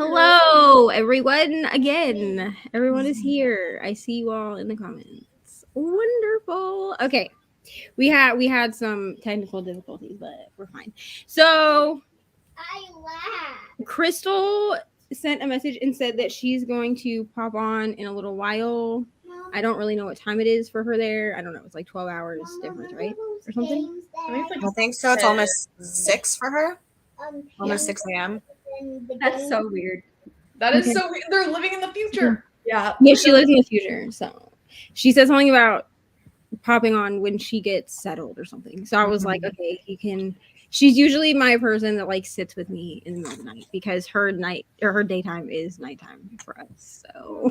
Hello, everyone. Again, everyone is here. I see you all in the comments. Wonderful. Okay, we had some technical difficulties, but we're fine. So, Crystal sent a message and said that she's going to pop on in a little while. I don't really know what time it is for her there. I don't know. It's like 12 hours difference, right? Or something? I think so. It's almost 6 for her. Almost 6 a.m. That's so weird. That is so weird. They're living in the future. Yeah. Yeah, she lives in the future. So she said something about popping on when she gets settled or something. So I was like, okay, you can. She's usually my person that like sits with me in the middle of the night because her night or her daytime is nighttime for us. So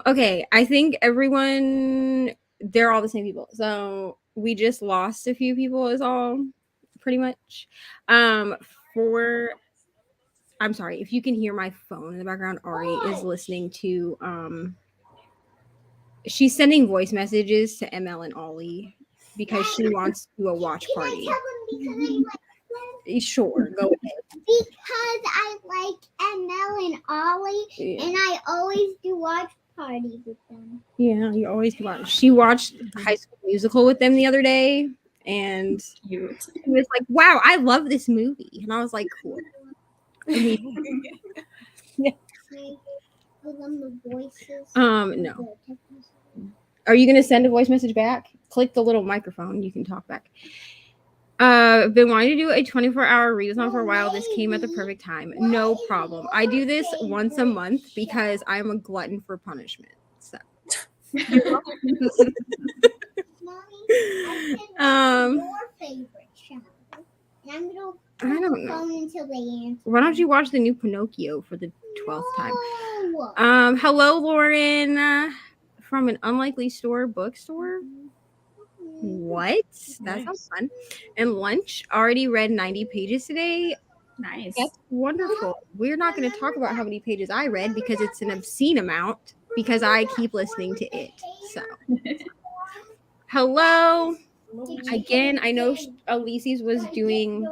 okay, I think everyone, they're all the same people. So we just lost a few people is all pretty much. I'm sorry if you can hear my phone in the background. Ari is listening to she's sending voice messages to ML and Ollie because she wants to do a watch party. Sure, go ahead. Because I like ML and Ollie, and I always do watch parties with them. Yeah, you always watch. She watched High School Musical with them the other day, and she was like, "Wow, I love this movie," and I was like, "Cool." Yeah. No. Are you gonna send a voice message back? Click the little microphone. You can talk back. I've been wanting to do a 24-hour readathon for a while. This came at the perfect time. No problem. I do this once a month because I'm a glutton for punishment. So Your favorite channel. And I'm gonna I don't know. until they answer. Why don't you watch the new Pinocchio for the 12th time? Hello, Lauren, from an unlikely store bookstore. What? That sounds fun. And lunch already read 90 pages today. Nice. That's wonderful. We're not going to talk about how many pages I read because it's an obscene amount because I keep listening to it. So, hello. Again, I know Elise's was doing.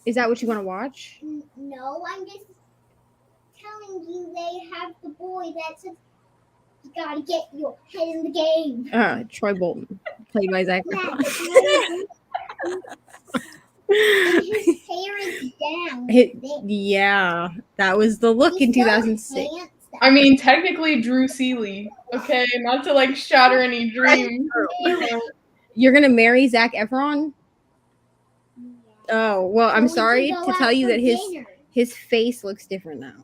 Is that what you want to watch? No, I'm just telling you they have the boy that says you gotta get your head in the game. Troy Bolton, played by Zach Efron. His hair is down. Yeah, that was the look in 2006. I mean, technically Drew Seeley. Okay, not to like shatter any dreams. You're gonna marry Zach Efron? Oh well, I'm sorry to tell you that his face looks different now.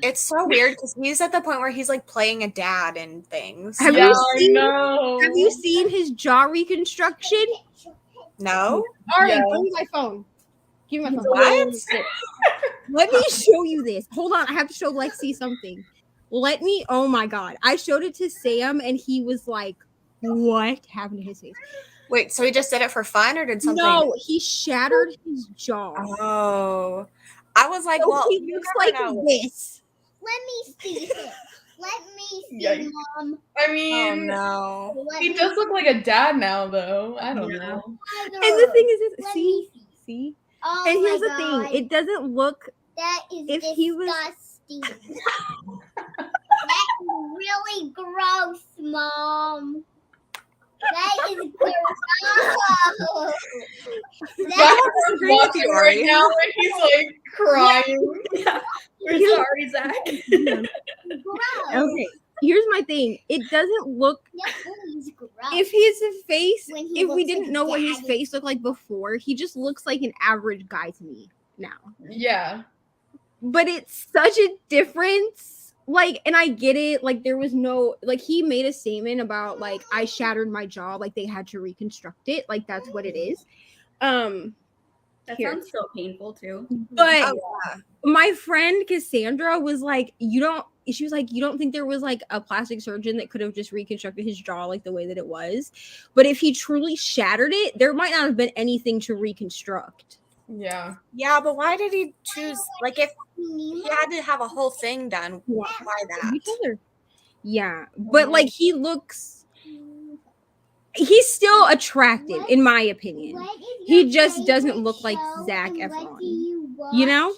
It's so weird because he's at the point where he's like playing a dad and things. Have you seen his jaw reconstruction? No. All right, give me my phone. Give me my phone. What? Let me show you this. Hold on, I have to show Lexi something. Oh my god. I showed it to Sam and he was like, what happened to his face? Wait, so he just did it for fun or did something? No, he shattered his jaw. Oh. I was like, so well, he looks like this. Let me see it. Let me see, Mom. I mean, no. He does look like a dad now, though. I don't know. And the thing is, see? Oh, and here's the thing, it doesn't look. That is if disgusting. He was. That's really gross, Mom. That is gross. That's watching right now and he's like crying. Yeah. We're sorry, Zach. Okay, here's my thing. It doesn't look. If his face, if we didn't know what his face looked like before, he just looks like an average guy to me now. Yeah. But it's such a difference. Like, and I get it. Like, there was no, like, he made a statement about, like, I shattered my jaw. Like, they had to reconstruct it. Like, that's what it is. That sounds so painful, too. But my friend Cassandra was like, she was like, you don't think there was, like, a plastic surgeon that could have just reconstructed his jaw, like, the way that it was? But if he truly shattered it, there might not have been anything to reconstruct. Yeah. Yeah, but why did he choose? Like, if he had to have a whole thing done, why that? Yeah, but like he's still attractive in my opinion. He just doesn't look like Zach Efron. You know,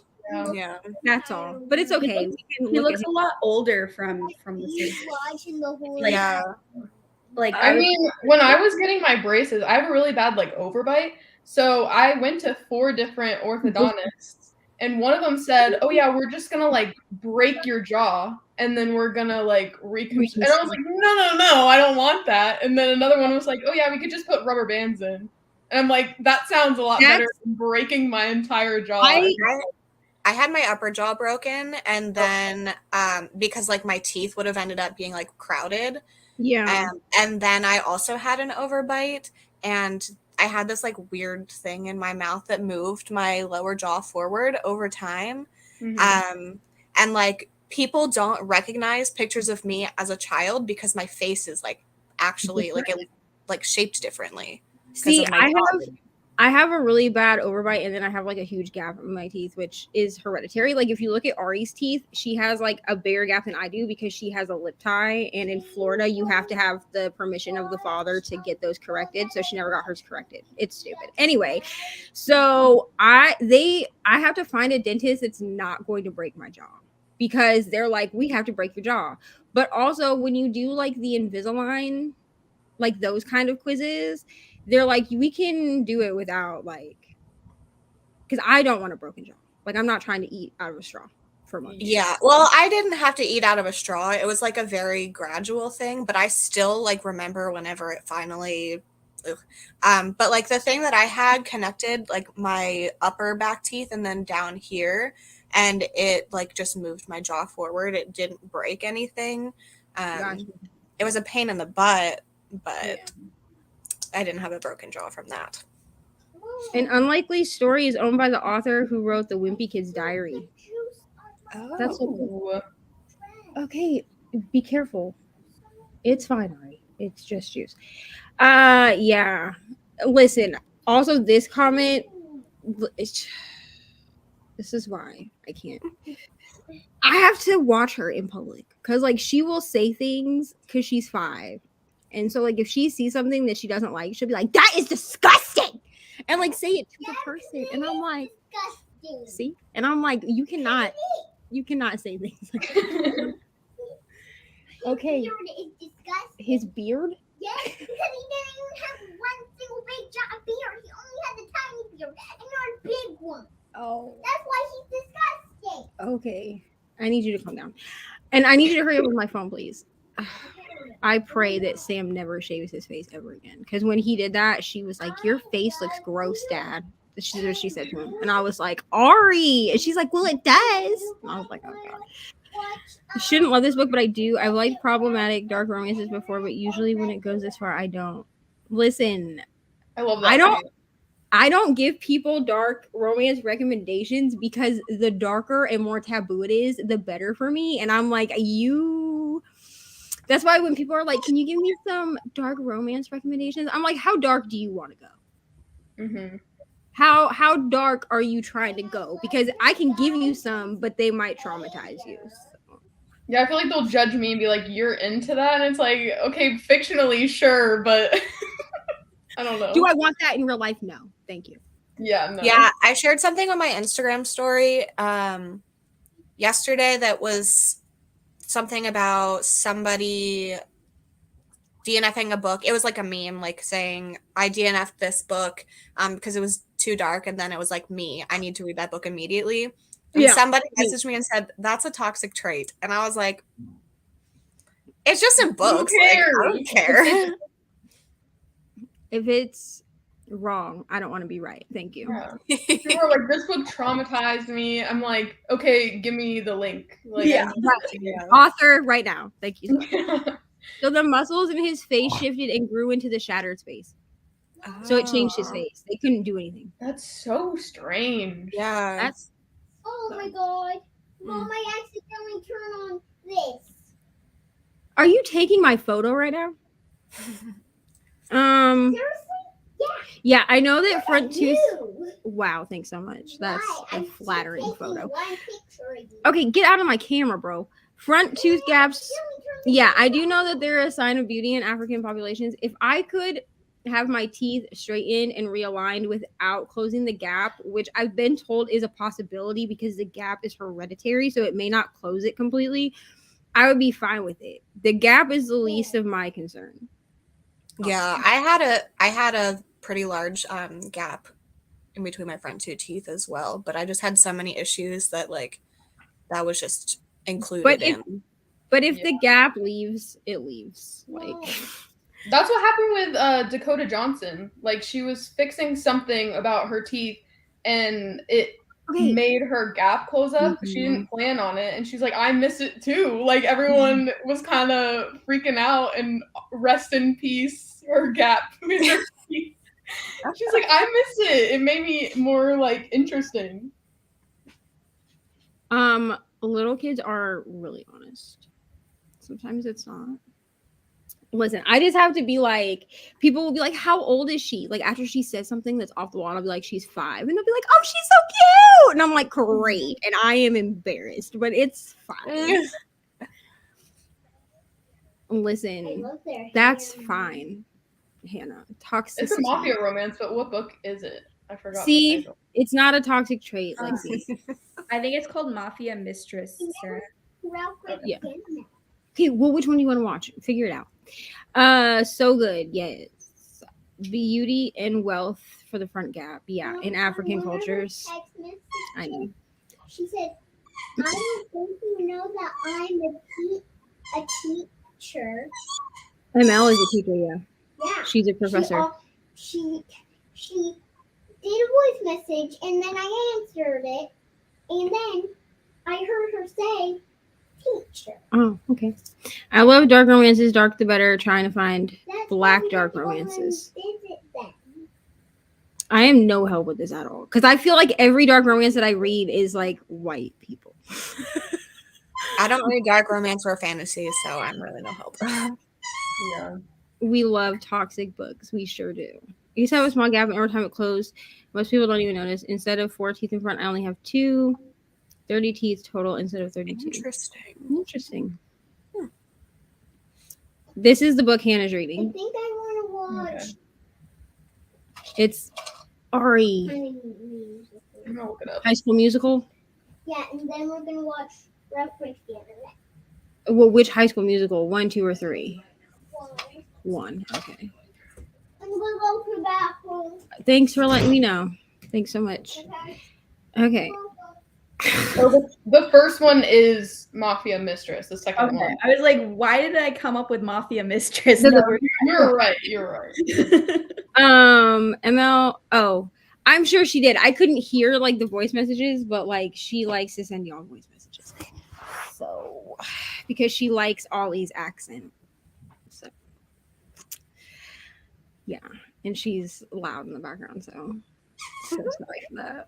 Yeah. that's all. But it's okay. We can He look looks at a lot older from the surgery. Like, Yeah. like I was- mean, when I was getting my braces, I have a really bad like overbite. So I went to 4 different orthodontists, and one of them said, "Oh yeah, we're just gonna like break your jaw, and then we're gonna like reconstruct." And I was like, "No, I don't want that." And then another one was like, "Oh yeah, we could just put rubber bands in." And I'm like, "That sounds a lot better than breaking my entire jaw." I had my upper jaw broken, and then because like my teeth would have ended up being like crowded. Yeah. And then I also had an overbite, and I had this like weird thing in my mouth that moved my lower jaw forward over time. Mhm. And like people don't recognize pictures of me as a child because my face is like actually like it like shaped differently. See, I have a really bad overbite, and then I have like a huge gap in my teeth, which is hereditary. Like if you look at Ari's teeth, she has like a bigger gap than I do because she has a lip tie, and in Florida you have to have the permission of the father to get those corrected. So she never got hers corrected. It's stupid. Anyway, so I have to find a dentist that's not going to break my jaw, because they're like, we have to break your jaw. But also when you do like the Invisalign, like those kind of quizzes, they're like, we can do it without like, because I don't want a broken jaw. Like I'm not trying to eat out of a straw for months. Yeah, well, I didn't have to eat out of a straw. It was like a very gradual thing, but I still like remember whenever it finally but like the thing that I had connected like my upper back teeth and then down here, and it like just moved my jaw forward. It didn't break anything. Gotcha. It was a pain in the butt, but I didn't have a broken jaw from that. An unlikely story is owned by the author who wrote the Wimpy Kid's Diary. That's Ooh. okay. Be careful. It's fine, Ari. It's just juice. Yeah. Listen. Also, this comment. This is why I can't. I have to watch her in public because, like, she will say things because she's 5, and so, like, if she sees something that she doesn't like, she'll be like, "That is disgusting," and like say it to the person. And I'm like, "See," and I'm like, "You cannot say things like that." Okay. His beard? Yes, because he didn't even have one single big giant beard. He only had the tiny beard and not a big one. Oh. That's why he's disgusting. Okay. I need you to calm down. And I need you to hurry up with my phone, please. I pray that Sam never shaves his face ever again. Because when he did that, she was like, "Your face looks gross, Dad." That's what she said to him. And I was like, "Ari." And she's like, "Well, it does." And I was like, "Oh, God." I shouldn't love this book, but I do. I've liked problematic dark romances before, but usually when it goes this far, I don't. Listen, I love that. I don't give people dark romance recommendations because the darker and more taboo it is, the better for me. And I'm like, that's why when people are like, "Can you give me some dark romance recommendations?" I'm like, how dark do you want to go? Mm-hmm. How dark are you trying to go? Because I can give you some, but they might traumatize you. So. Yeah, I feel like they'll judge me and be like, "You're into that," and it's like, okay, fictionally, sure, but I don't know. Do I want that in real life? No, thank you. Yeah, no. Yeah, I shared something on my Instagram story yesterday that was something about somebody DNFing a book. It was like a meme, like saying, "I DNF'd this book because it was too dark," and then it was like, "Me, I need to read that book immediately." And somebody messaged me and said, "That's a toxic trait," and I was like, "It's just in books. Like, I don't care." If it's wrong, I don't want to be right. Thank you. Yeah. People are like, "This book traumatized me." I'm like, "Okay, give me the link." Like, yeah. Author right now. Thank you. So the muscles in his face shifted and grew into the shattered space. So it changed his face. They couldn't do anything. That's so strange. Yeah. Oh my God. Mom, I accidentally turned on this. Are you taking my photo right now? Seriously? Yeah, I know that front tooth. Wow, thanks so much. That's a flattering photo. Okay, get out of my camera, bro. Front tooth gaps. Yeah, I do know that they're a sign of beauty in African populations. If I could have my teeth straightened and realigned without closing the gap, which I've been told is a possibility because the gap is hereditary, so it may not close it completely, I would be fine with it. The gap is the least of my concern. Yeah, I had a pretty large gap in between my front two teeth as well, but I just had so many issues that like that was just included in. But if the gap leaves, it leaves. Like that's what happened with Dakota Johnson. Like she was fixing something about her teeth, and it made her gap close up. She didn't plan on it, and she's like, "I miss it too." Like everyone was kind of freaking out, and rest in peace, her gap with her teeth. She's like, "I miss it. It made me more like interesting." Little kids are really honest. Sometimes it's not. Listen, I just have to be like, people will be like, how old is she? Like after she says something that's off the wall, I'll be like, she's 5. And they'll be like, oh, she's so cute. And I'm like, great. And I am embarrassed, but it's fine. Listen, that's fine. Hannah, toxicity. It's a mafia romance, but what book is it? I forgot. See, it's not a toxic trait, Lexi. I think it's called Mafia Mistress, Sarah. Yeah. Okay, well, which one do you want to watch? Figure it out. So good, yes. Beauty and wealth for the front gap. Yeah, in African cultures. I know. She said, I don't think you know that I'm a teacher. ML is a teacher, yeah. Yeah. She's a professor. She did a voice message, and then I answered it, and then I heard her say, teacher. Oh, okay. I love dark romances. Dark the better. Trying to find black dark romances. I am no help with this at all because I feel like every dark romance that I read is like white people. I don't read dark romance or fantasy, so I'm really no help. Yeah. We love toxic books. We sure do. You used to have a small gap, and every time it closed, most people don't even notice. Instead of 4 teeth in front, I only have 2. 30 teeth total instead of 32. Interesting. This is the book Hannah's reading. I think I want to watch. Okay. It's Ari. I'm gonna look it up. High School Musical? Yeah, and then we're going to watch Ralph Breaks the Internet. Well, which High School Musical? 1, 2, or 3? 1. Okay. I'm going to go to the bathroom. Thanks for letting me know. Thanks so much. Okay. So the first one is Mafia Mistress. The second one. I was like, why did I come up with Mafia Mistress? You're right. ML. Oh, I'm sure she did. I couldn't hear like the voice messages, but like she likes to send y'all voice messages. So because she likes Ollie's accent. So yeah, and she's loud in the background, so sorry for that.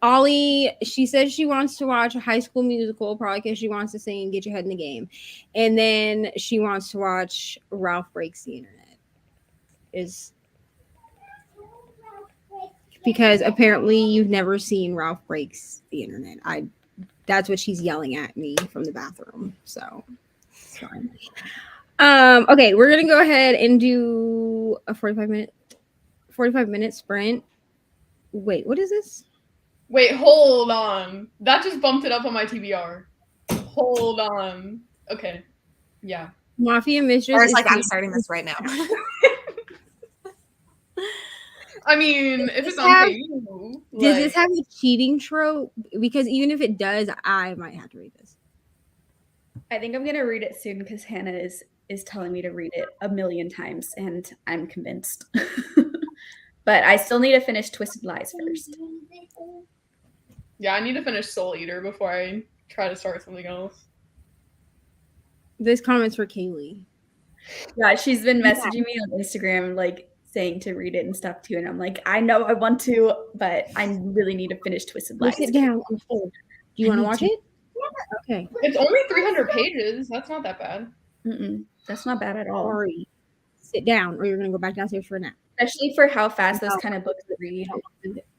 Ollie, she says she wants to watch a High School Musical, probably because she wants to sing Get Your Head in the Game. And then she wants to watch Ralph Breaks the Internet. Is because apparently you've never seen Ralph Breaks the Internet. That's what she's yelling at me from the bathroom. So sorry. Okay, we're gonna go ahead and do a 45 minute sprint. Wait, what is this? Wait, hold on. That just bumped it up on my TBR. Hold on. Okay. Yeah. Mafia Mistress. Or it's like I'm starting this right now. I mean, if it's on you. Does this have a cheating trope? Because even if it does, I might have to read this. I think I'm gonna read it soon because Hannah is telling me to read it a million times, and I'm convinced. But I still need to finish Twisted Lies first. Yeah, I need to finish Soul Eater before I try to start something else. This comment's for Kaylee. Yeah, she's been messaging me on Instagram, like saying to read it and stuff too. And I'm like, I know I want to, but I really need to finish Twisted Lies. Sit down. Do you want to watch it? Okay. It's only 300 pages. That's not that bad. That's not bad at all. Sorry. Sit down, or you're gonna go back downstairs for a nap. Especially for how fast those kind of books read.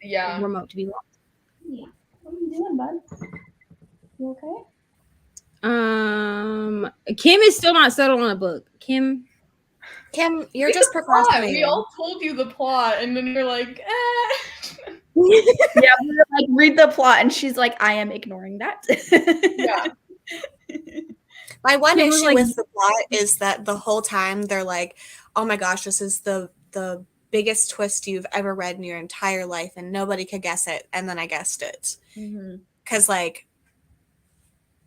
Yeah. Remote to be locked. Yeah. What are you doing, bud? You okay? Kim is still not settled on a book. Kim. Kim, you're Read just the plot. procrastinating. We all told you the plot, and then you're like, eh. Yeah, we were like, read the plot, and she's like, I am ignoring that. Yeah. My one Kim was issue like- with the plot is that the whole time they're like, oh my gosh, this is the biggest twist you've ever read in your entire life, and nobody could guess it. And then I guessed it. Because, like,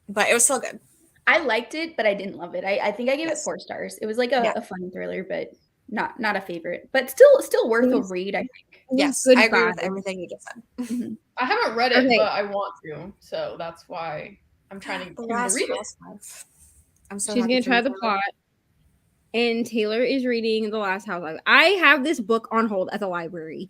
but it was still good. I liked it, but I didn't love it. I think I gave it Yes. 4 stars. It was like Yeah. a fun thriller, but not a favorite. But still worth a read, I think. Yes, Good I agree with vibe. everything you just said. I haven't read it, Okay. but I want to, so that's why I'm trying to get The him to Last read it. Housewife. I'm so She's happy gonna for try you the for that. plot. And Taylor is reading The Last Housewife. I have this book on hold at the library.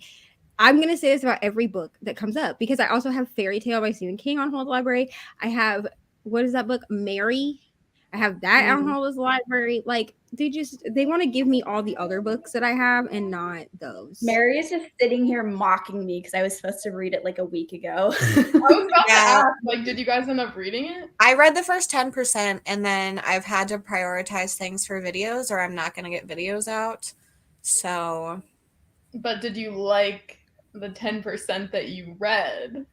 I'm gonna say this about every book that comes up because I also have Fairy Tale by Stephen King on hold at the library. I have, what is that book? Mary. I have that on hold at the library. Like they want to give me all the other books that I have and not those. Mary is just sitting here mocking me because I was supposed to read it like a week ago. I was about to Yeah. ask, like, did you guys end up reading it? I read the first 10%, and then I've had to prioritize things for videos, or I'm not going to get videos out. So, But did you like the 10% that you read?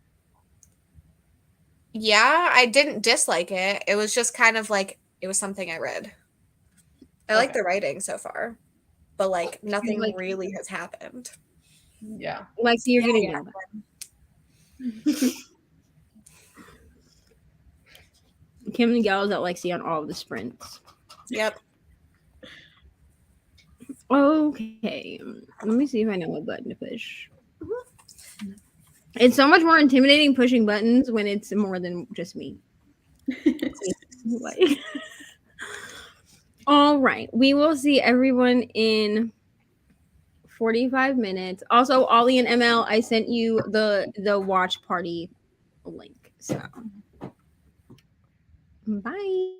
yeah, I didn't dislike it. It was just kind of like, it was something I read. I like Okay. the writing so far, but like nothing like- really has happened. Yeah. Like, so you're Yeah, getting yeah. yelled at. Kim yells at Lexi on all of the sprints. Yep. Okay, let me see if I know what button to push. It's so much more intimidating pushing buttons when it's more than just me. Like, all right, we will see everyone in 45 minutes. Also, Ollie and ML, I sent you the watch party link. So, bye.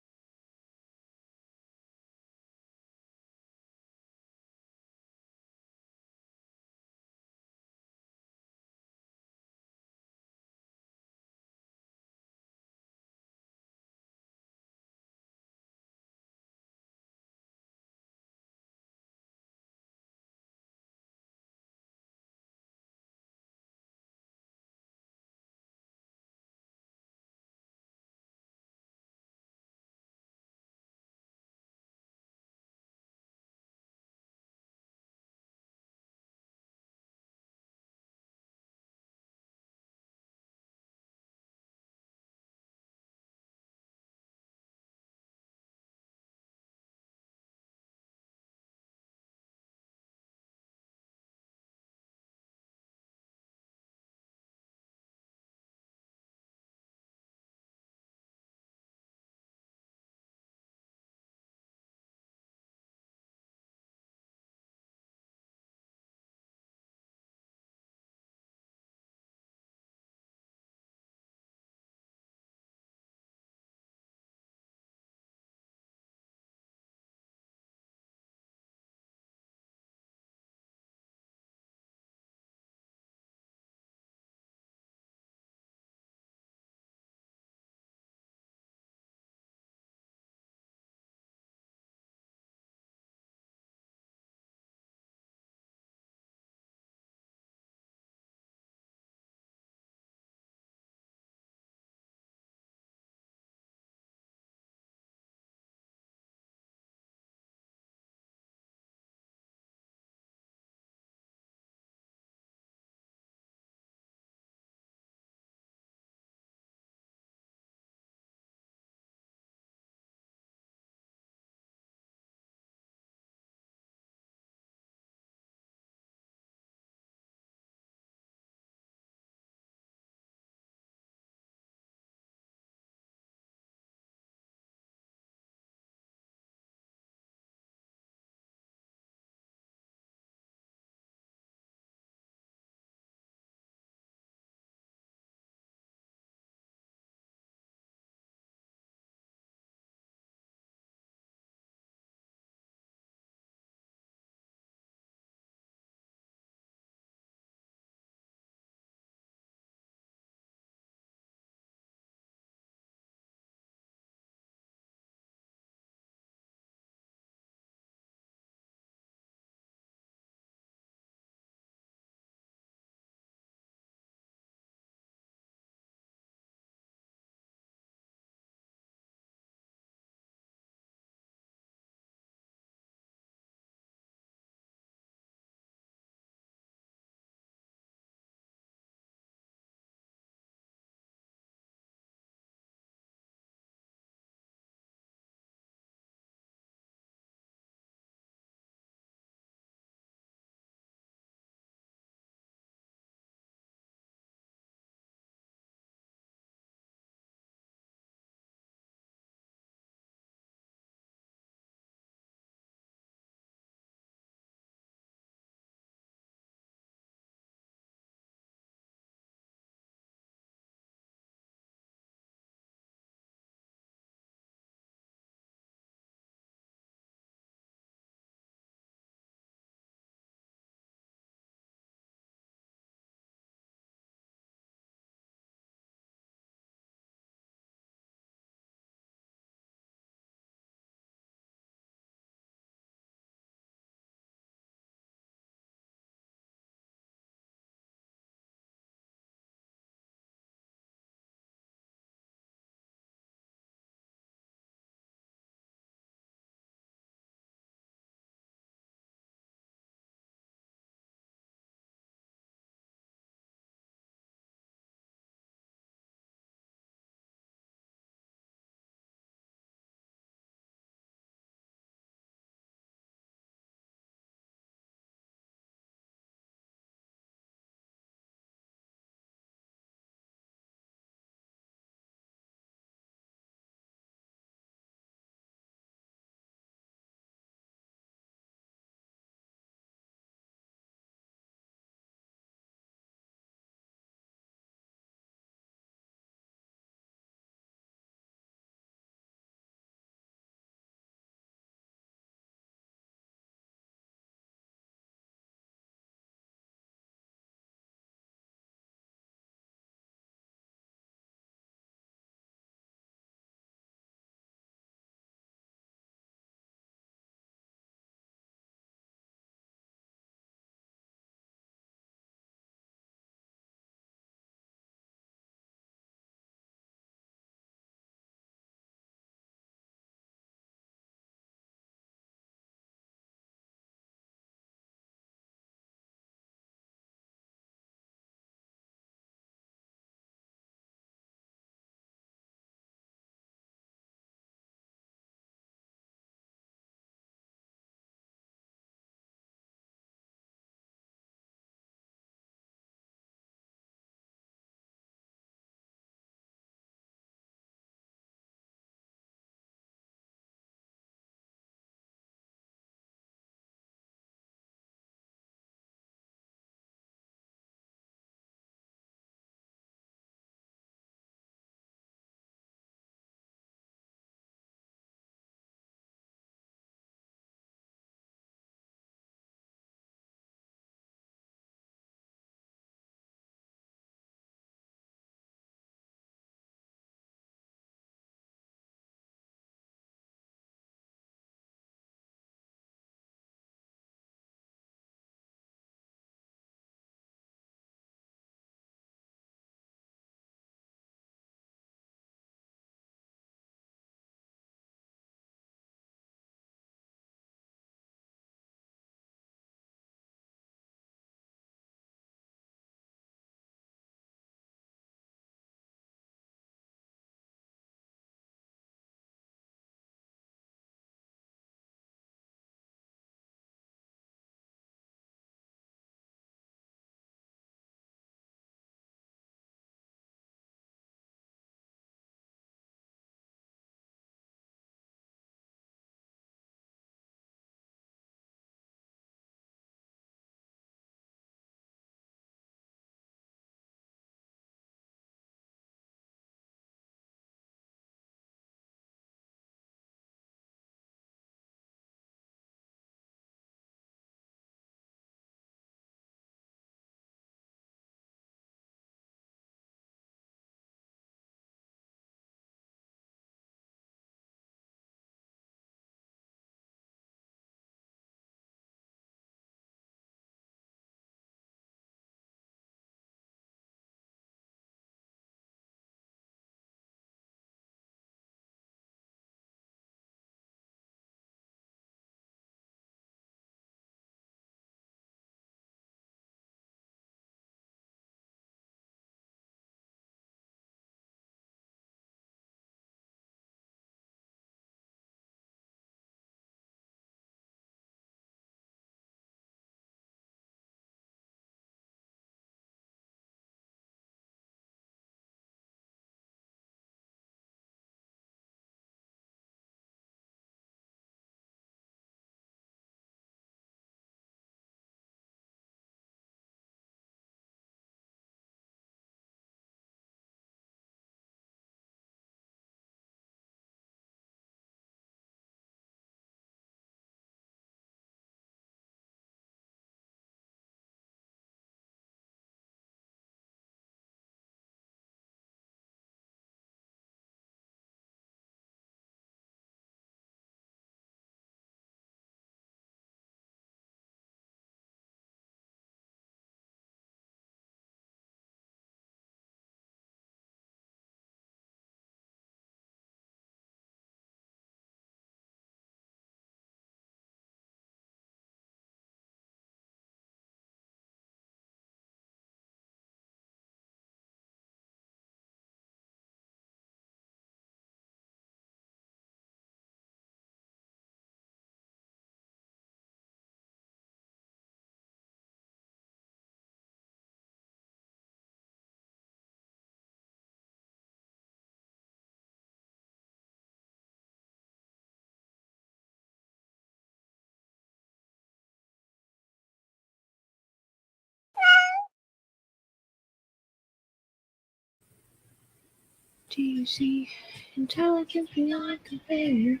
Do you see intelligent feeling compare?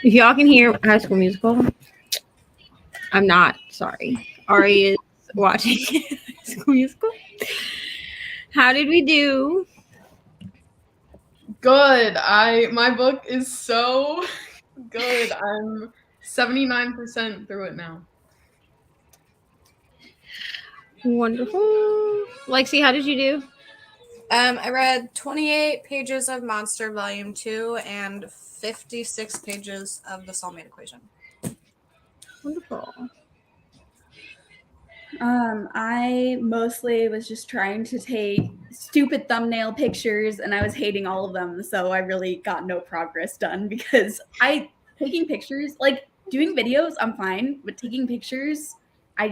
If y'all can hear High School Musical, I'm not sorry. Ari is watching High School Musical. How did we do? Good. My book is so good. I'm 79% through it now. Wonderful. Lexi, how did you do? I read 28 pages of Monster Volume 2 and 56 pages of the Soulmate Equation. Wonderful. I mostly was just trying to take stupid thumbnail pictures and I was hating all of them. So I really got no progress done because taking pictures, like doing videos, I'm fine, but taking pictures, I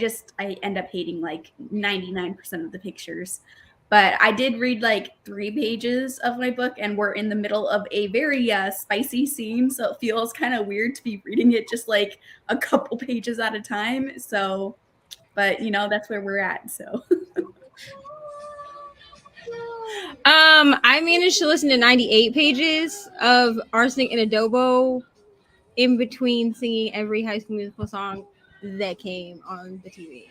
end up hating like 99% of the pictures. But I did read like 3 pages of my book and we're in the middle of a very spicy scene. So it feels kind of weird to be reading it just like a couple pages at a time. So but that's where we're at. So I managed to listen to 98 pages of Arsenic and Adobo in between singing every High School Musical song that came on the TV.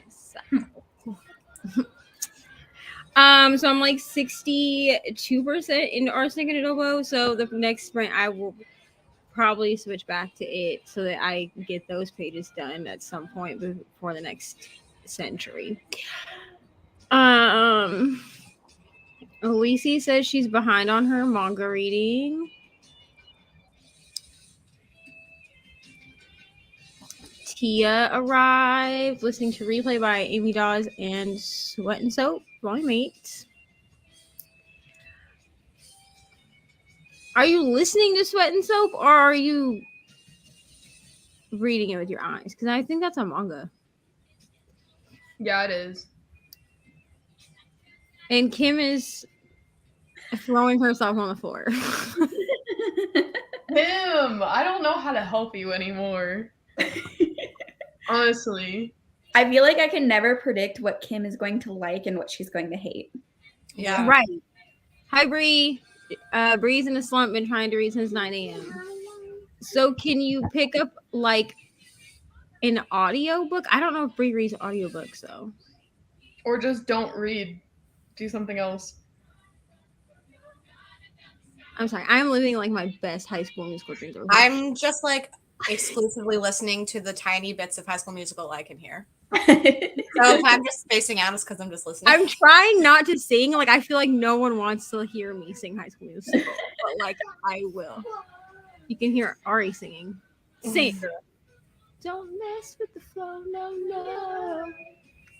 So I'm like 62% into Arsenic and Adobo. So the next sprint I will probably switch back to it so that I get those pages done at some point before the next century. Lucy says she's behind on her manga reading. Tia arrived, listening to Replay by Amy Dawes and Sweat and Soap, Volume 8. Are you listening to Sweat and Soap or are you reading it with your eyes? Because I think that's a manga. Yeah, it is. And Kim is throwing herself on the floor. Kim, I don't know how to help you anymore. Honestly. I feel like I can never predict what Kim is going to like and what she's going to hate. Yeah. Right. Hi, Bree. Bree's in a slump, been trying to read since 9 a.m. So can you pick up like an audiobook? I don't know if Bree reads audiobooks though. Or just don't read. Do something else. I'm sorry. I'm living like my best High School Musical dreams. I'm just like exclusively listening to the tiny bits of High School Musical I can hear. So if I'm just spacing out, it's because I'm just listening. I'm trying not to sing. Like I feel like no one wants to hear me sing High School Musical, but like I will. You can hear Ari singing. Sing. Don't mess with the flow, no.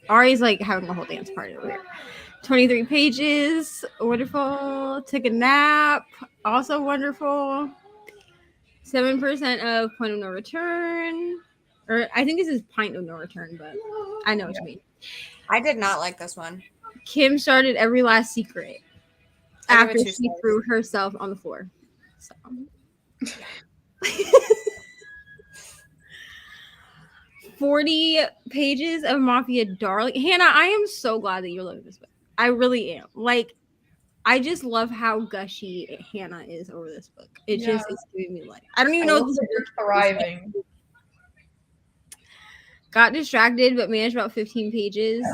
Ari's like having a whole dance party over there. 23 pages, wonderful. Took a nap, also wonderful. 7% of Point of No Return. Or I think this is Pint of No Return, but I know what you mean. I did not like this one. Kim started Every Last Secret I give after it 2 she stars. threw herself on the floor. So. 40 pages of Mafia Darling. Hannah, I am so glad that you're loving this book. I really am. Like, I just love how gushy Hannah is over this book. It just is giving me life. I don't even know if this You're thriving. got distracted, but managed about 15 pages.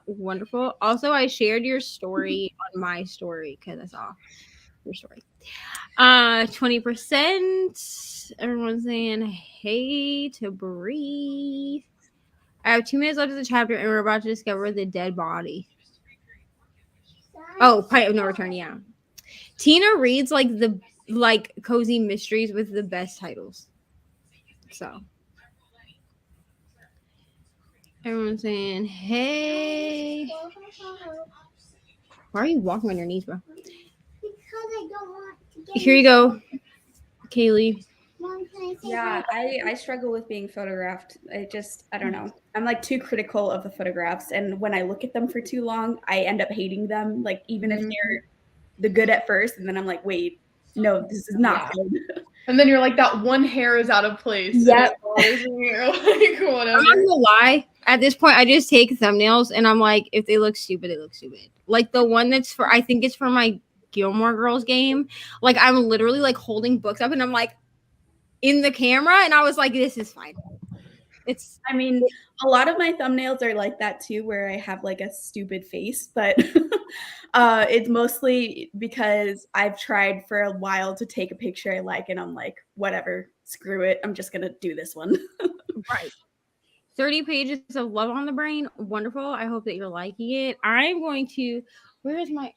Wonderful. Also, I shared your story on my story because I saw your story. 20%. Everyone's saying hey to Bree. I have 2 minutes left of the chapter, and we're about to discover the dead body. Oh, Pint of No Return. Yeah. Tina reads like cozy mysteries with the best titles. So. Everyone's saying, hey. Why are you walking on your knees, bro? Because I don't want to get Here you go, Kaylee. Mom, can I say Yeah, I struggle with being photographed. I don't know. I'm like too critical of the photographs. And when I look at them for too long, I end up hating them. Like even if they're the good at first, and then I'm like, wait, no, this is not good. And then you're like, that one hair is out of place. Yep. And it bothers me, or like, whatever. I'm not gonna lie. At this point, I just take thumbnails and I'm like, if they look stupid, they look stupid. Like the one that's for, I think it's for my Gilmore Girls game. Like I'm literally like holding books up and I'm like in the camera and I was like, this is fine. It's, I mean, a lot of my thumbnails are like that too, where I have like a stupid face, but it's mostly because I've tried for a while to take a picture I like, and I'm like, whatever, screw it. I'm just gonna do this one. right. 30 pages of love on the brain. Wonderful. I hope that you're liking it. I'm going to, where is my,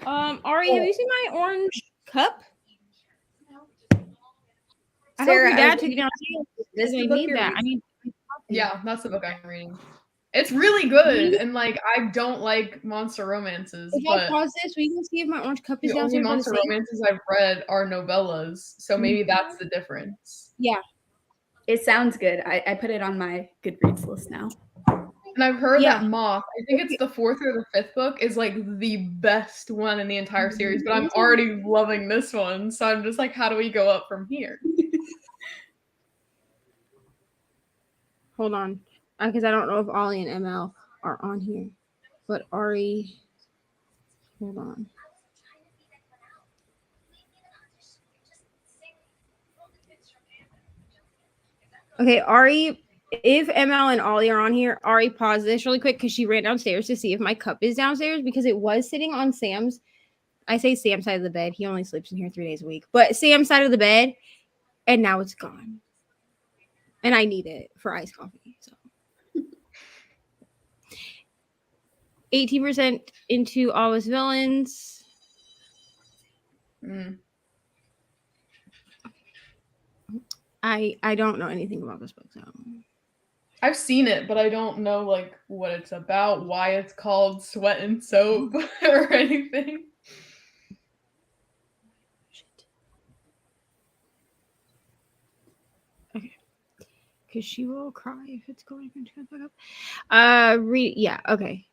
Ari, have you seen my orange cup? I Sarah, hope your dad took it downstairs. This I the book need you're that. I reading? need. Yeah, that's the book I'm reading. It's really good, and like I don't like monster romances, If I but pause this, we can see if my orange cup is the only downstairs by the monster sink. romances I've read are novellas, so maybe that's the difference. Yeah. It sounds good. I put it on my Goodreads list now. And I've heard Yeah. that Moth, I think it's the 4th or the 5th book, is like the best one in the entire series, but I'm already loving this one, so I'm just like, how do we go up from here? Hold on, because I don't know if Ollie and ML are on here, but Ari, hold on. Okay, Ari, if ML and Ollie are on here, Ari, pause this really quick because she ran downstairs to see if my cup is downstairs because it was sitting on Sam's. I say Sam's side of the bed. He only sleeps in here 3 days a week, but Sam's side of the bed, and now it's gone. And I need it for iced coffee. So 18% into All His Villains. I don't know anything about this book, so I've seen it, but I don't know like what it's about, why it's called Sweat and Soap or anything. okay. Because she will cry if it's going to fuck up. Yeah, okay.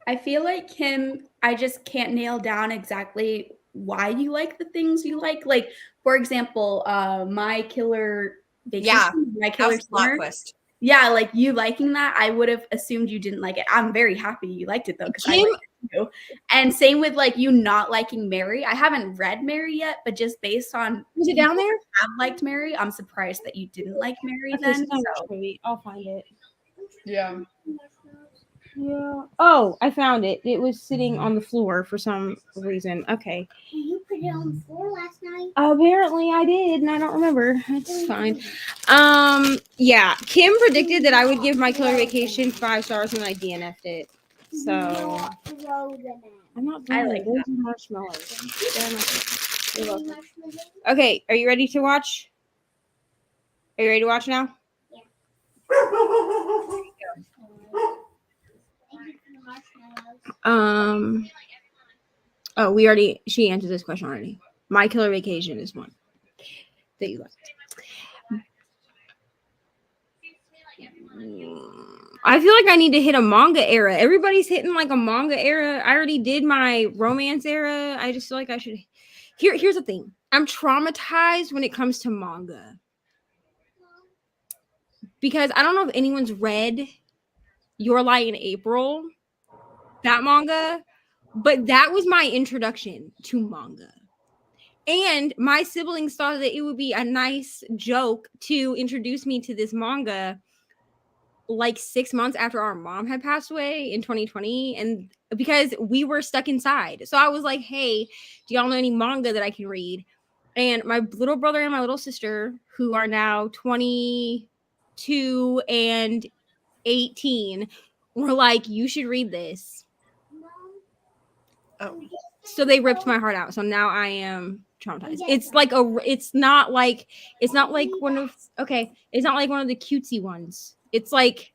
I feel like Kim, I just can't nail down exactly why you like the things you like. Like, for example, My Killer Vacation, Yeah, My That Killer was a plot Summer. twist. Yeah, like you liking that, I would have assumed you didn't like it. I'm very happy you liked it though, because I Kim, liked it too. And same with like you not liking Mary. I haven't read Mary yet, but just based on was it down there? have liked Mary, I'm surprised that you didn't like Mary Okay, then. so maybe I'll find it. Yeah. Yeah. Oh, I found it. It was sitting on the floor for some reason. Okay. You put it on the floor last night. Apparently I did, and I don't remember. It's fine. Yeah. Kim predicted that I would give My Killer Vacation 5 stars when I DNF'd it. So I'm not I doing like it. Those are marshmallows. You're welcome. Okay, are you ready to watch? Are you ready to watch now? Oh, she answered this question already. My Killer Vacation is one that you liked. I feel like I need to hit a manga era. Everybody's hitting like a manga era. I already did my romance era. I just feel like I should. Here's the thing. I'm traumatized when it comes to manga. Because I don't know if anyone's read Your Light in April, that manga, but that was my introduction to manga. And my siblings thought that it would be a nice joke to introduce me to this manga like 6 months after our mom had passed away in 2020, and because we were stuck inside. So I was like, hey, do y'all know any manga that I can read? And my little brother and my little sister, who are now 22 and 18, were like, you should read this. Oh. So they ripped my heart out. So now I am traumatized. It's not like one of the cutesy ones. It's like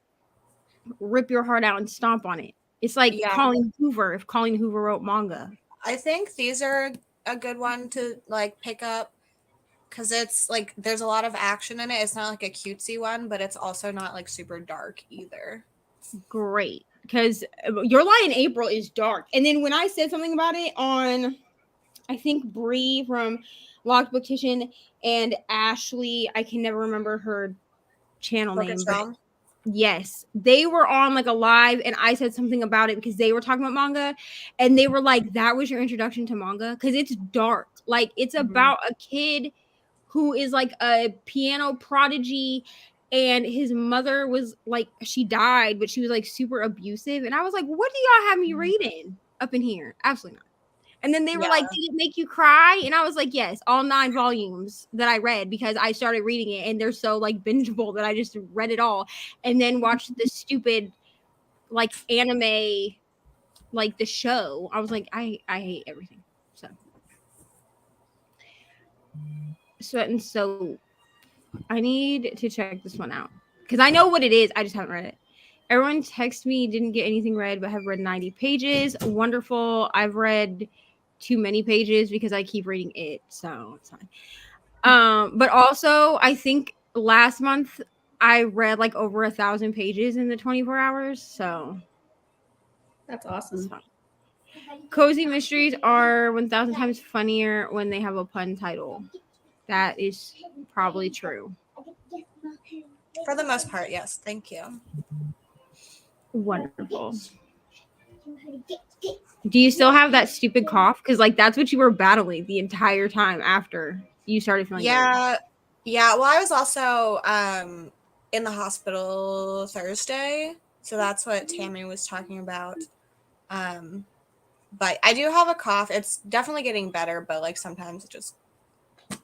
rip your heart out and stomp on it. It's like Colleen Hoover, if Colleen Hoover wrote manga. I think these are a good one to like pick up because it's like there's a lot of action in it. It's not like a cutesy one, but it's also not like super dark either. Great, because Your Lie in April is dark. And then when I said something about it on I think Bree from Locked Book Kitchen and Ashley, I can never remember her channel name, Bookish but Realm. yes, they were on like a live and I said something about it because they were talking about manga and they were like, that was your introduction to manga because it's dark. Like it's about a kid who is like a piano prodigy and his mother was like, she died, but she was like super abusive. And I was like, what do y'all have me reading up in here? Absolutely not. And then they were like, did it make you cry? And I was like, yes, all 9 volumes that I read because I started reading it and they're so like bingeable that I just read it all and then watched the stupid like anime, like the show. I was like, I hate everything. Sweat and Soap. I need to check this one out because I know what it is. I just haven't read it. Everyone text me, didn't get anything read, but have read 90 pages. Wonderful. I've read too many pages because I keep reading it, so it's fine. But also I think last month I read like over 1,000 pages in the 24 hours, so That's it's awesome. fine. Cozy mysteries are 1,000 times funnier when they have a pun title. That is probably true. For the most part, yes. Thank you. Wonderful. Do you still have that stupid cough? Because like that's what you were battling the entire time after you started feeling better. Yeah. Well, I was also in the hospital Thursday, so that's what Tammy was talking about. But I do have a cough. It's definitely getting better, but like sometimes it just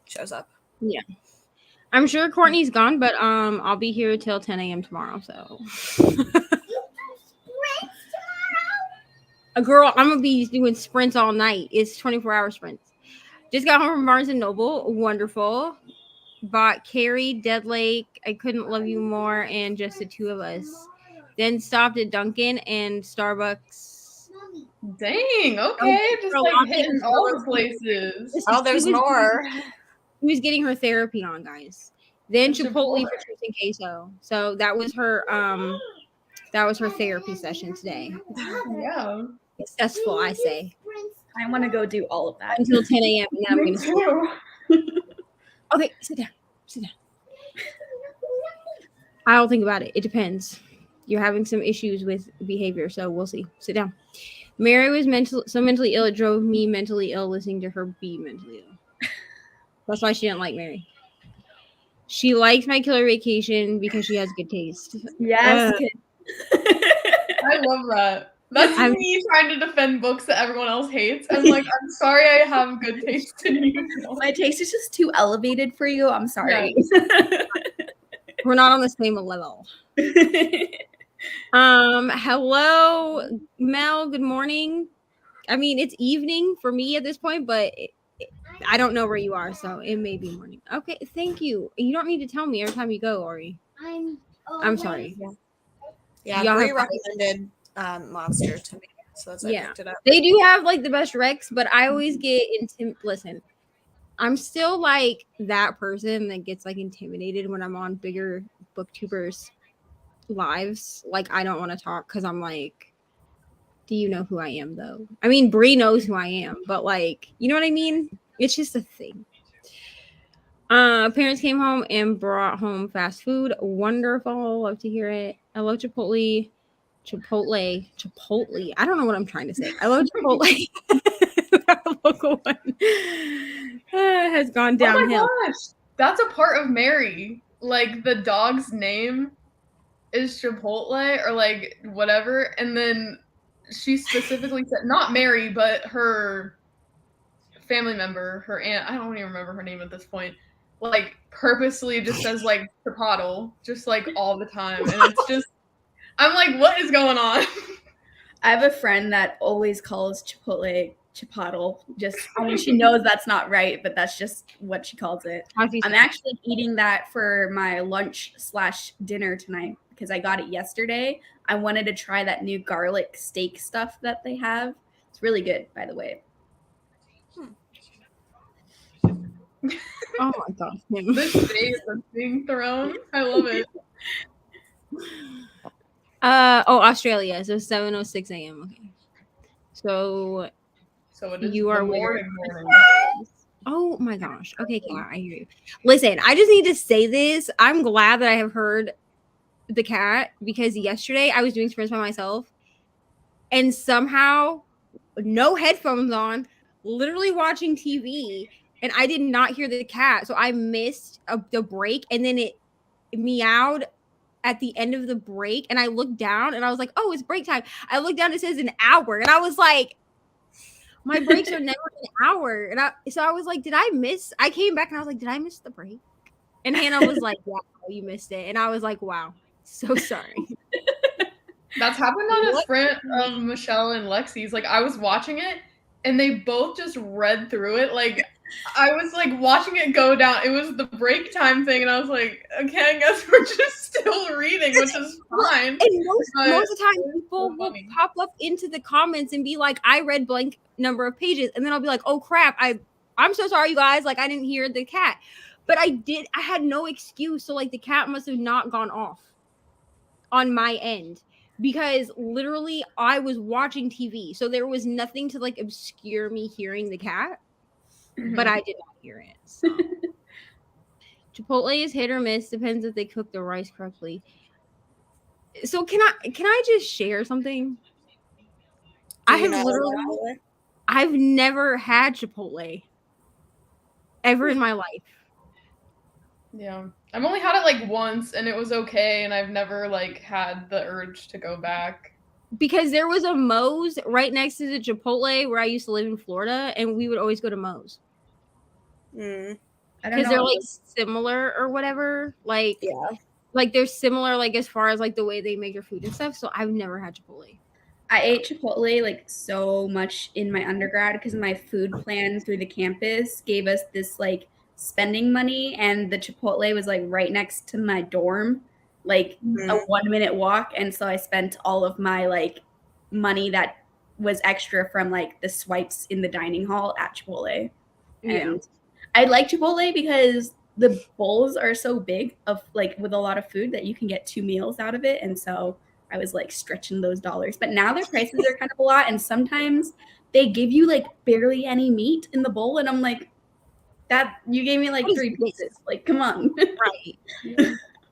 shows up. Yeah. I'm sure Courtney's gone, but I'll be here till 10 a.m. tomorrow. So a girl, I'm gonna be doing sprints all night. It's 24-hour sprints. Just got home from Barnes and Noble. Wonderful. Bought Carrie, Dead Lake, I Couldn't Love You More, and Just the Two of Us. Then stopped at Dunkin' and Starbucks. Dang, okay. Just like hitting all the places. Oh, there's more. She was getting her therapy on, guys. Then That's Chipotle Chipotle. for chips and queso. So that was her therapy session today. Yeah. Successful, I say. I want to go do all of that. Until 10 a.m. and then I'm Me gonna sleep. too. Okay, sit down. Sit down. I'll think about it. It depends. You're having some issues with behavior, so we'll see. Sit down. Mary was mentally ill. It drove me mentally ill listening to her be mentally ill. That's why she didn't like Mary. She likes My Killer Vacation because she has good taste. Yes. I love that. That's me trying to defend books that everyone else hates. I'm like, I'm sorry I have good taste in you. My taste is just too elevated for you. I'm sorry. We're not on the same level. Hello, Mel. Good morning. I mean, it's evening for me at this point, but I don't know where you are, so it may be morning. Okay, thank you. You don't need to tell me every time you go, Ori. I'm sorry. Yeah, Bree recommended Monster to me, so that's why I picked it up. They do have like the best recs, but I always get listen, I'm still like that person that gets like intimidated when I'm on bigger booktubers lives. Like I don't want to talk because I'm like, do you know who I am though? I mean, Bree knows who I am, but like, you know what I mean? It's just a thing. Parents came home and brought home fast food. Wonderful. Love to hear it. I love Chipotle. I don't know what I'm trying to say. I love Chipotle. Our local one has gone downhill. Oh my gosh. That's a part of Mary. Like the dog's name is Chipotle or like whatever. And then she specifically said, not Mary, but her family member, her aunt, I don't even remember her name at this point, like purposely just says like Chipotle, just like all the time. And it's just, I'm like, what is going on? I have a friend that always calls Chipotle Chipotle. Just, I mean, she knows that's not right, but that's just what she calls it. I'm actually eating that for my lunch/dinner tonight because I got it yesterday. I wanted to try that new garlic steak stuff that they have. It's really good, by the way. Oh my god. This shade that's being thrown. I love it. Australia. So 7:06 a.m. Okay. So So it is You the are morning. Oh my gosh. Okay, Kat, I hear you. Listen, I just need to say this. I'm glad that I have heard the cat because yesterday I was doing sprints by myself and somehow no headphones on, literally watching TV, and I did not hear the cat. So I missed the break, and then it meowed at the end of the break, and I looked down and I was like, oh, it's break time. I looked down, it says an hour, and I was like, my breaks are never an hour. And I was like, did I miss? I came back and I was like, did I miss the break? And Hannah was like, wow, you missed it. And I was like, wow, so sorry. That's happened on a sprint of Michelle and Lexi's. Like, I was watching it and they both just read through it. Like, I was like watching it go down. It was the break time thing, and I was like, okay, I guess we're just still reading, which is fine. And most of the time, people will pop up into the comments and be like, I read blank number of pages. And then I'll be like, oh crap, I'm so sorry, you guys. Like, I didn't hear the cat. But I had no excuse. So like the cat must have not gone off on my end. Because literally I was watching TV. So there was nothing to like obscure me hearing the cat. But I did not hear it. So. Chipotle is hit or miss. Depends if they cook the rice correctly. So can I just share something? I've never had Chipotle ever in my life. Yeah. I've only had it like once and it was okay, and I've never like had the urge to go back. Because there was a Moe's right next to the Chipotle where I used to live in Florida, and we would always go to Moe's. Because they're like similar or whatever. Like, yeah. Like they're similar, like as far as like the way they make your food and stuff. So I've never had Chipotle. I ate Chipotle like so much in my undergrad because my food plan through the campus gave us this like spending money, and the Chipotle was like right next to my dorm, like a 1 minute walk. And so I spent all of my like money that was extra from like the swipes in the dining hall at Chipotle. And I like Chipotle because the bowls are so big of like with a lot of food that you can get 2 meals out of it. And so I was like stretching those dollars. But now their prices are kind of a lot, and sometimes they give you like barely any meat in the bowl, and I'm like, that you gave me like 3 pieces. Like, come on. Right.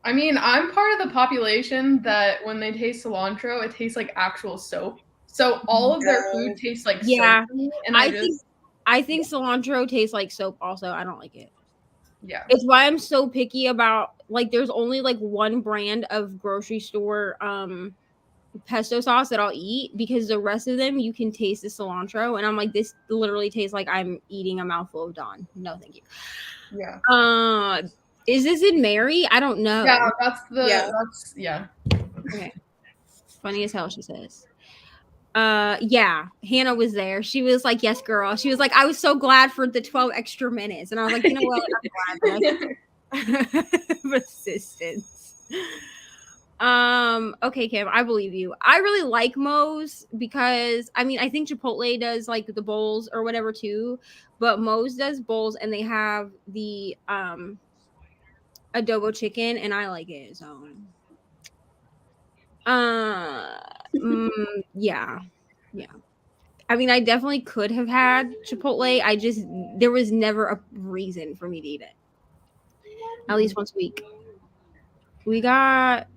I mean, I'm part of the population that when they taste cilantro, it tastes like actual soap. So all of their food tastes like soap. And I think cilantro tastes like soap also. I don't like it. Yeah. It's why I'm so picky about like there's only like one brand of grocery store pesto sauce that I'll eat, because the rest of them you can taste the cilantro, and I'm like, this literally tastes like I'm eating a mouthful of Dawn. No, thank you. Yeah. Is this in Mary? I don't know. Yeah, that's Okay. Funny as hell, she says. Yeah, Hannah was there. She was like, yes, girl. She was like, I was so glad for the 12 extra minutes. And I was like, you know what? I'm glad. Persistence. Okay, Kim, I believe you. I really like Moe's because I mean, I think Chipotle does like the bowls or whatever too, but Moe's does bowls, and they have the adobo chicken, and I like it. So yeah. I mean, I definitely could have had Chipotle. There was never a reason for me to eat it. At least once a week. We got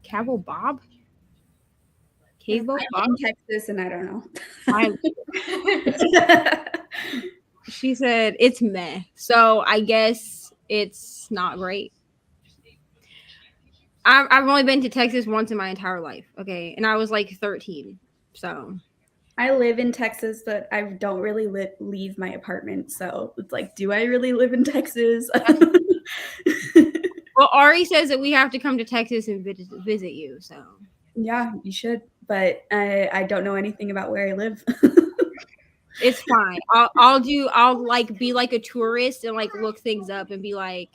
Cabo Bob. Cabo Bob in Texas, and I don't know. She said it's meh. So I guess it's not great. I've only been to Texas once in my entire life. Okay, and I was like 13. So I live in Texas, but I don't really leave my apartment. So it's like, do I really live in Texas? Well, Ari says that we have to come to Texas and visit you. So yeah, you should. But I don't know anything about where I live. It's fine. I'll like be like a tourist and like look things up and be like,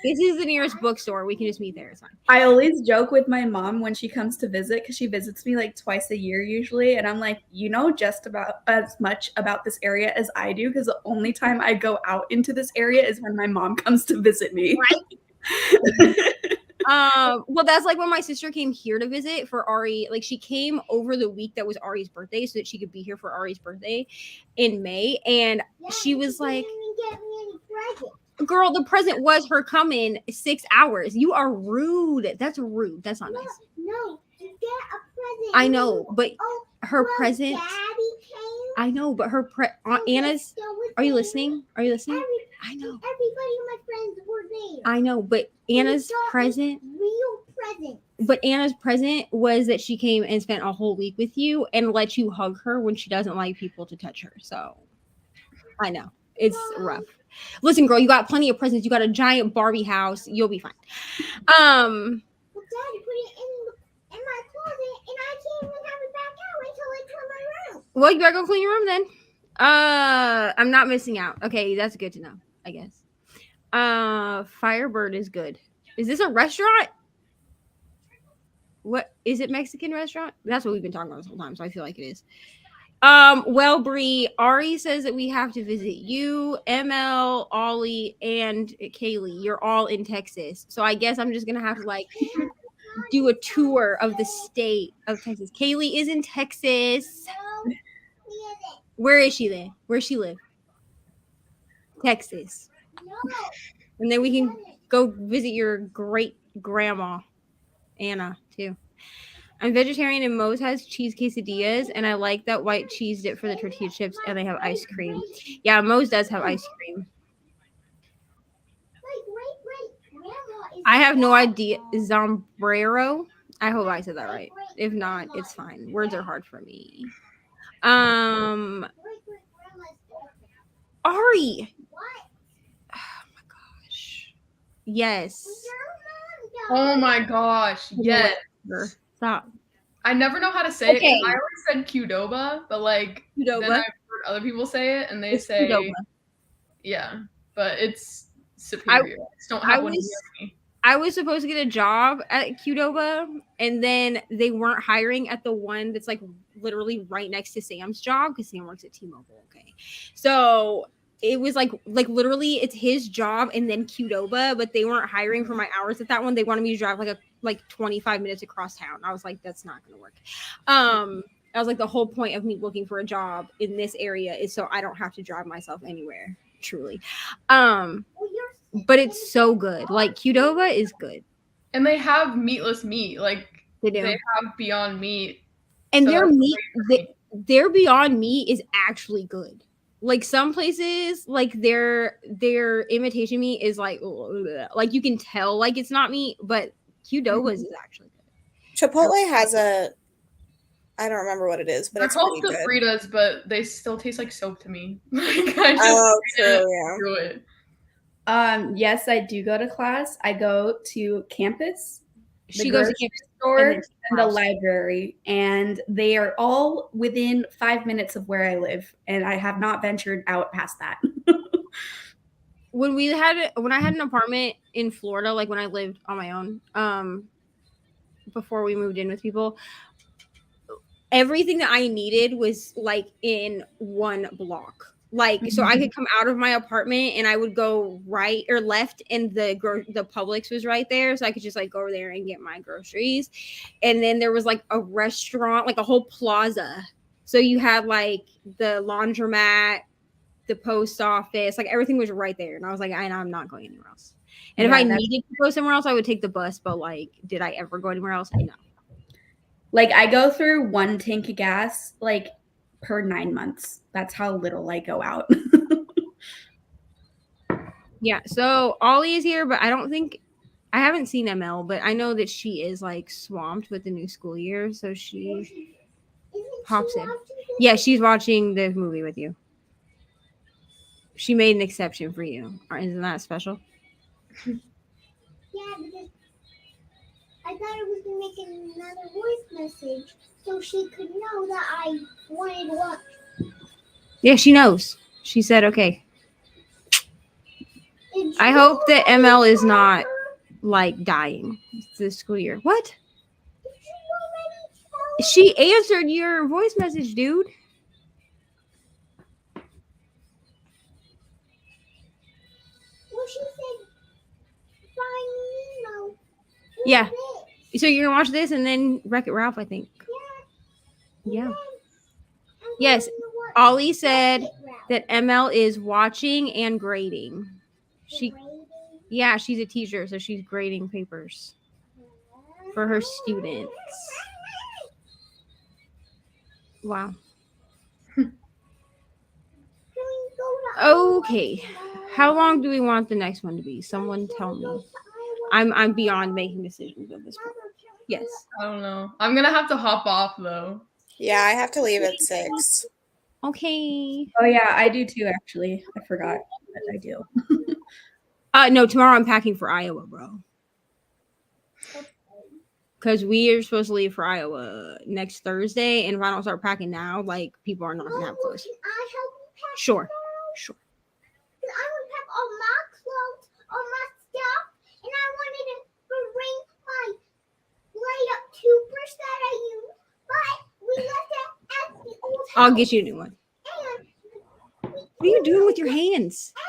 this is the nearest bookstore. We can just meet there. It's fine. I always joke with my mom when she comes to visit, because she visits me like twice a year usually. And I'm like, you know just about as much about this area as I do, because the only time I go out into this area is when my mom comes to visit me. Right? Well, that's like when my sister came here to visit for Ari. Like she came over the week that was Ari's birthday so that she could be here for Ari's birthday in May. And she was like, "You didn't even get me any present." girl, the present was her coming 6 hours. You are rude. That's rude. That's not nice. No, you get a present. I know, but Oh, her well, present. Daddy came. I know, but her Anna's. Are you listening? Are you listening? I know. Everybody of my friends were there. I know, but Anna's present. Real present. But Anna's present was that she came and spent a whole week with you and let you hug her when she doesn't like people to touch her. So I know it's rough. Listen, girl, you got plenty of presents. You got a giant Barbie house. You'll be fine. Well, Daddy put it in my closet, and I can't even have it back out until I clean my room. Well, you better go clean your room then. I'm not missing out. Okay, that's good to know, I guess. Firebird is good. Is this a restaurant? What is it? Mexican restaurant? That's what we've been talking about this whole time, so I feel like it is. Well, Bree, Ari says that we have to visit you, ML, Ollie, and Kaylee. You're all in Texas, so I guess I'm just gonna have to like do a tour of the state of Texas. Kaylee is in Texas. No, we haven't. Where is she then? Where she live? Texas. No, And then we can go visit your great grandma, Anna, too. I'm vegetarian and Moe's has cheese quesadillas, and I like that white cheese dip for the tortilla chips, and they have ice cream. Yeah, Moe's does have ice cream. Grandma is I have no idea. Sombrero. I hope I said that right. If not, it's fine. Words are hard for me. Great-great-grandma's daughter. Ari. What? Oh my gosh. Yes. Your mom Oh my gosh. Yes. Stop. I never know how to say it. Okay. 'Cause I always said Qdoba, but like then Qdoba. I've heard other people say it and they It's say Qdoba. yeah, but it's superior. I just don't have one was- near me. I was supposed to get a job at Qdoba, and then they weren't hiring at the one that's like literally right next to Sam's job because Sam works at T-Mobile. Okay, so it was like literally it's his job and then Qdoba, but they weren't hiring for my hours at that one. They wanted me to drive like 25 minutes across town. I was like, that's not gonna work. I was like, the whole point of me looking for a job in this area is so I don't have to drive myself anywhere. Truly, but it's so good. Like Qdoba is good. And they have meatless meat. Like They do. they have Beyond Meat. And So their that's meat, great for me. their Beyond Meat is actually good. Like some places, like their imitation meat is like you can tell like it's not meat, but Qdoba's is actually good. Chipotle has a, I don't remember what it is, but They're it's called pretty good. Sofritas, but they still taste like soap to me. Like I just Oh, can't true, yeah. do it. Yes, I do go to class. I go to campus, She goes to grocery campus store, and then and the house. library, and they are all within 5 minutes of where I live, and I have not ventured out past that. when I had an apartment in Florida, like when I lived on my own, before we moved in with people, everything that I needed was like in one block. Like, so I could come out of my apartment and I would go right or left, and the Publix was right there, so I could just like go over there and get my groceries. And then there was like a restaurant, like a whole plaza. So you had like the laundromat, the post office, like everything was right there. And I was like, I'm not going anywhere else. And if I needed to go somewhere else, I would take the bus. But like, did I ever go anywhere else? No. Like I go through 1 tank of gas like per 9 months. That's how little I go out. Yeah. So Ollie is here, but I haven't seen ML, but I know that she is like swamped with the new school year. So she pops in. Yeah, she's watching the movie with you. She made an exception for you. Isn't that special? Yeah, because I thought I was going to make another voice message so she could know that I wanted to watch. Yeah, she knows. She said, okay. I hope that ML is not like dying this school year. What? She answered your voice message, dude. Well, she said, "Bye, Nemo." Yeah. So you're gonna watch this and then Wreck-It Ralph, I think. Yeah. Yes. Ollie said that ML is watching and grading. Yeah, she's a teacher, so she's grading papers for her students. Wow. Okay. How long do we want the next one to be? Someone tell me. I'm beyond making decisions at this point. Yes. I don't know. I'm gonna have to hop off though. Yeah, I have to leave at 6. Okay. Oh yeah, I do too. Actually, I forgot that I do. No, tomorrow I'm packing for Iowa, bro. Because we are supposed to leave for Iowa next Thursday, and if I don't start packing now, like people are not gonna have clothes. Can I help you pack? Sure. Sure. Because I want to pack all my clothes, all my stuff, and I wanted to bring my light up toothbrush that I use, but we left it at the old house. I'll get you a new one. And What are you doing with your hands? I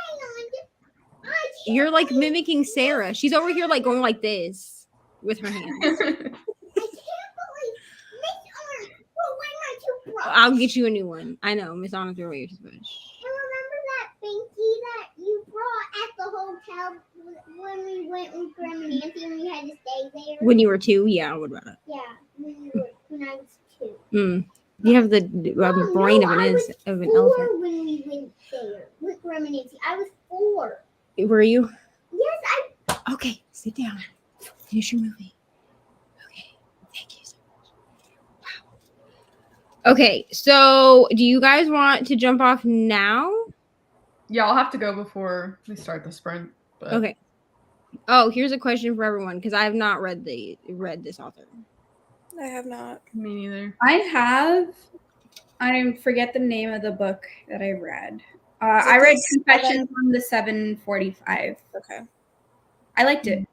You're like mimicking Sarah. She's over here like going like this with her hands. can't believe Miss Arm will win my toothbrush. I'll get you a new one. I know, Miss Anna threw away your toothbrush. And remember that binky that you brought at the hotel when we went with Grandma Nancy and we had to stay there? When you were 2, yeah, what about it? Yeah, when I was 2. You have the brain no, of I was an 4 elephant. when we went there with Grandma Nancy. I was 4. Were you? Yes, Okay, sit down. Finish your movie. Okay, thank you so much. Wow. Okay, so do you guys want to jump off now? Yeah, I'll have to go before we start the sprint. But Okay. Oh, here's a question for everyone because I have not read this author. I have not. Me neither. I forget the name of the book that I read. I read Confessions on the 745. Okay. I liked it.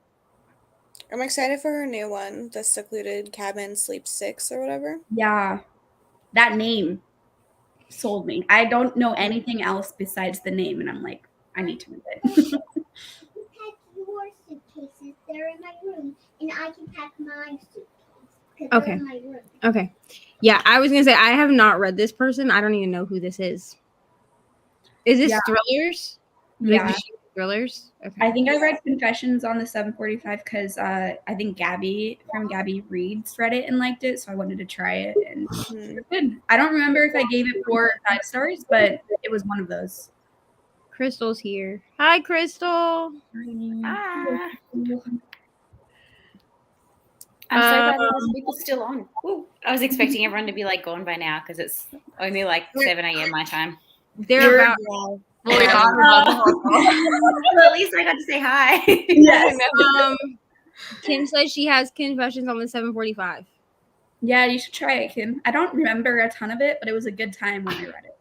I'm excited for her new one, The Secluded Cabin Sleep 6 or whatever. Yeah, that name sold me. I don't know anything else besides the name, and I'm like, I need to read it. you pack your suitcases. They're in my room, and I can pack my suitcase because Okay. they're in my room. Okay. Yeah, I was gonna say I have not read this person. I don't even know who this is. Is this Yeah. thrillers? Yeah. Is she thrillers? Okay. I think I read Confessions on the 745 because I think Gabby from Gabby Reads read it and liked it, so I wanted to try it, and it was good. I don't remember if I gave it 4 or 5 stars, but it was one of those. Crystal's here. Hi, Crystal. Ah. I'm so glad there's people still on. Woo. I was expecting everyone to be like gone by now because it's only like 7 a.m. my time. They're about. Well, yeah, I'm about to hop off. Well, at least I got to say hi. Yes. Kim says she has Confessions on the 745. Yeah, you should try it, Kim. I don't remember a ton of it, but it was a good time when I read it.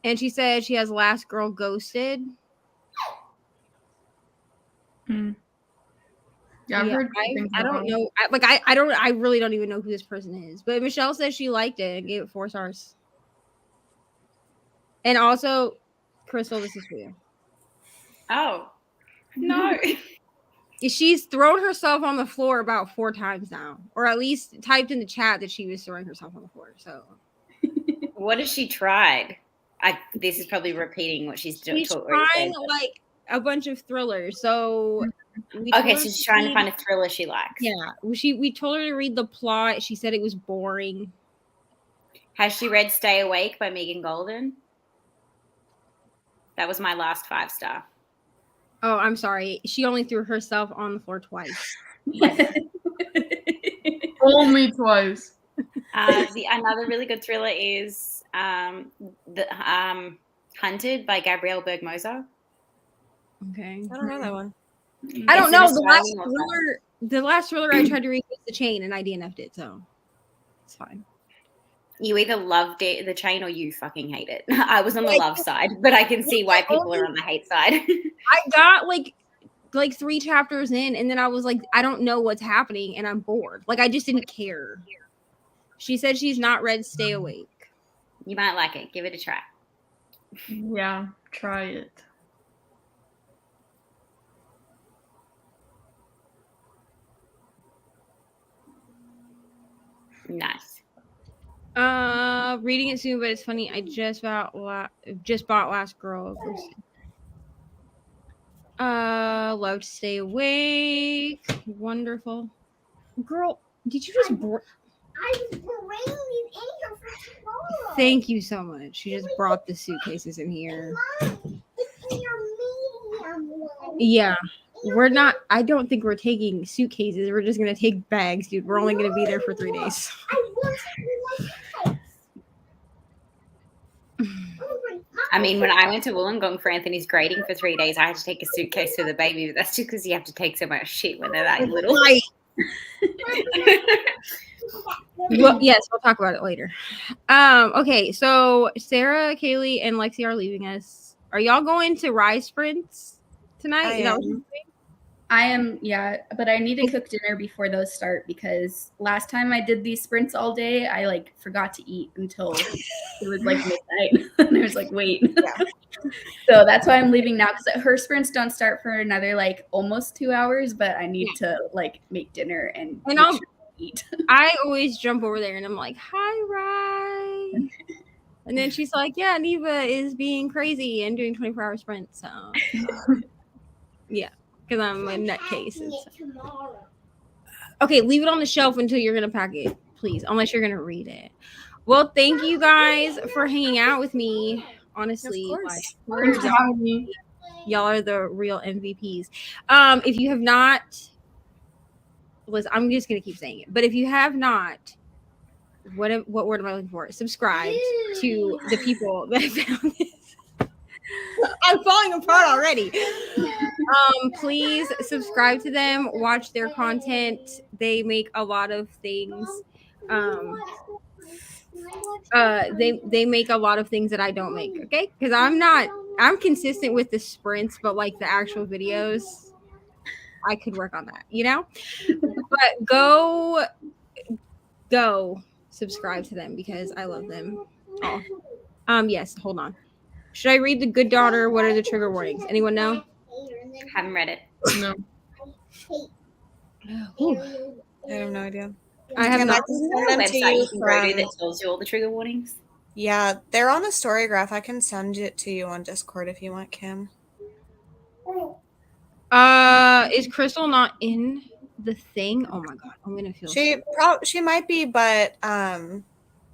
And she said she has Last Girl Ghosted. Yeah, I've heard good things I don't about it. know. I really don't even know who this person is. But Michelle says she liked it and gave it 4 stars. And also, Crystal, this is for you. Oh, no. She's thrown herself on the floor about 4 times now, or at least typed in the chat that she was throwing herself on the floor. So, What has she tried? This is probably repeating what she's doing. she's trying like a bunch of thrillers. So, Okay, so she's trying to find a thriller she likes. Yeah, we told her to read the plot. She said it was boring. Has she read Stay Awake by Megan Golden? That was my last 5-star. Oh, I'm sorry. She only threw herself on the floor twice. Only twice. Another really good thriller is Hunted by Gabrielle Bergmoser. Okay. I don't know that one. I don't It's know. an Australian author. The last thriller I tried to read was The Chain, and I DNF'd it, so it's fine. You either loved it, The Chain, or you fucking hate it. I was on the love side, but I can see why people are on the hate side. I got like 3 chapters in, and then I was like, I don't know what's happening, and I'm bored. Like I just didn't care. She said she's not read Stay Awake. You might like it. Give it a try. Yeah, try it. Nice. Reading it soon, but it's funny. I just bought Last Girl. Love to Stay Awake. Wonderful. Girl, did you just I was bringing these in here for tomorrow. Thank you so much. She just brought the suitcases in here. Mom, it's in your medium one. Yeah. We're not, I don't think we're taking suitcases. We're just going to take bags, dude. We're only going to be there for 3 days. I mean, when I went to Wollongong for Anthony's grading for 3 days, I had to take a suitcase for the baby, but that's just because you have to take so much shit when they're that little. Right. Well, yes, we'll talk about it later. Okay, so Sarah, Kaylee, and Lexi are leaving us. Are y'all going to Rise Sprints tonight? Is that what you're saying? I am, yeah, but I need to cook dinner before those start because last time I did these sprints all day, I like forgot to eat until it was like midnight. And I was like, wait. Yeah. So that's why I'm leaving now because her sprints don't start for another like almost 2 hours, but I need to like make dinner and make I'll sure to eat. I always jump over there and I'm like, hi, Rise. And then she's like, yeah, Neva is being crazy and doing 24-hour sprints. So, yeah. Because I'm a nutcase. Okay, leave it on the shelf until you're going to pack it, please, unless you're going to read it. Well, thank you guys for hanging out with me. Honestly, y'all are the real MVPs. If you have not, listen, I'm just going to keep saying it, but if you have not, what word am I looking for? Subscribe to the people that found this. I'm falling apart already. Please subscribe to them, watch their content. They make a lot of things. They make a lot of things that I don't make, okay? Because I'm consistent with the sprints, but like the actual videos, I could work on that, you know? But go subscribe to them because I love them all. Yes, hold on. Should I read The Good Daughter? What are the trigger warnings? Anyone know? Haven't read it. No. I have no idea. I have not. Is there a website you can go to that tells you all the trigger warnings? Yeah, they're on a Storygraph. I can send it to you on Discord if you want, Kim. Is Crystal not in the thing? Oh my god, I'm gonna feel. She might be, but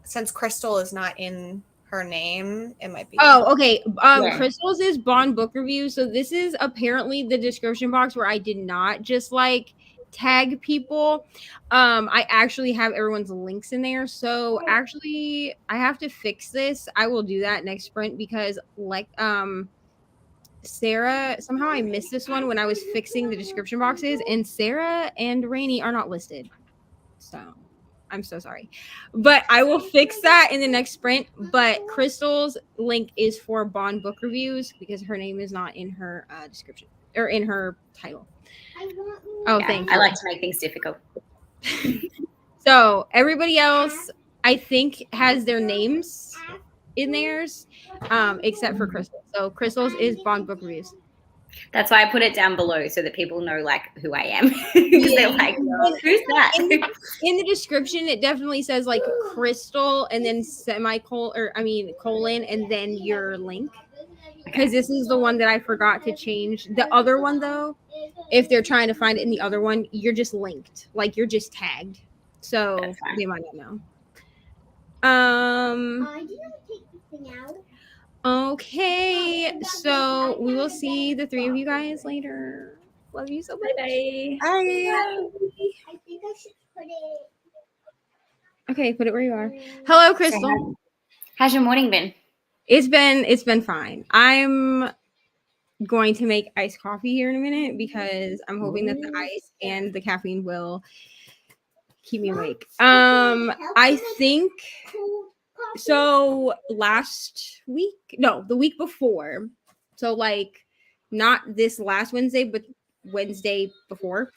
since Crystal is not in her name, it might be. Oh, okay. Yeah. Crystal's is Bond book review. So this is apparently the description box where I did not just like tag people. I actually have everyone's links in there. So actually, I have to fix this. I will do that next sprint because like Sarah, somehow I missed this one when I was fixing the description boxes, and Sarah and Reni are not listed. So I'm so sorry, but I will fix that in the next sprint. But Crystal's link is for Bond book reviews because her name is not in her description or in her title. Oh, Yeah, thank you. I like to make things difficult. So everybody else, I think, has their names in theirs, except for Crystal. So Crystal's is Bond book reviews. That's why I put it down below so that people know like who I am. Because they're like, who's that? In the description, it definitely says like Crystal and then colon and then your link. Because this is the one that I forgot to change. The other one though, if they're trying to find it in the other one, you're just linked. Like you're just tagged. So they might not know. Okay, so we will see the three of you guys later. Love you so much. Bye. Bye. I think I should put it. Okay, put it where you are. Hello, Crystal. How's your morning been? It's been fine. I'm going to make iced coffee here in a minute because I'm hoping that the ice and the caffeine will keep me awake. I think so the week before. So like not this last Wednesday, but Wednesday before,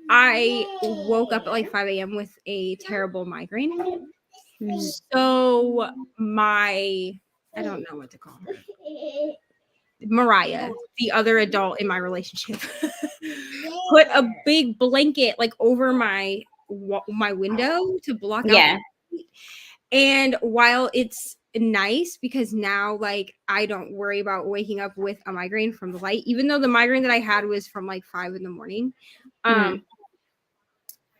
I woke up at like 5 a.m. with a terrible migraine. So I don't know what to call her. Mariah, the other adult in my relationship, put a big blanket like over my window to block out. And while it's nice because now like I don't worry about waking up with a migraine from the light, even though the migraine that I had was from like 5 a.m.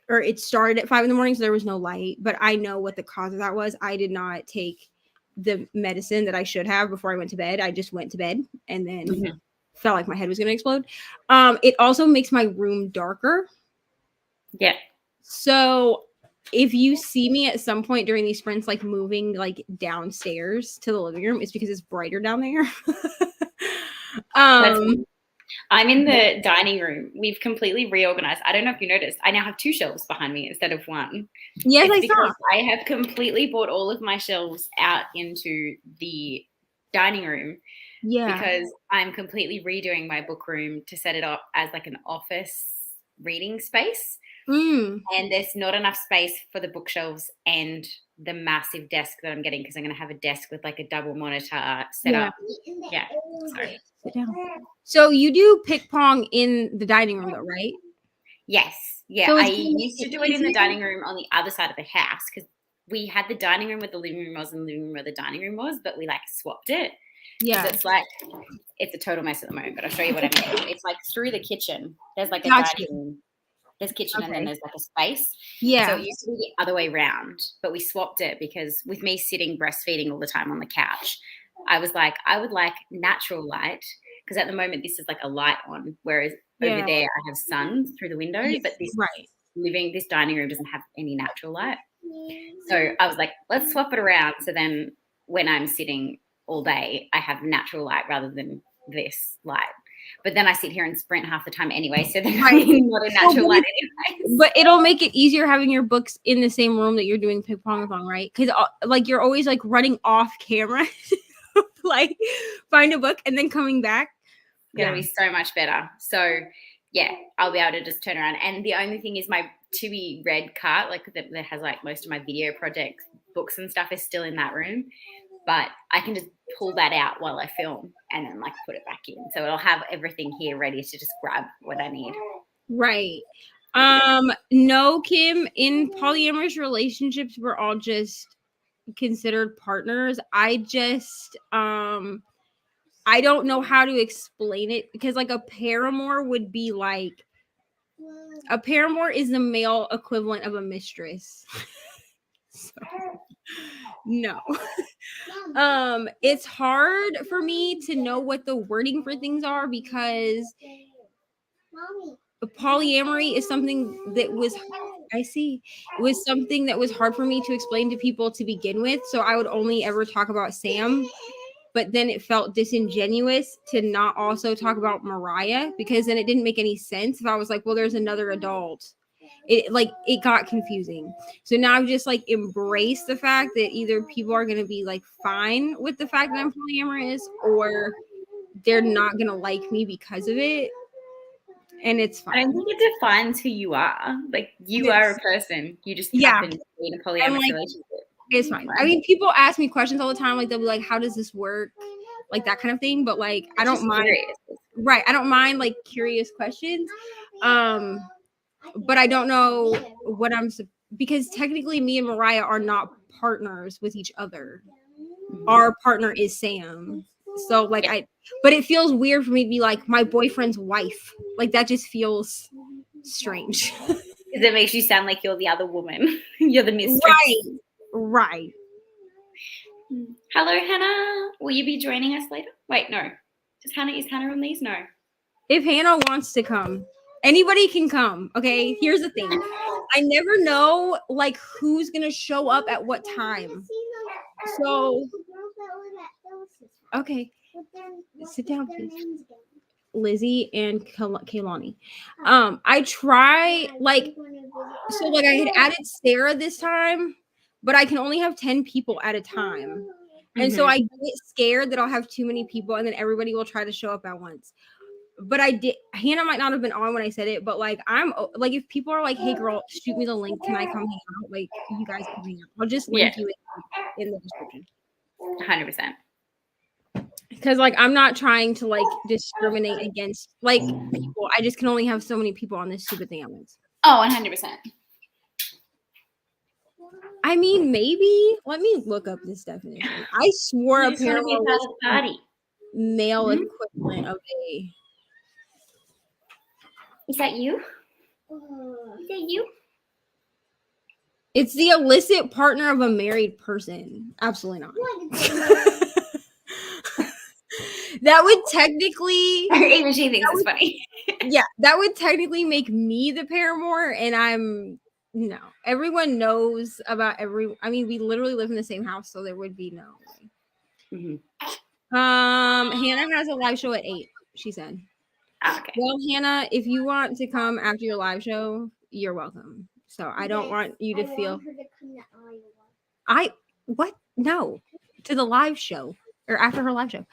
Or it started at 5 a.m, so there was no light, but I know what the cause of that was. I did not take the medicine that I should have before I went to bed. I just went to bed and then felt like my head was going to explode. It also makes my room darker. Yeah. So if you see me at some point during these sprints, like moving like downstairs to the living room, it's because it's brighter down there. I'm in the dining room. We've completely reorganized. I don't know if you noticed. I now have 2 shelves behind me instead of 1. Yes, it's I because saw. I have completely brought all of my shelves out into the dining room. Yeah. Because I'm completely redoing my book room to set it up as like an office reading space. And there's not enough space for the bookshelves and the massive desk that I'm getting because I'm going to have a desk with like a double monitor set up. Yeah. Sorry. Sit down. So you do pick pong in the dining room though, right? Yes. Yeah. So I used to do it in the dining room on the other side of the house because we had the dining room where the living room was and the living room where the dining room was, but we like swapped it. Yeah. It's like, it's a total mess at the moment, but I'll show you what I mean. It's like through the kitchen. There's like a dining room. There's kitchen and then there's like a space. Yeah. So it used to be the other way around, but we swapped it because with me sitting breastfeeding all the time on the couch, I was like, I would like natural light because at the moment this is like a light on, whereas over there I have sun through the window, but this dining room doesn't have any natural light. So I was like, let's swap it around. So then when I'm sitting all day, I have natural light rather than this light. But then I sit here and sprint half the time anyway, so then I'm not a natural light anyway. But it'll make it easier having your books in the same room that you're doing ping pong, right? Because like you're always like running off camera, like find a book and then coming back. It's gonna be so much better. So yeah, I'll be able to just turn around. And the only thing is my to be read cart, like that has like most of my video projects, books and stuff is still in that room. But I can just pull that out while I film and then like put it back in. So it'll have everything here ready to just grab what I need. Right. No, Kim, in polyamorous relationships, we're all just considered partners. I just I don't know how to explain it because like a paramour would be like a paramour is the male equivalent of a mistress. So, no. It's hard for me to know what the wording for things are because polyamory is something that was something that was hard for me to explain to people to begin with. So I would only ever talk about Sam, but then it felt disingenuous to not also talk about Mariah because then it didn't make any sense if I was like, well, there's another adult. It got confusing. So now I've just like embraced the fact that either people are going to be like fine with the fact that I'm polyamorous or they're not going to like me because of it. And it's fine. I don't think it defines who you are. Like you are a person. You just happen to be in a polyamorous relationship. It's fine. I mean, people ask me questions all the time. Like they'll be like, how does this work? Like that kind of thing. But like, I don't mind. Right. I don't mind like curious questions. But I don't know what because technically me and Mariah are not partners with each other. Our partner is Sam. So like but it feels weird for me to be like my boyfriend's wife. Like that just feels strange. Because it makes you sound like you're the other woman. You're the mistress. Right. Hello, Hannah. Will you be joining us later? Wait, no. Is Hannah on these? No. If Hannah wants to come, anybody can come. Okay. Here's the thing. I never know like who's gonna show up at what time. So okay. Sit down, please. Lizzie and Kaylani. I try so like I had added Sarah this time, but I can only have 10 people at a time. And so I get scared that I'll have too many people and then everybody will try to show up at once. But Hannah might not have been on when I said it, but like I'm like if people are like, hey girl, shoot me the link, can I come hang out? Like you guys can hang out. I'll just link you in the description. 100%. Because like I'm not trying to like discriminate against like people. I just can only have so many people on this stupid thing at once. Oh, 100%. I mean, maybe. Let me look up this definition. I swore I a just want to be paramour part was of the party. male Mhm. equivalent of a. Is that you? Is that you? It's the illicit partner of a married person. Absolutely not. That would technically, Even she thinks it's funny. yeah, that would technically make me the paramour, and I'm no. Everyone knows about I mean, we literally live in the same house, so there would be no way. Mhm. Hannah has a live show at 8. She said. Okay. Well, Hannah, if you want to come after your live show, you're welcome. So I don't want you to feel. What? No, to the live show or after her live show.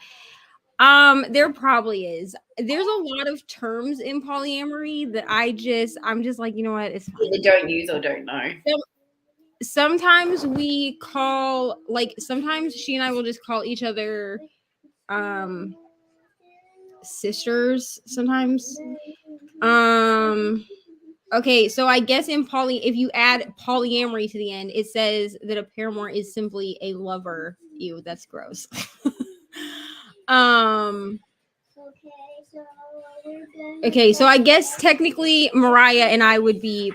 There probably is. There's a lot of terms in polyamory that I'm just like, you know what? It's fine. Either don't use or don't know. Sometimes we call, like, sometimes she and I will just call each other sisters sometimes. Okay, so I guess if you add polyamory to the end, it says that a paramour is simply a lover. Ew, that's gross. Okay, so I guess technically Mariah and I would be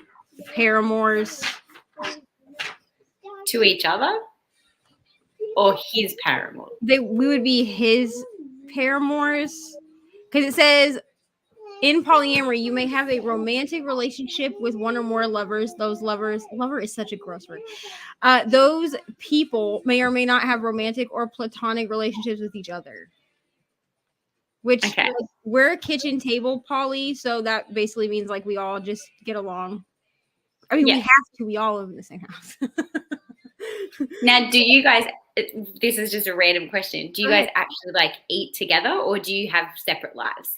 paramours. To each other? Or his paramour? We would be his paramours. Because it says in polyamory, you may have a romantic relationship with one or more lovers. Lover is such a gross word. Those people may or may not have romantic or platonic relationships with each other. Which Okay. like, we're a kitchen table poly, so that basically means like we all just get along. I mean, we have to. We all live in the same house. Now, do you guys? This is just a random question. Do you guys actually like eat together, or do you have separate lives?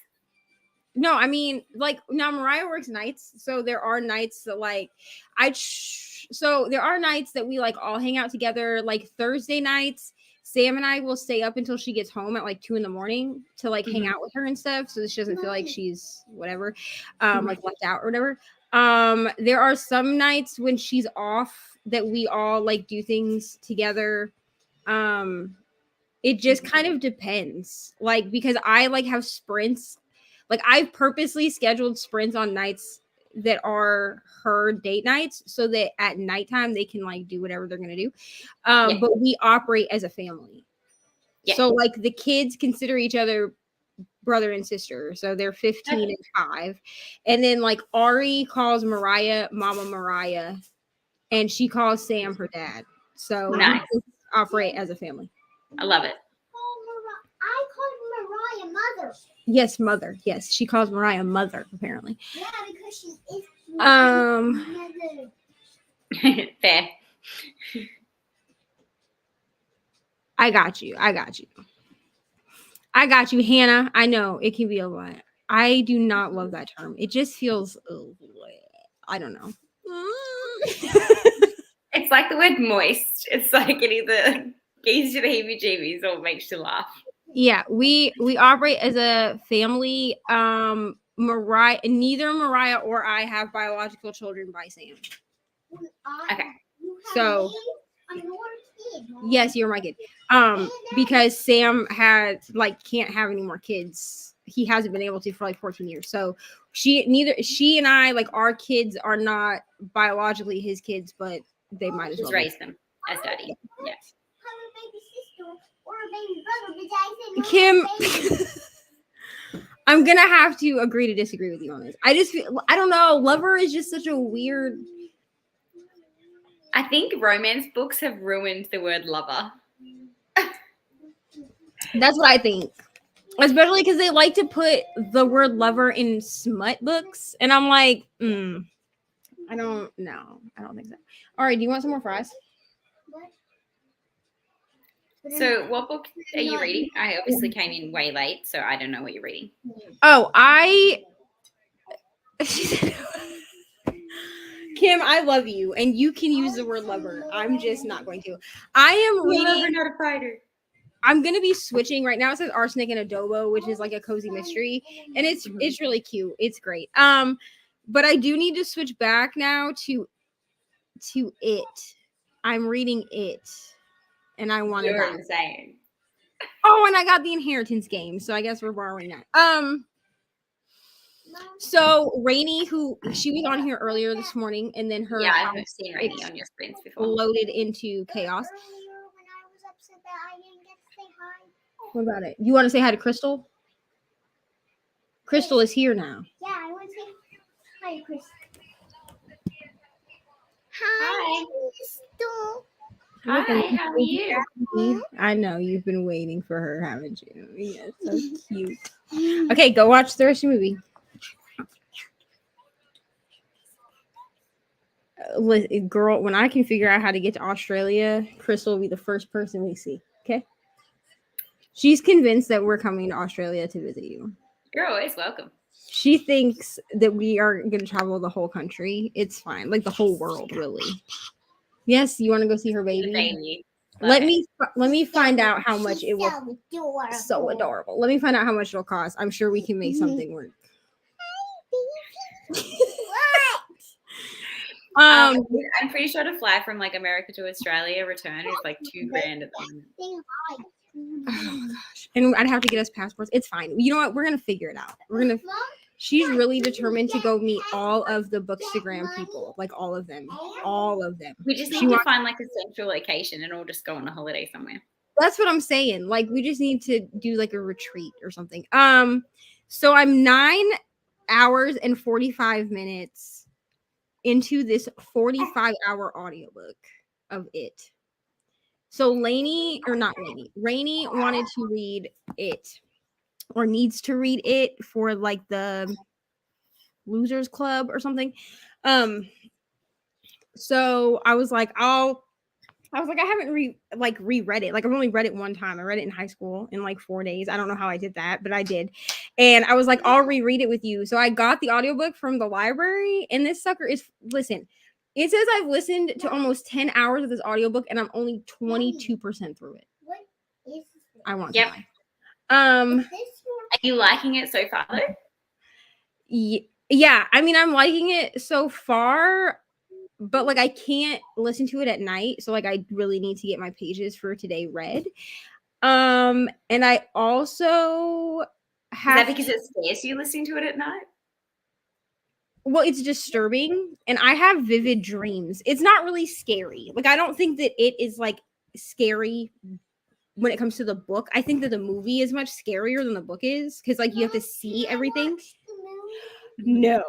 No, I mean, like now Mariah works nights, so there are nights that like so there are nights that we like all hang out together. Like Thursday nights, Sam and I will stay up until she gets home at like 2 a.m. to like hang out with her and stuff, so she doesn't feel like she's whatever, like left out or whatever. There are some nights when she's off that we all like do things together. It just kind of depends, like because I like have sprints. Like I've purposely scheduled sprints on nights that are her date nights so that at nighttime they can like do whatever they're gonna do. But we operate as a family. So like the kids consider each other brother and sister. So they're 15 and 5. And then like Ari calls Mariah Mama Mariah, and she calls Sam her dad. So we just operate as a family. I love it. I called Mariah mother. Yes, mother. Yes, she calls Mariah mother, apparently. Yeah, because she is mother. Fair. I got you, Hannah. I know it can be a lot. I do not love that term. It just feels, I don't know. It's like the word moist. It's like it either gives you the heebie-jeebies or makes you laugh. Yeah, we operate as a family. Neither Mariah or I have biological children by Sam. Okay. So yes, you're my kid. Because Sam can't have any more kids. He hasn't been able to for like 14 years. So she and I, like our kids are not biologically his kids, but they might as well raise them as daddy. Yeah. Kim, I'm gonna have to agree to disagree with you on this. I don't know. Lover is just such a weird. I think romance books have ruined the word lover. That's what I think. Especially because they like to put the word lover in smut books. And I'm like, I don't know. I don't think so. All right, do you want some more fries? So what book are you reading? I obviously came in way late, so I don't know what you're reading. Oh, Kim, I love you, and you can use the word lover. I'm just not going to. I am reading. Lover, not a fighter. I'm gonna be switching right now. It says Arsenic and Adobo, which is like a cozy mystery, and it's really cute. It's great. But I do need to switch back now to it. I'm reading it, and I wanted You're that. insane. Oh, and I got the inheritance game, so I guess we're borrowing that. So Reni, who she was on here earlier this morning, and then her Yeah, I've house seen Reni on your screens before. loaded into chaos. Earlier when I was upset that I didn't get to say hi. What about it? You want to say hi to Crystal? Crystal is here now. Yeah, I want to say hi, Chris. Hi. Crystal. Hi, how are you? I know you've been waiting for her, haven't you? Yeah, so cute. Okay, go watch the rest of the movie. Girl, when I can figure out how to get to Australia, Crystal will be the first person we see. Okay. She's convinced that we're coming to Australia to visit you. You're always welcome. She thinks that we are going to travel the whole country. It's fine. Like the whole world, really. Yes, you want to go see her baby? Baby. Let me find out how much it will. So adorable. Let me find out how much it'll cost. I'm sure we can make something work. I'm pretty sure to fly from like America to Australia return is like $2,000 at the moment. Oh my gosh. And I'd have to get us passports. It's fine. You know what? We're gonna figure it out. She's really determined to go meet all of the Bookstagram people. Like all of them. All of them. We just need to find like a central location and all just go on a holiday somewhere. That's what I'm saying. Like we just need to do like a retreat or something. So I'm 9 hours and 45 minutes into this 45-hour audiobook of it. So Reni wanted to read it or needs to read it for like the Losers Club or something. So I was like, I haven't reread it. Like I've only read it one time. I read it in high school in like 4 days. I don't know how I did that, but I did. And I was like, I'll reread it with you. So I got the audiobook from the library, and this sucker is it says I've listened to almost 10 hours of this audiobook and I'm only 22% through it. What is this? I want Yep. to. Are you liking it so far though? Yeah, I mean I'm liking it so far, but like I can't listen to it at night, so like I really need to get my pages for today read. And I also have. Is that because it scares you listening to it at night? Well, it's disturbing, and I have vivid dreams. It's not really scary. Like I don't think that it is like scary when it comes to the book. I think that the movie is much scarier than the book is because like you have to see everything. No.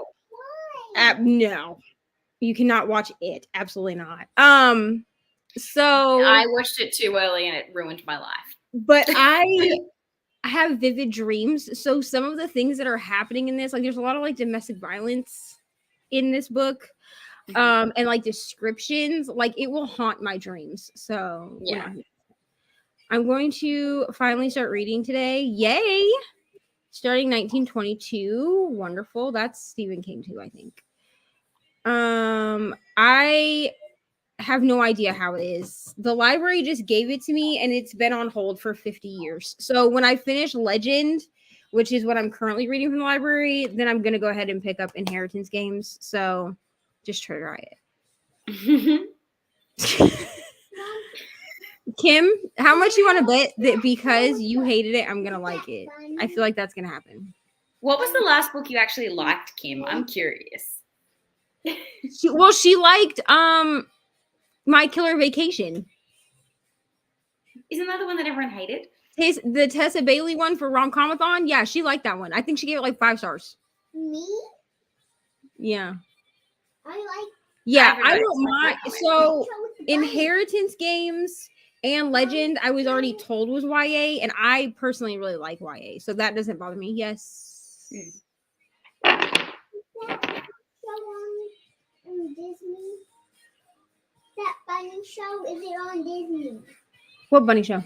No. You cannot watch it. Absolutely not. So I watched it too early and it ruined my life. But I have vivid dreams. So some of the things that are happening in this, like there's a lot of like domestic violence in this book. And like descriptions, like it will haunt my dreams. So yeah. I'm going to finally start reading today. Yay! Starting 1922. Wonderful. That's Stephen King too, I think. I have no idea how it is. The library just gave it to me and it's been on hold for 50 years. So when I finish Legend, which is what I'm currently reading from the library, then I'm going to go ahead and pick up Inheritance Games. So just try it. Kim, how much you want to bet that because you hated it, I'm going to like it? I feel like that's going to happen. What was the last book you actually liked, Kim? I'm curious. She liked My Killer Vacation. Isn't that the one that everyone hated? The Tessa Bailey one for Rom-Comathon? Yeah, she liked that one. I think she gave it like 5 stars. Me? Yeah. I don't mind. So Inheritance Games and Legend, I was already told was YA, and I personally really like YA, so that doesn't bother me. Yes. On Disney? That bunny show, is it on Disney? What bunny show?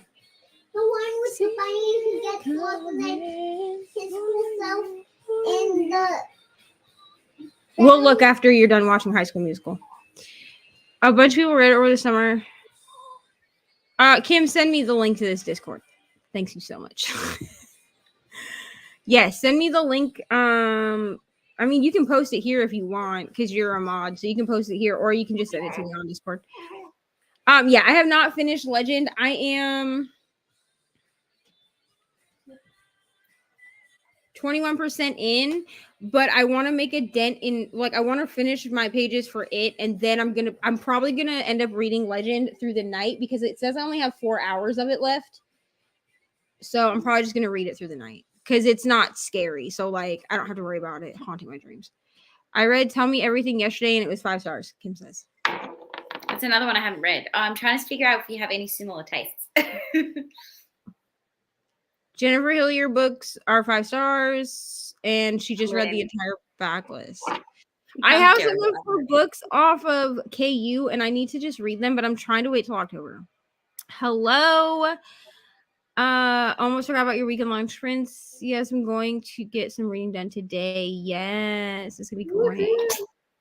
The one with the bunny who gets lost with his whole self and the... We'll look after you're done watching High School Musical. A bunch of people read it over the summer. Kim, send me the link to this Discord. Thanks you so much. Yes, send me the link. I mean, you can post it here if you want because you're a mod, so you can post it here, or you can just send it to me on Discord. Yeah, I have not finished Legend. I am 21% in, but I want to make a dent in, like, I want to finish my pages for it, and then I'm probably gonna end up reading Legend through the night because it says I only have 4 hours of it left. So I'm probably just gonna read it through the night because it's not scary. So like I don't have to worry about it haunting my dreams. I read Tell Me Everything yesterday and it was 5 stars, Kim says. That's another one I haven't read. I'm trying to figure out if you have any similar tastes. Jennifer Hillier books are 5 stars, and she just read the entire backlist. I have some of her books off of KU, and I need to just read them, but I'm trying to wait till October. Hello. Almost forgot about your weekend lunch, Prince. Yes, I'm going to get some reading done today. Yes, it's gonna be great.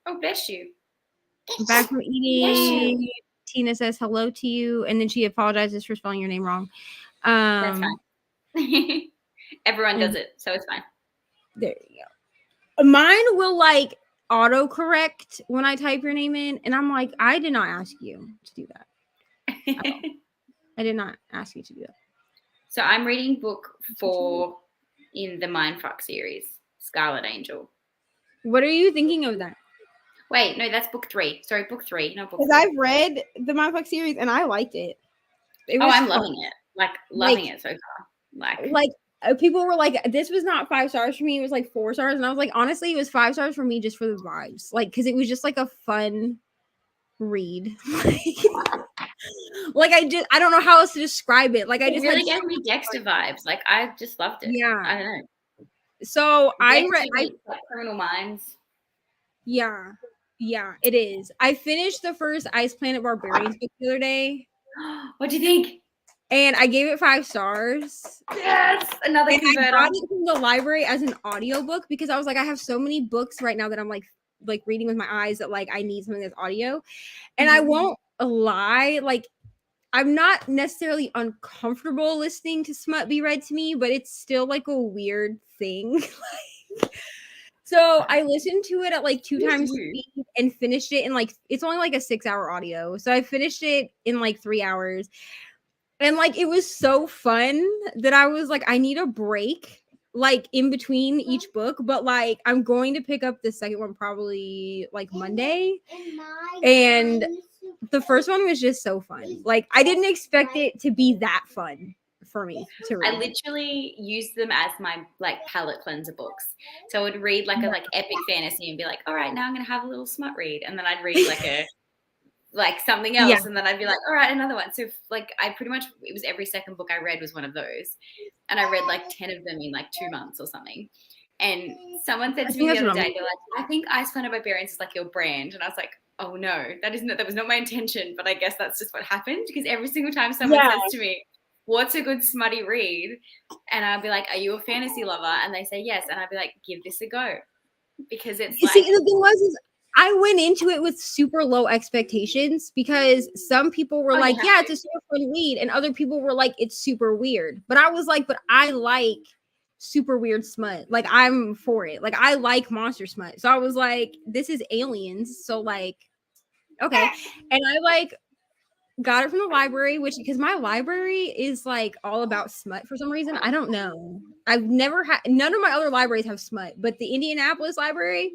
Oh, bless you. I'm back from eating. Tina says hello to you, and then she apologizes for spelling your name wrong. That's fine. Everyone does it, so it's fine. There you go. Mine will like autocorrect when I type your name in, and I'm like, I did not ask you to do that. I did not ask you to do that. So I'm reading book 4 in the Mindfuck series, Scarlet Angel. What are you thinking of that? Wait, no, that's book 3. Sorry, book 3, not book 4. Because I've read the Mindfuck series and I liked it. I'm loving it. Like, loving it so far. Like people were like, this was not 5 stars for me. It was like 4 stars. And I was like, honestly, it was 5 stars for me just for the vibes. Like, because it was just like a fun read. Like I don't know how else to describe it. Like I just really gave me Dexter vibes. Like I just loved it. Yeah. I don't know. So I read Criminal Minds. Yeah, it is. I finished the first Ice Planet Barbarians book the other day. What do you think? And I gave it 5 stars. Yes, another converter. I got it from the library as an audiobook because I was like, I have so many books right now that I'm like reading with my eyes that like I need something that's audio. And I won't lie, like I'm not necessarily uncomfortable listening to smut be read to me, but it's still like a weird thing. So I listened to it at like 2 times speed and finished it in like, it's only like a 6-hour audio. So I finished it in like 3 hours. And like, it was so fun that I was like, I need a break like in between each book, but like, I'm going to pick up the second one probably like Monday. And the first one was just so fun. Like, I didn't expect it to be that fun for me to read. I literally use them as my like palate cleanser books. So I would read like a like epic fantasy and be like, all right, now I'm gonna have a little smut read, and then I'd read like a like something else, and then I'd be like, all right, another one. So like I pretty much, it was every second book I read was one of those, and I read like 10 of them in like 2 months or something. And someone said to me the other day, they're like, I think Ice Planet Barbarians is like your brand, and I was like, oh no, that was not my intention, but I guess that's just what happened, because every single time someone says to me, what's a good smutty read? And I'll be like, are you a fantasy lover? And they say yes. And I'd be like, give this a go. Because it's like... See, the thing was, I went into it with super low expectations because some people were like, yeah, it's a super fun read. And other people were like, it's super weird. But I was like, but I like super weird smut. Like, I'm for it. Like, I like monster smut. So I was like, this is aliens. So like, okay. And I like... got it from the library, which because my library is like all about smut for some reason. I don't know. I've never had, none of my other libraries have smut, but the Indianapolis library,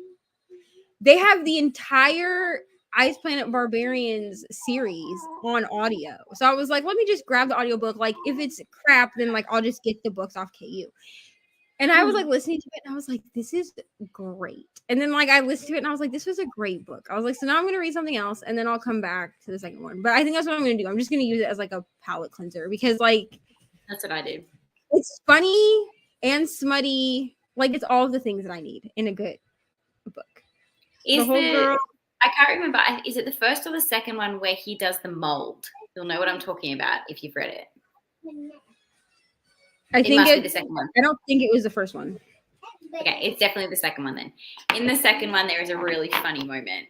they have the entire Ice Planet Barbarians series on audio. So I was like, let me just grab the audiobook. Like if it's crap, then like I'll just get the books off KU. And I was like listening to it and I was like, this is great. And then like I listened to it and I was like, this was a great book. I was like, so now I'm going to read something else and then I'll come back to the second one. But I think that's what I'm going to do. I'm just going to use it as like a palate cleanser because like. That's what I do. It's funny and smutty. Like it's all the things that I need in a good book. I can't remember. Is it the first or the second one where he does the mold? You'll know what I'm talking about if you've read it. I think it must be the second one. I don't think it was the first one. Okay, it's definitely the second one then. In the second one, there is a really funny moment.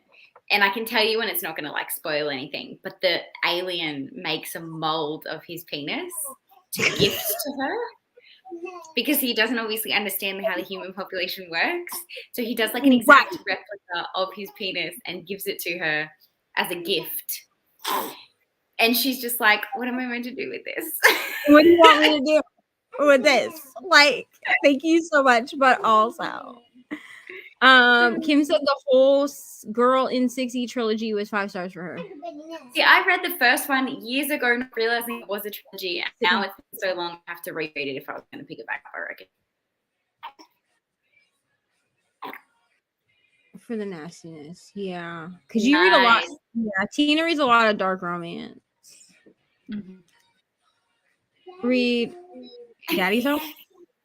And I can tell you when it's not going to like spoil anything, but the alien makes a mold of his penis to gift to her because he doesn't obviously understand how the human population works. So he does like an exact replica of his penis and gives it to her as a gift. And she's just like, what am I meant to do with this? What do you want me to do with this? Like, thank you so much, but also, Kim said the whole Girl in 6E trilogy was 5 stars for her. See, I read the first one years ago, not realizing it was a trilogy, and now it's been so long I have to reread it if I was going to pick it back up, I reckon. For the nastiness, yeah, because you read a lot. Yeah, Tina reads a lot of dark romance. Mm-hmm. Read Daddy's Home.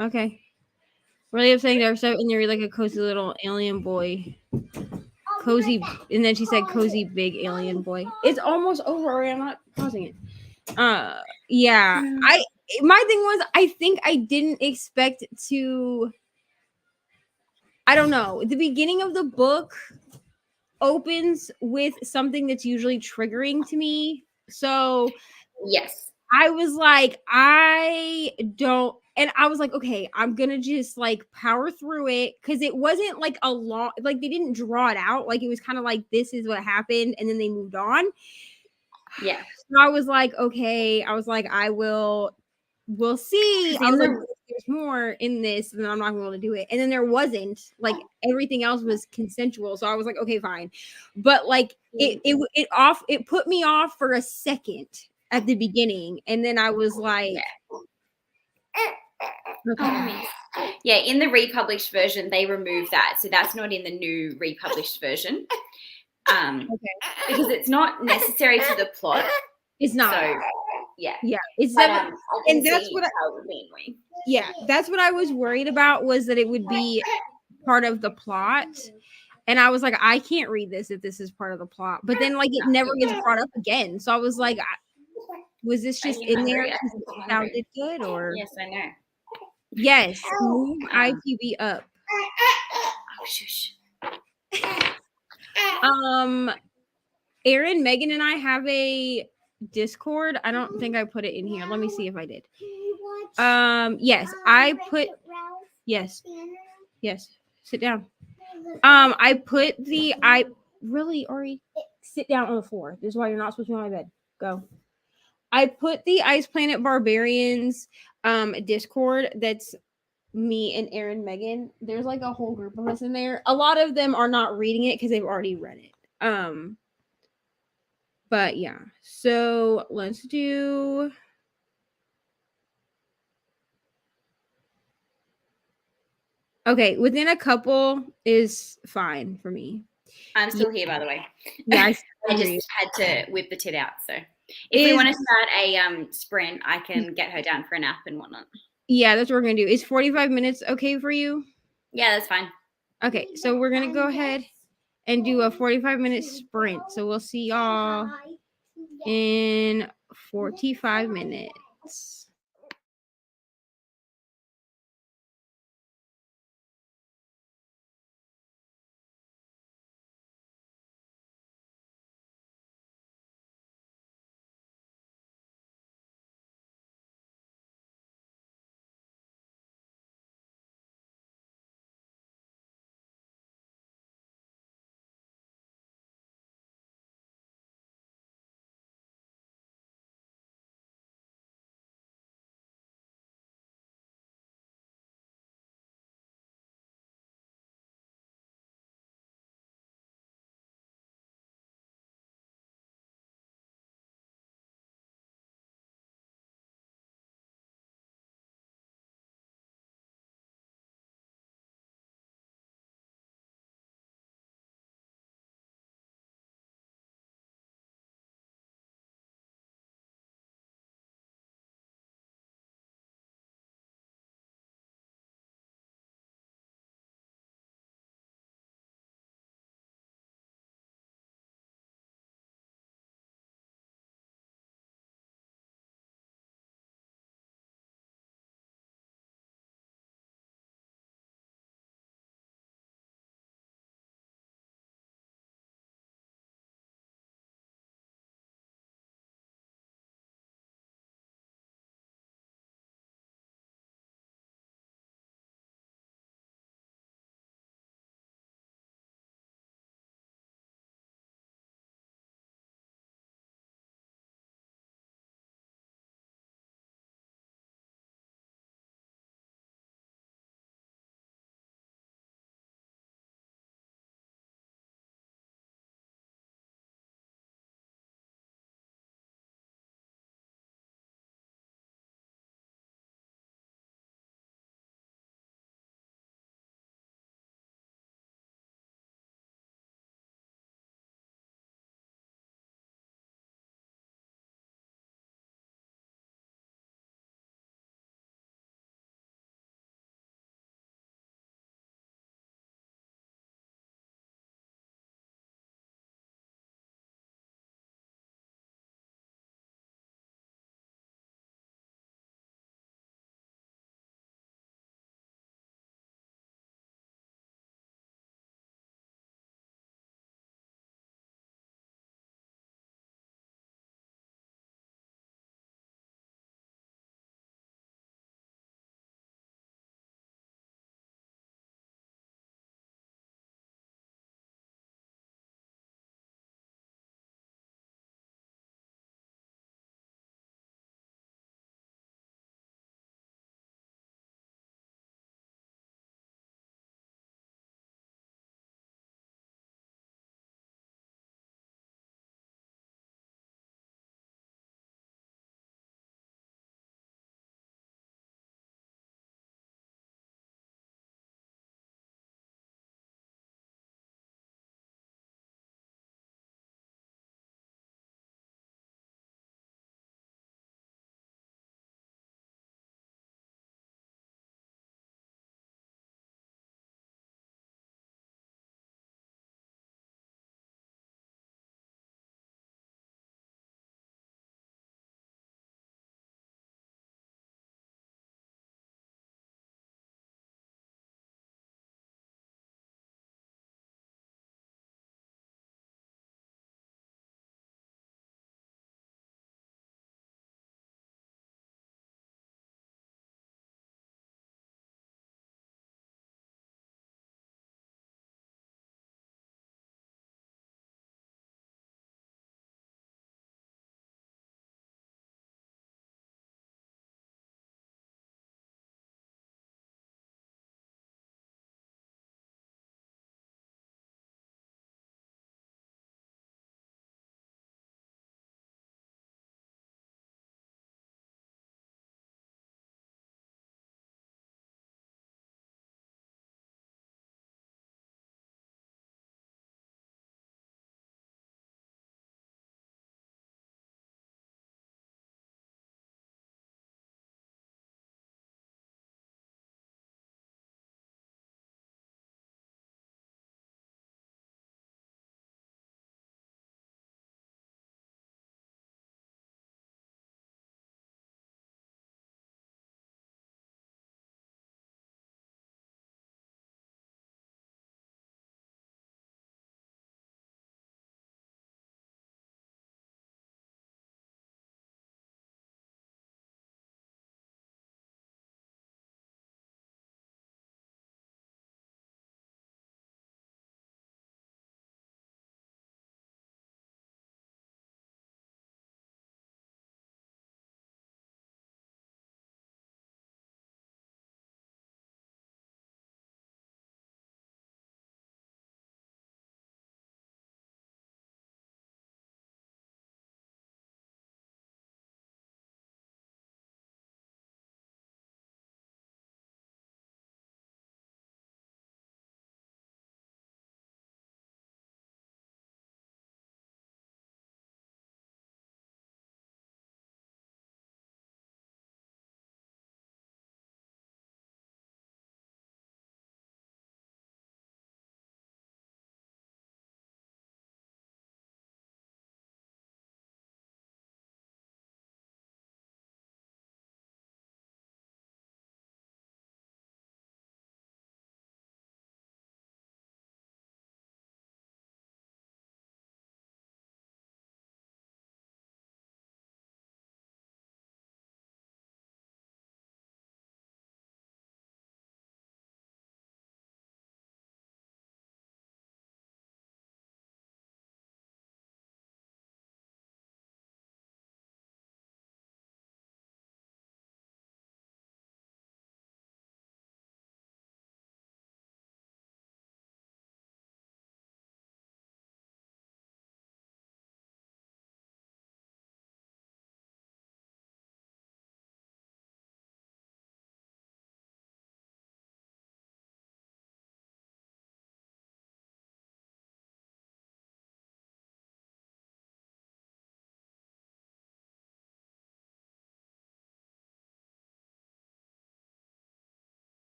Okay. Really upsetting dark stuff, and you read like a cozy little alien boy. Cozy, and then she said cozy big alien boy. It's almost over. I'm not pausing it. Yeah. My thing was, I think I didn't expect to. I don't know. The beginning of the book opens with something that's usually triggering to me. So yes, I was like, I don't, and I was like, okay, I'm gonna just like power through it because it wasn't like a long, like they didn't draw it out. Like it was kind of like this is what happened, and then they moved on. Yeah. So I was like, okay, I was like, we'll see. I was like, there's more in this, and I'm not gonna be able to do it. And then there wasn't. Like everything else was consensual. So I was like, okay, fine. But like it put me off for a second at the beginning, and then I was like, okay. Yeah, in the republished version, they removed that. So that's not in the new republished version. Because it's not necessary to the plot. It's not. So, yeah. Yeah. It's but, that, and that's what that's what I was worried about, was that it would be part of the plot. And I was like, I can't read this if this is part of the plot. But then like it never gets brought up again. So I was like, was this just in there because it sounded good? Or yes, I know. Yes, move IPB up. Oh, shush. Aaron, Megan, and I have a Discord. I don't think I put it in here. Let me see if I did. Yes, I put. Yes, yes. Sit down. I put the really, Ori, sit down on the floor. This is why you're not supposed to be on my bed. Go. I put the Ice Planet Barbarians Discord. That's me and Aaron, Megan. There's like a whole group of us in there. A lot of them are not reading it because they've already read it. But yeah, so let's do. Okay, within a couple is fine for me. I'm still here, by the way. Yeah, I just had to whip the tit out. So if we want to start a sprint, I can get her down for a nap and whatnot. Yeah, that's what we're gonna do. Is 45 minutes okay for you? Yeah, that's fine. Okay, so we're gonna go ahead and do a 45-minute sprint. So we'll see y'all in 45 minutes.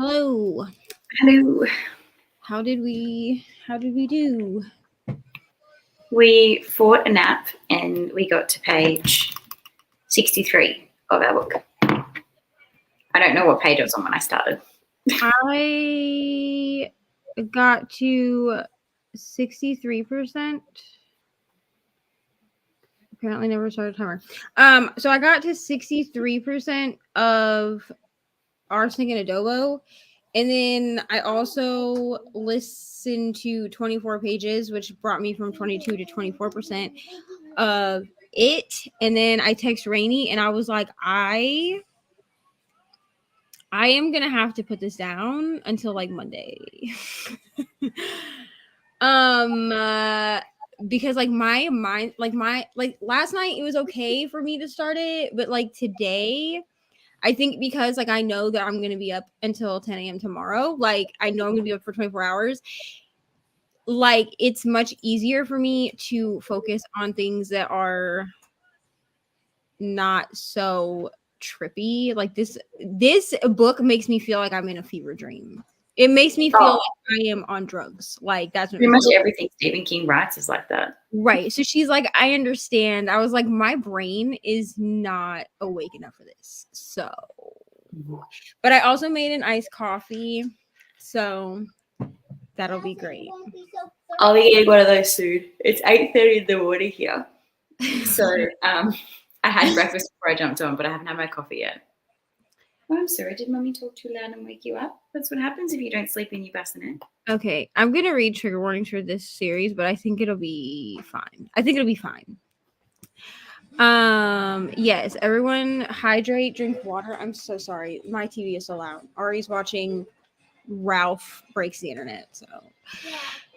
Hello. Hello. How did we do? We fought a nap and we got to page 63 of our book. I don't know what page it was on when I started. I got to 63%. Apparently never started a timer. So I got to 63% of arsenic and adobo. And then I also listened to 24 pages, which brought me from 22 to 24% of it. And then I text Reni and I was like, I am gonna have to put this down until like Monday. Because like my mind, like last night it was okay for me to start it, but like today, I think because like I know that I'm gonna be up until 10 a.m. tomorrow, like I know I'm gonna be up for 24 hours. Like it's much easier for me to focus on things that are not so trippy. Like this book makes me feel like I'm in a fever dream. It makes me feel like I am on drugs. Like that's what pretty much everything Stephen King writes is like that. Right. So she's like, I understand. I was like, my brain is not awake enough for this. So, but I also made an iced coffee. So that'll be great. I'll be getting one of those soon. It's 8:30 in the morning here. So I had breakfast before I jumped on, but I haven't had my coffee yet. Oh, I'm sorry. Did Mummy talk too loud and wake you up? That's what happens if you don't sleep in your bassinet. Okay. I'm going to read trigger warnings for this series, but I think it'll be fine. Yes, everyone hydrate, drink water. I'm so sorry. My TV is so loud. Ari's watching Ralph Breaks the Internet. So,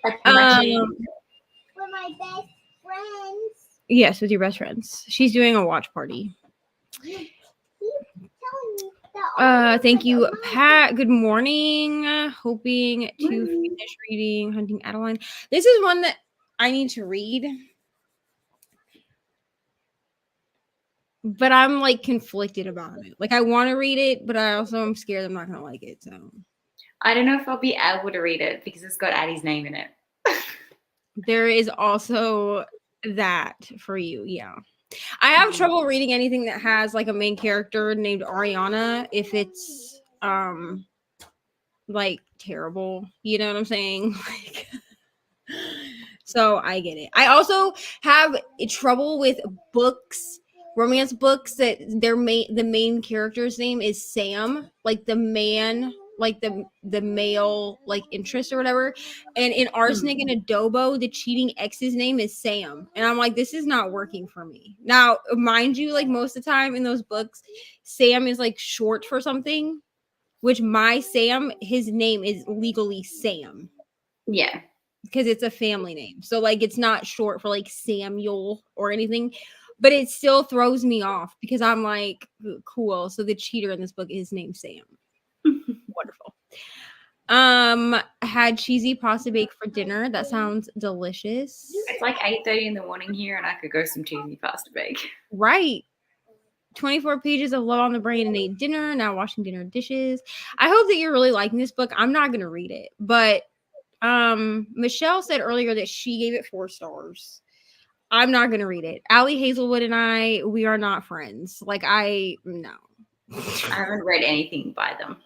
With my best friends. yes, with your best friends. She's doing a watch party. Thank you, Pat. Good morning. Hoping to finish reading Hunting Adeline. This is one that I need to read, but I'm like conflicted about it. Like I want to read it, but I also am scared I'm not gonna like it. So I don't know if I'll be able to read it because it's got Addie's name in it. there is also that for you. Yeah. I have trouble reading anything that has like a main character named Ariana if it's like terrible. You know what I'm saying? Like so I get it. I also have trouble with books, romance books that the main character's name is Sam, like the man, like the male like interest or whatever. And in Arsenic and Adobo, the cheating ex's name is Sam. And I'm like, this is not working for me. Now, mind you, like most of the time in those books, Sam is like short for something, which my Sam, his name is legally Sam. Yeah. Because it's a family name. So like it's not short for like Samuel or anything, but it still throws me off because I'm like, cool. So the cheater in this book is named Sam. Wonderful. Had cheesy pasta bake for dinner. That sounds delicious. It's like 8:30 in the morning here and I could go some cheesy pasta bake. Right. 24 pages of love on the brain and ate dinner. Now washing dinner dishes. I hope that you're really liking this book. I'm not gonna read it, but Michelle said earlier that she gave it 4 stars. I'm not gonna read it. Allie Hazelwood and we are not friends. Like no. I haven't read anything by them.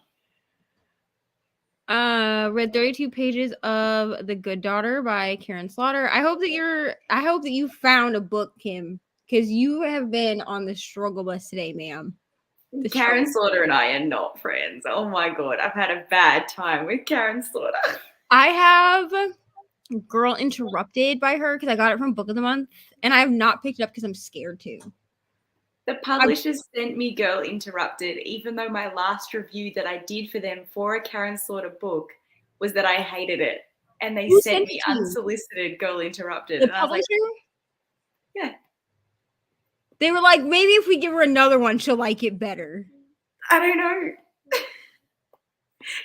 Read 32 pages of The Good Daughter by Karen Slaughter. I hope that you found a book, Kim, because you have been on the struggle bus today, ma'am. Karen Slaughter and I are not friends. Oh my god, I've had a bad time with Karen Slaughter. I have Girl Interrupted by her because I got it from Book of the Month, and I have not picked it up because I'm scared to. The publishers sent me Girl Interrupted, even though my last review that I did for them for a Karen Slaughter book was that I hated it. And they sent me unsolicited Girl Interrupted. The publisher? I was like, yeah. They were like, maybe if we give her another one, she'll like it better. I don't know.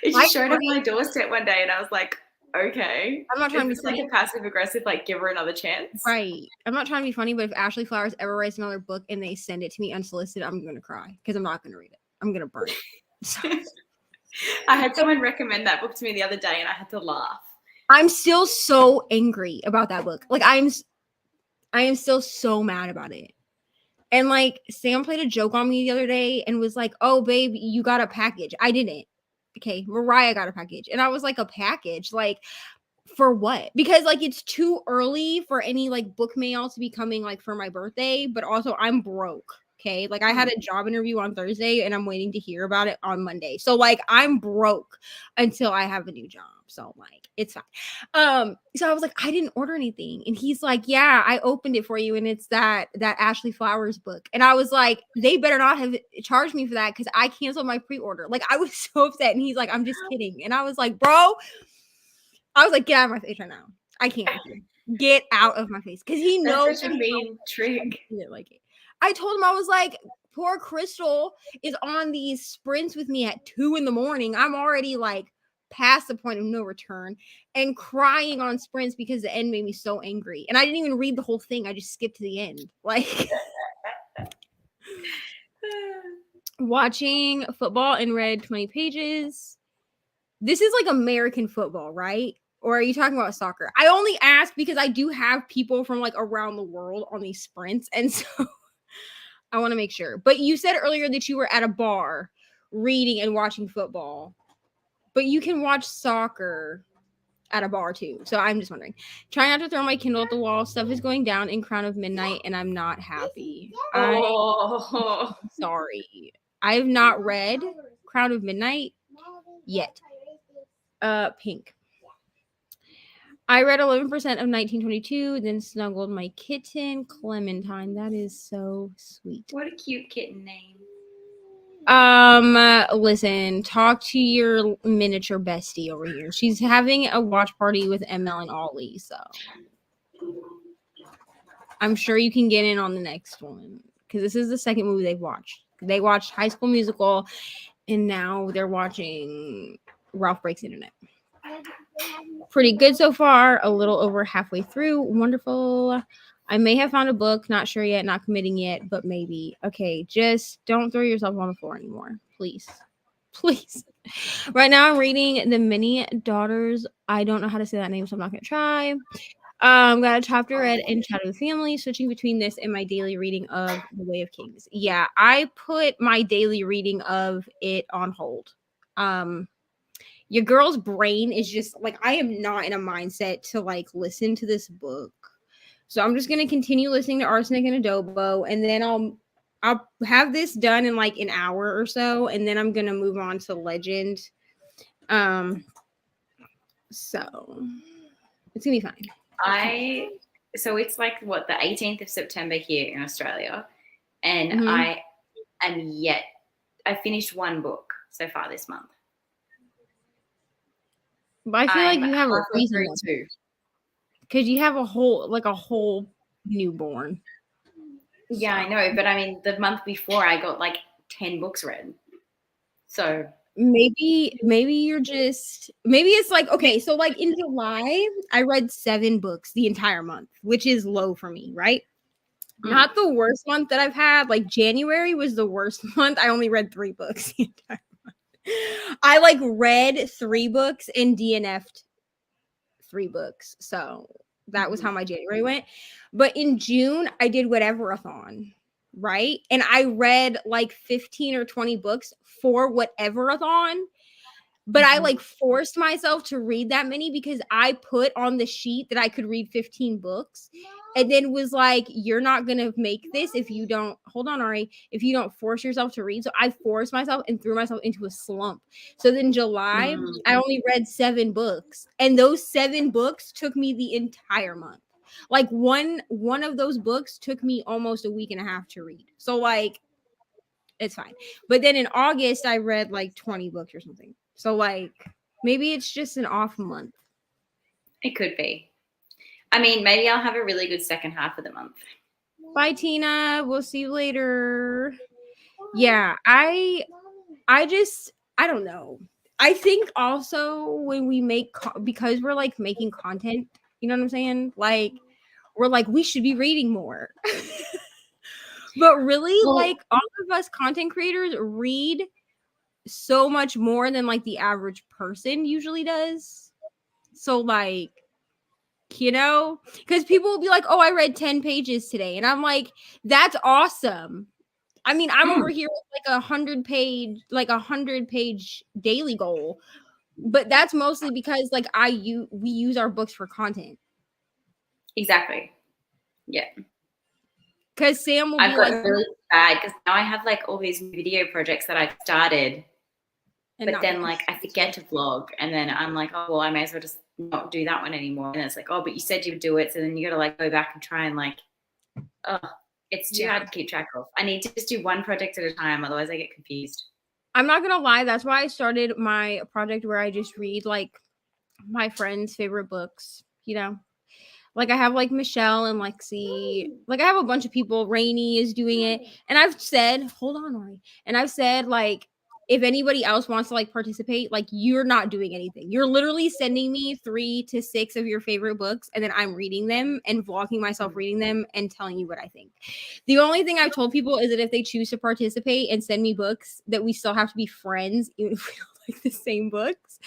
It just showed up on my doorstep one day and I was like, okay. I'm not trying to be like a passive aggressive, like give her another chance. Right. I'm not trying to be funny, but if Ashley Flowers ever writes another book and they send it to me unsolicited, I'm going to cry because I'm not going to read it. I'm going to burn it. So, I had someone recommend that book to me the other day and I had to laugh. I'm still so angry about that book. Like I am still so mad about it. And like Sam played a joke on me the other day and was like, "Oh, babe, you got a package." I didn't. Okay, Mariah got a package. And I was like, "A package? Like for what?" Because like it's too early for any like book mail to be coming like for my birthday, but also I'm broke. Okay, like I had a job interview on Thursday and I'm waiting to hear about it on Monday. So like I'm broke until I have a new job. So like it's fine. So I was like, I didn't order anything. And he's like, "Yeah, I opened it for you and it's that Ashley Flowers book." And I was like, they better not have charged me for that because I canceled my pre-order. Like I was so upset. And he's like, "I'm just kidding." And I was like, "Bro," I was like, "Get out of my face right now. I can't with you. Get out of my face." Because he knows That's such a mean trick. he didn't like it. I told him, I was like, poor Crystal is on these sprints with me at 2 a.m. I'm already like past the point of no return and crying on sprints because the end made me so angry. And I didn't even read the whole thing. I just skipped to the end. Like watching football and read 20 pages. This is like American football, right? Or are you talking about soccer? I only ask because I do have people from like around the world on these sprints. And so I want to make sure. But you said earlier that you were at a bar reading and watching football. But you can watch soccer at a bar too. So I'm just wondering. Try not to throw my Kindle at the wall. Stuff is going down in Crown of Midnight and I'm not happy. I'm sorry. I have not read Crown of Midnight yet. Pink. I read 11% of 1922, then snuggled my kitten, Clementine. That is so sweet. What a cute kitten name. Listen, talk to your miniature bestie over here. She's having a watch party with ML and Ollie, so I'm sure you can get in on the next one because this is the second movie they've watched. They watched High School Musical, and now they're watching Ralph Breaks the Internet. Pretty good so far. A little over halfway through. Wonderful. I may have found a book. Not sure yet. Not committing yet, but maybe. Okay, just don't throw yourself on the floor anymore. Please. Please. Right now I'm reading The Many Daughters. I don't know how to say that name, so I'm not going to try. Got a chapter read in Chat of the Family, switching between this and my daily reading of The Way of Kings. Yeah, I put my daily reading of it on hold. Your girl's brain is just like, I am not in a mindset to like listen to this book. So I'm just going to continue listening to Arsenic and Adobo. And then I'll have this done in like an hour or so. And then I'm going to move on to Legend. So it's going to be fine. So it's like what, the 18th of September here in Australia. And I finished one book so far this month. But I feel like you have a reason too. Because you have a whole newborn. Yeah, I know. But I mean, the month before I got like 10 books read. So maybe it's like, okay, so like in July, I read 7 books the entire month, which is low for me, right? Not the worst month that I've had. Like January was the worst month. I only read 3 books the entire month. I like read 3 books and DNF'd 3 books. So that was how my January went. But in June, I did whatever-a-thon, right? And I read like 15 or 20 books for whatever-a-thon. But I like forced myself to read that many because I put on the sheet that I could read 15 books and then was like, you're not going to make this if you don't, hold on, Ari, if you don't force yourself to read. So I forced myself and threw myself into a slump. So then July, I only read 7 books and those 7 books took me the entire month. Like one of those books took me almost a week and a half to read. So like, it's fine. But then in August, I read like 20 books or something. So like maybe it's just an off month. It could be. I mean, maybe I'll have a really good second half of the month. Bye, Tina. We'll see you later. Yeah, I don't know. I think also when we make because we're like making content, you know what I'm saying? Like we're like we should be reading more. But really, like all of us content creators read so much more than like the average person usually does. So like, you know, because people will be like, oh, I read 10 pages today. And I'm like, that's awesome. I mean, I'm over here with like 100-page daily goal, but that's mostly because like we use our books for content. Exactly. Yeah. Because Sam will I've be got like, really bad because now I have like all these video projects that I've started, and but not then finished. like I forget to vlog, and then I'm like, oh well, I may as well just not do that one anymore. And it's like, oh, but you said you would do it, so then you got to like go back and try and like, oh, it's too hard to keep track of. I need to just do one project at a time, otherwise I get confused. I'm not gonna lie, that's why I started my project where I just read like my friends' favorite books, you know. Like I have like Michelle and Lexi, like I have a bunch of people. Reni is doing it, and I've said, hold on, Ori, and I've said like, if anybody else wants to like participate, like you're not doing anything. You're literally sending me 3 to 6 of your favorite books, and then I'm reading them and vlogging myself reading them and telling you what I think. The only thing I've told people is that if they choose to participate and send me books, that we still have to be friends, even if we don't like the same books,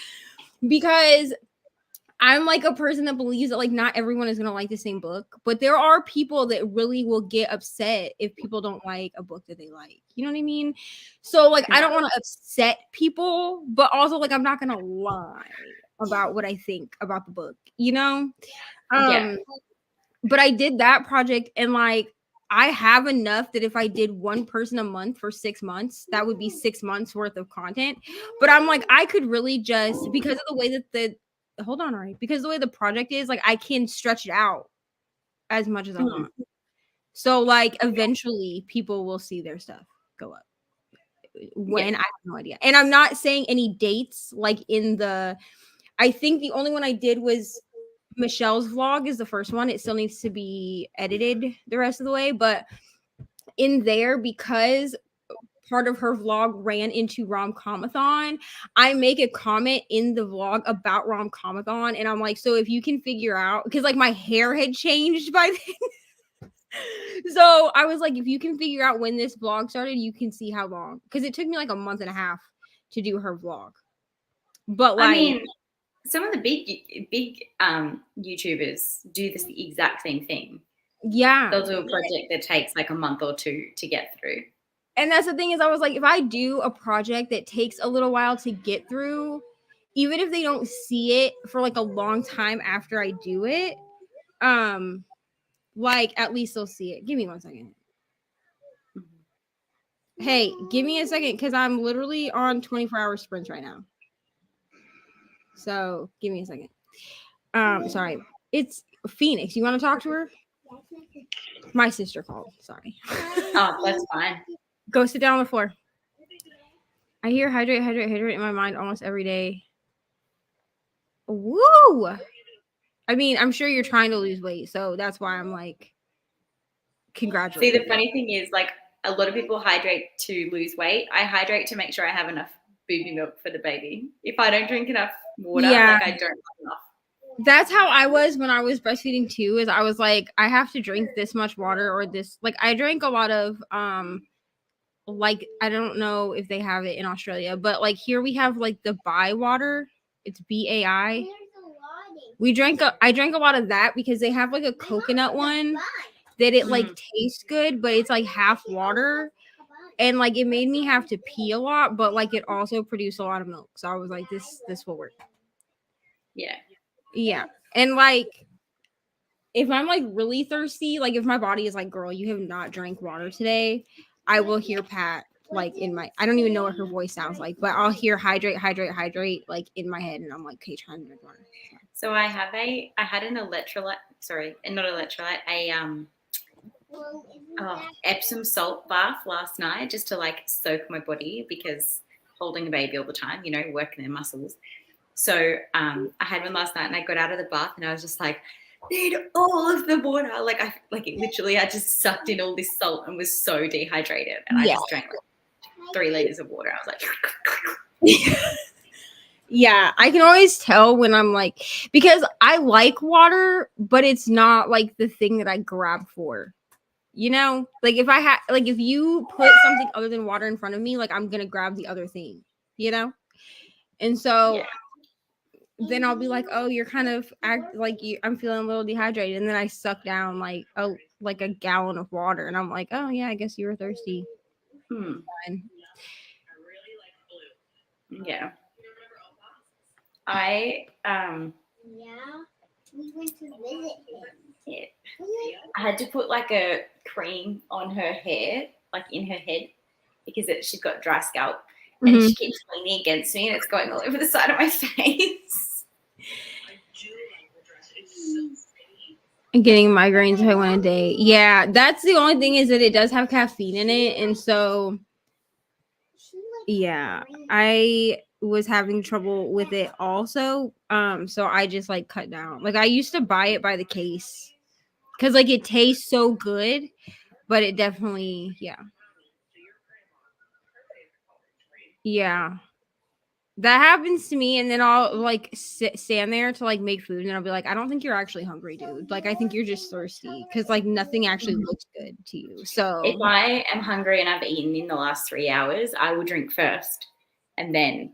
because I'm like a person that believes that like not everyone is gonna like the same book, but there are people that really will get upset if people don't like a book that they like. You know what I mean? So like I don't want to upset people, but also like I'm not gonna lie about what I think about the book, you know? Yeah. But I did that project, and like I have enough that if I did one person a month for 6 months, that would be 6 months worth of content. But I'm like, I could really just, because of the way that hold on, all right, because the way the project is, like I can stretch it out as much as I want. So like eventually people will see their stuff go up. When I have no idea. And I'm not saying any dates like I think the only one I did was Michelle's vlog is the first one. It still needs to be edited the rest of the way, but in there, because part of her vlog ran into rom-comathon, I make a comment in the vlog about rom-comathon, and I'm like, so if you can figure out, because like my hair had changed by then. So I was like, if you can figure out when this vlog started, you can see how long, because it took me like a month and a half to do her vlog. But like, I mean, some of the big YouTubers do this the exact same thing. Yeah, they'll do a project that takes like a month or 2 to get through. And that's the thing is, I was like, if I do a project that takes a little while to get through, even if they don't see it for like a long time after I do it, like at least they'll see it. Give me 1 second. Hey, give me a second, because I'm literally on 24-hour sprints right now. So give me a second. Sorry. It's Phoenix. You want to talk to her? My sister called. Sorry. Oh, that's fine. Go sit down on the floor. I hear hydrate, hydrate, hydrate in my mind almost every day. Woo! I mean, I'm sure you're trying to lose weight, so that's why I'm like, congratulations. See, the funny thing is, like, a lot of people hydrate to lose weight. I hydrate to make sure I have enough booby milk for the baby. If I don't drink enough water, like I don't have enough. That's how I was when I was breastfeeding too, is I was like, I have to drink this much water, or this, like I drank a lot of like, I don't know if they have it in Australia, but like here we have like the Bai water. It's BAI. I drank a lot of that because they have like a coconut one that it like tastes good, but it's like half water, and like it made me have to pee a lot, but like it also produced a lot of milk. So I was like, this will work. Yeah. And like, if I'm like really thirsty, like if my body is like, girl, you have not drank water today, I will hear Pat like in my, I don't even know what her voice sounds like, but I'll hear hydrate, hydrate, hydrate like in my head, and I'm like, okay, trying to drink water. So I had an electrolyte, not electrolyte, Epsom salt bath last night just to like soak my body, because holding a baby all the time, you know, working their muscles. So I had one last night, and I got out of the bath, and I was just like, need all of the water. I just sucked in all this salt and was so dehydrated, and I just drank like 3 liters of water. I was like, yeah, I can always tell when I'm like, because I like water, but it's not like the thing that I grab for. You know, like if you put something other than water in front of me, like I'm gonna grab the other thing. you know? And so Yeah. then I'll be like, oh, you're kind of I'm feeling a little dehydrated. And then I suck down like a gallon of water. And I'm like, oh yeah, I guess you were thirsty. Fine. Yeah. I Yeah, we went to visit him. yeah. I had to put like a cream on her hair, like in her head, because she's got dry scalp, and Mhm. she keeps leaning against me, and it's going all over the side of my face. And getting migraines if I went a day. Yeah, that's the only thing is that it does have caffeine in it, and so yeah, I was having trouble with it also. So I just like cut down. Like I used to buy it by the case because like it tastes so good, but it definitely yeah. That happens to me, and then I'll like stand there to like make food, and I'll be like, I don't think you're actually hungry, dude. Like I think you're just thirsty because like nothing actually looks good to you. So If I am hungry and I've eaten in the last 3 hours, I will drink first, and then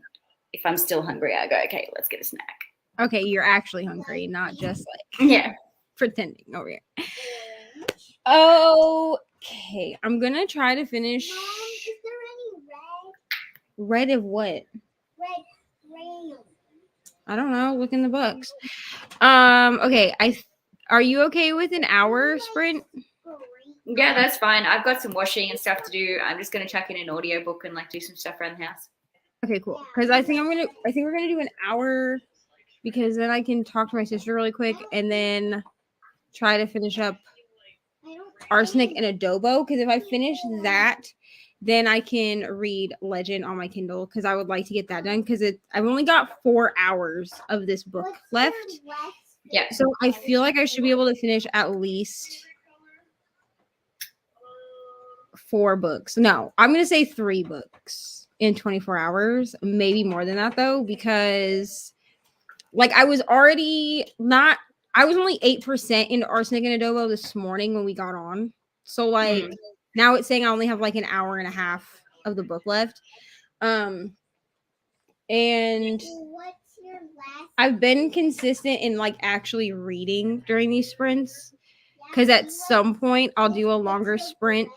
if I'm still hungry, I go, okay, let's get a snack. okay, you're actually hungry, not just like Yeah. pretending over here. Okay, I'm gonna try to finish. Mom, is there any Red of what? red crayon? I don't know. Look in the books. Okay. Are you okay with an hour sprint? Yeah, that's fine. I've got some washing and stuff to do. I'm just gonna chuck in an audiobook and like do some stuff around the house. Okay, cool. Because I think we're gonna do an hour because then I can talk to my sister really quick and then try to finish up Arsenic and Adobo. Because if I finish that, then I can read Legend on my Kindle because I would like to get that done because I've only got 4 hours of this book left. Yeah. So I feel like I should be able to finish at least 4 books. No, I'm going to say 3 books in 24 hours. Maybe more than that though, because like I was only 8% into Arsenic and Adobo this morning when we got on. So like now it's saying I only have like an hour and a half of the book left. And What's your last? I've been consistent in like actually reading during these sprints because at some point I'll do a longer sprint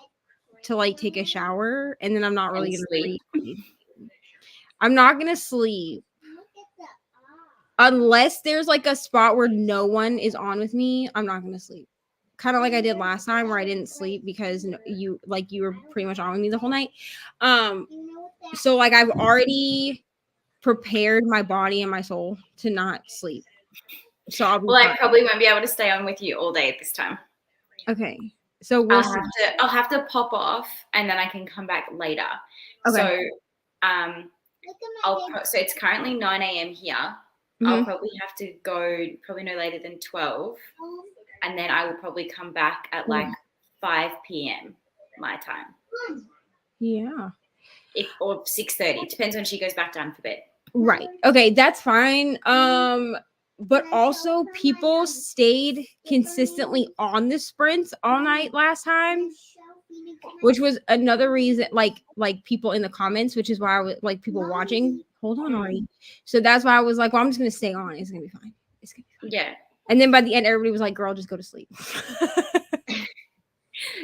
to like take a shower and then I'm not really gonna sleep. read. I'm not gonna sleep unless there's like a spot where no one is on with me. I'm not gonna sleep. Kind of like I did last time where I didn't sleep because you were pretty much on with me the whole night. So like I've already prepared my body and my soul to not sleep. So I probably won't be able to stay on with you all day at this time. Okay. So I'll have to pop off and then I can come back later. Okay. So so it's currently 9 a.m. here. I'll probably have to go probably no later than 12. And then I will probably come back at like 5 p.m. my time. Yeah. Or 6:30. It depends when she goes back down for bed. Right. Okay, that's fine. But also people stayed consistently on the sprints all night last time, which was another reason like people in the comments, which is why I was like people watching. Hold on, Ari. So that's why I was like, well, I'm just gonna stay on. It's gonna be fine. It's gonna be fine. Yeah. And then by the end, everybody was like, girl, just go to sleep.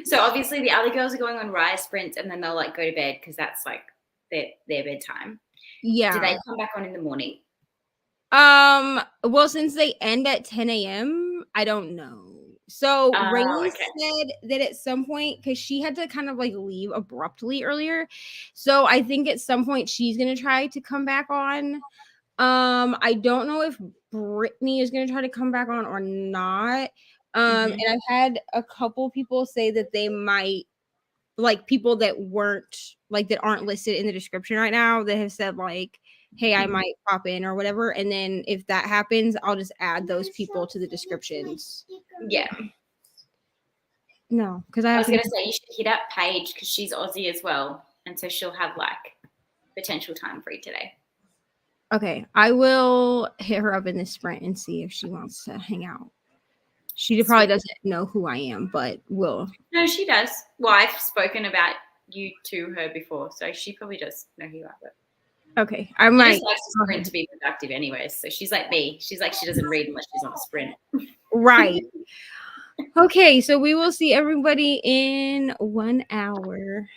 So obviously the other girls are going on rise sprints and then they'll like go to bed because that's like their bedtime. Yeah. Do they come back on in the morning? Well, since they end at 10 a.m., I don't know. So Reni said that at some point, because she had to kind of like leave abruptly earlier. So I think at some point she's gonna try to come back on. I don't know if Brittany is gonna try to come back on or not. And I've had a couple people say that they might, like people that aren't listed in the description right now that have said like, hey, I might pop in or whatever. And then if that happens, I'll just add those people to the descriptions. Yeah. No, because I was going to say you should hit up Paige because she's Aussie as well. And so she'll have like potential time free today. Okay. I will hit her up in this sprint and see if she wants to hang out. She probably doesn't know who I am, but will. No, she does. Well, I've spoken about you to her before, so she probably does know who you are. But... Okay, I She might. just likes to sprint to be productive anyway. So she's like me. She's like, she doesn't read unless she's on a sprint. Right. Okay, so we will see everybody in 1 hour.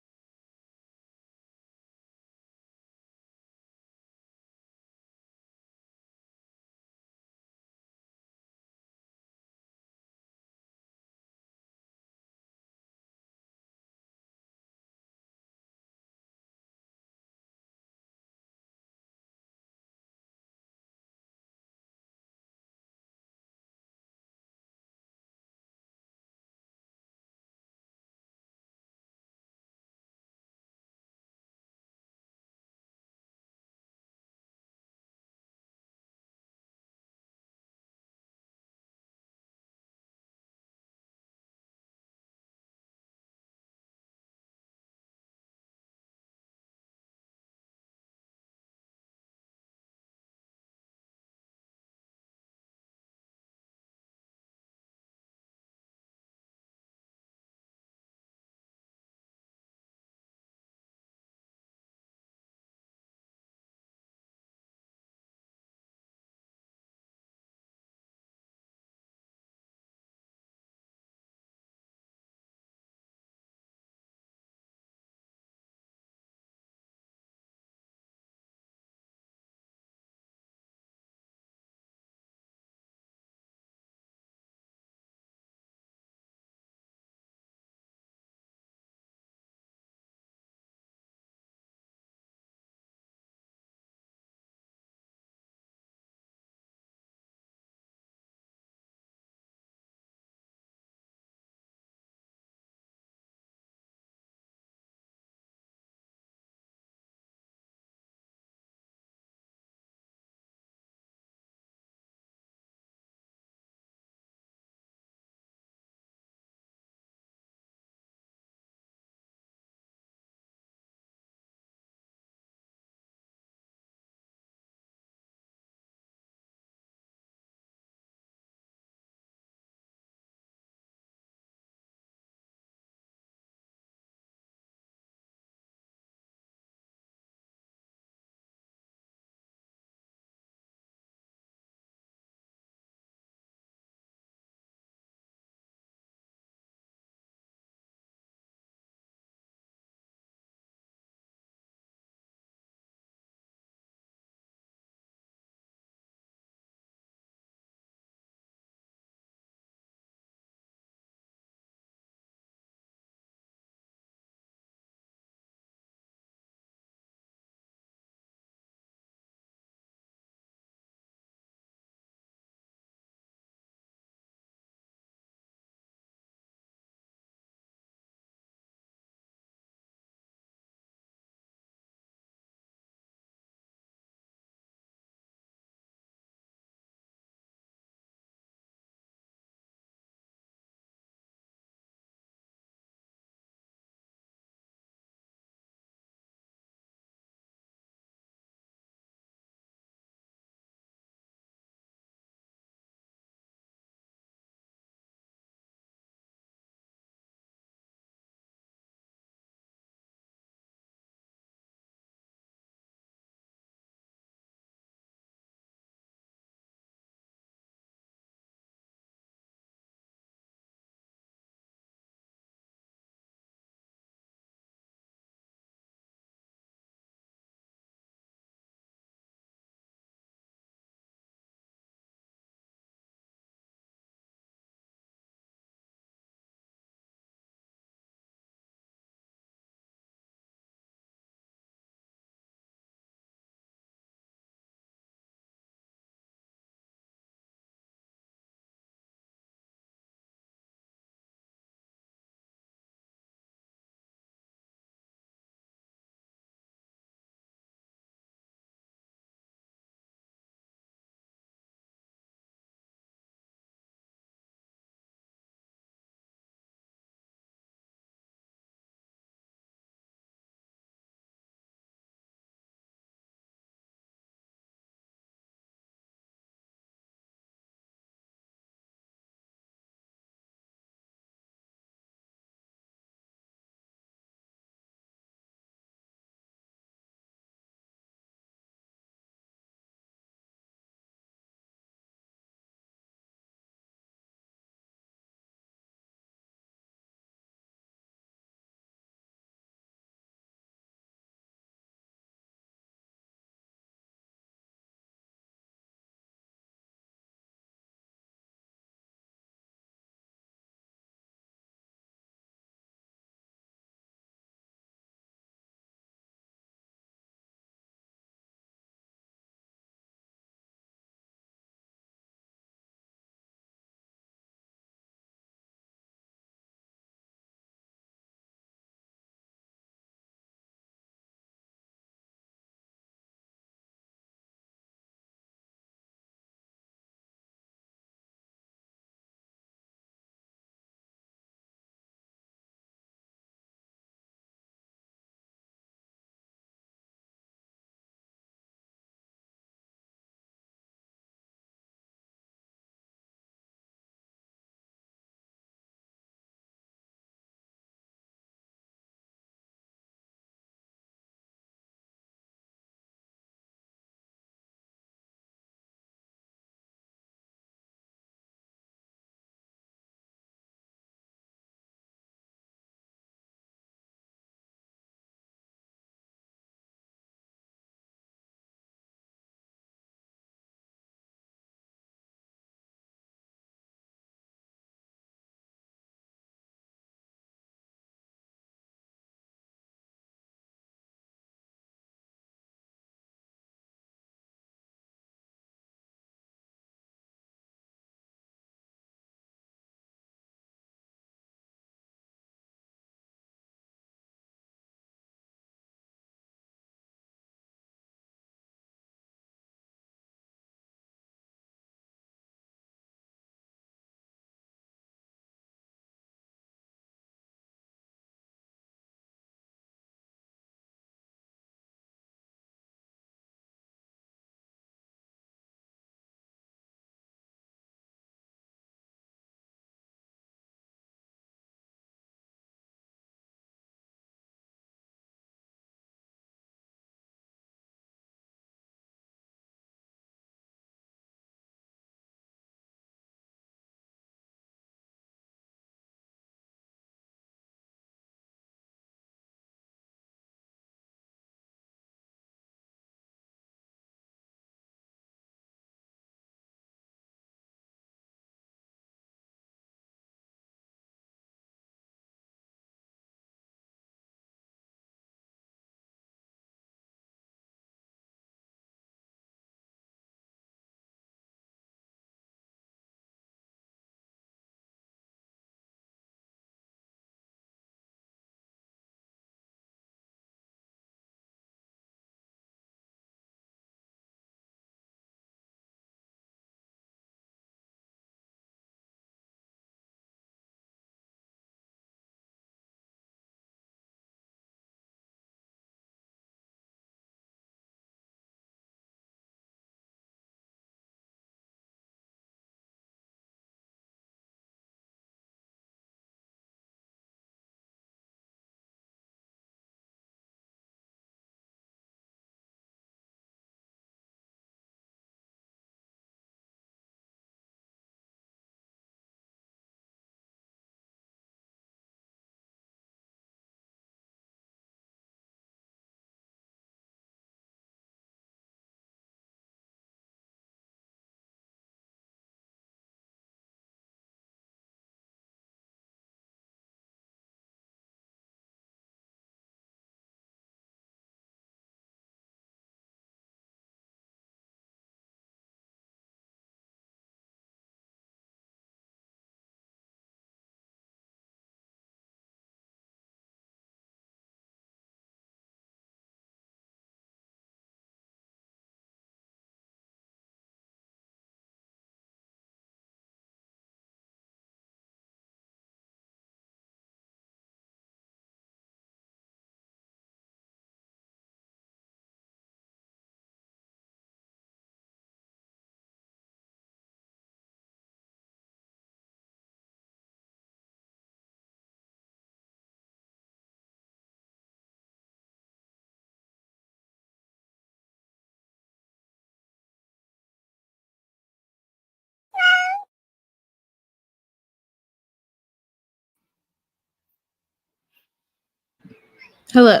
Hello.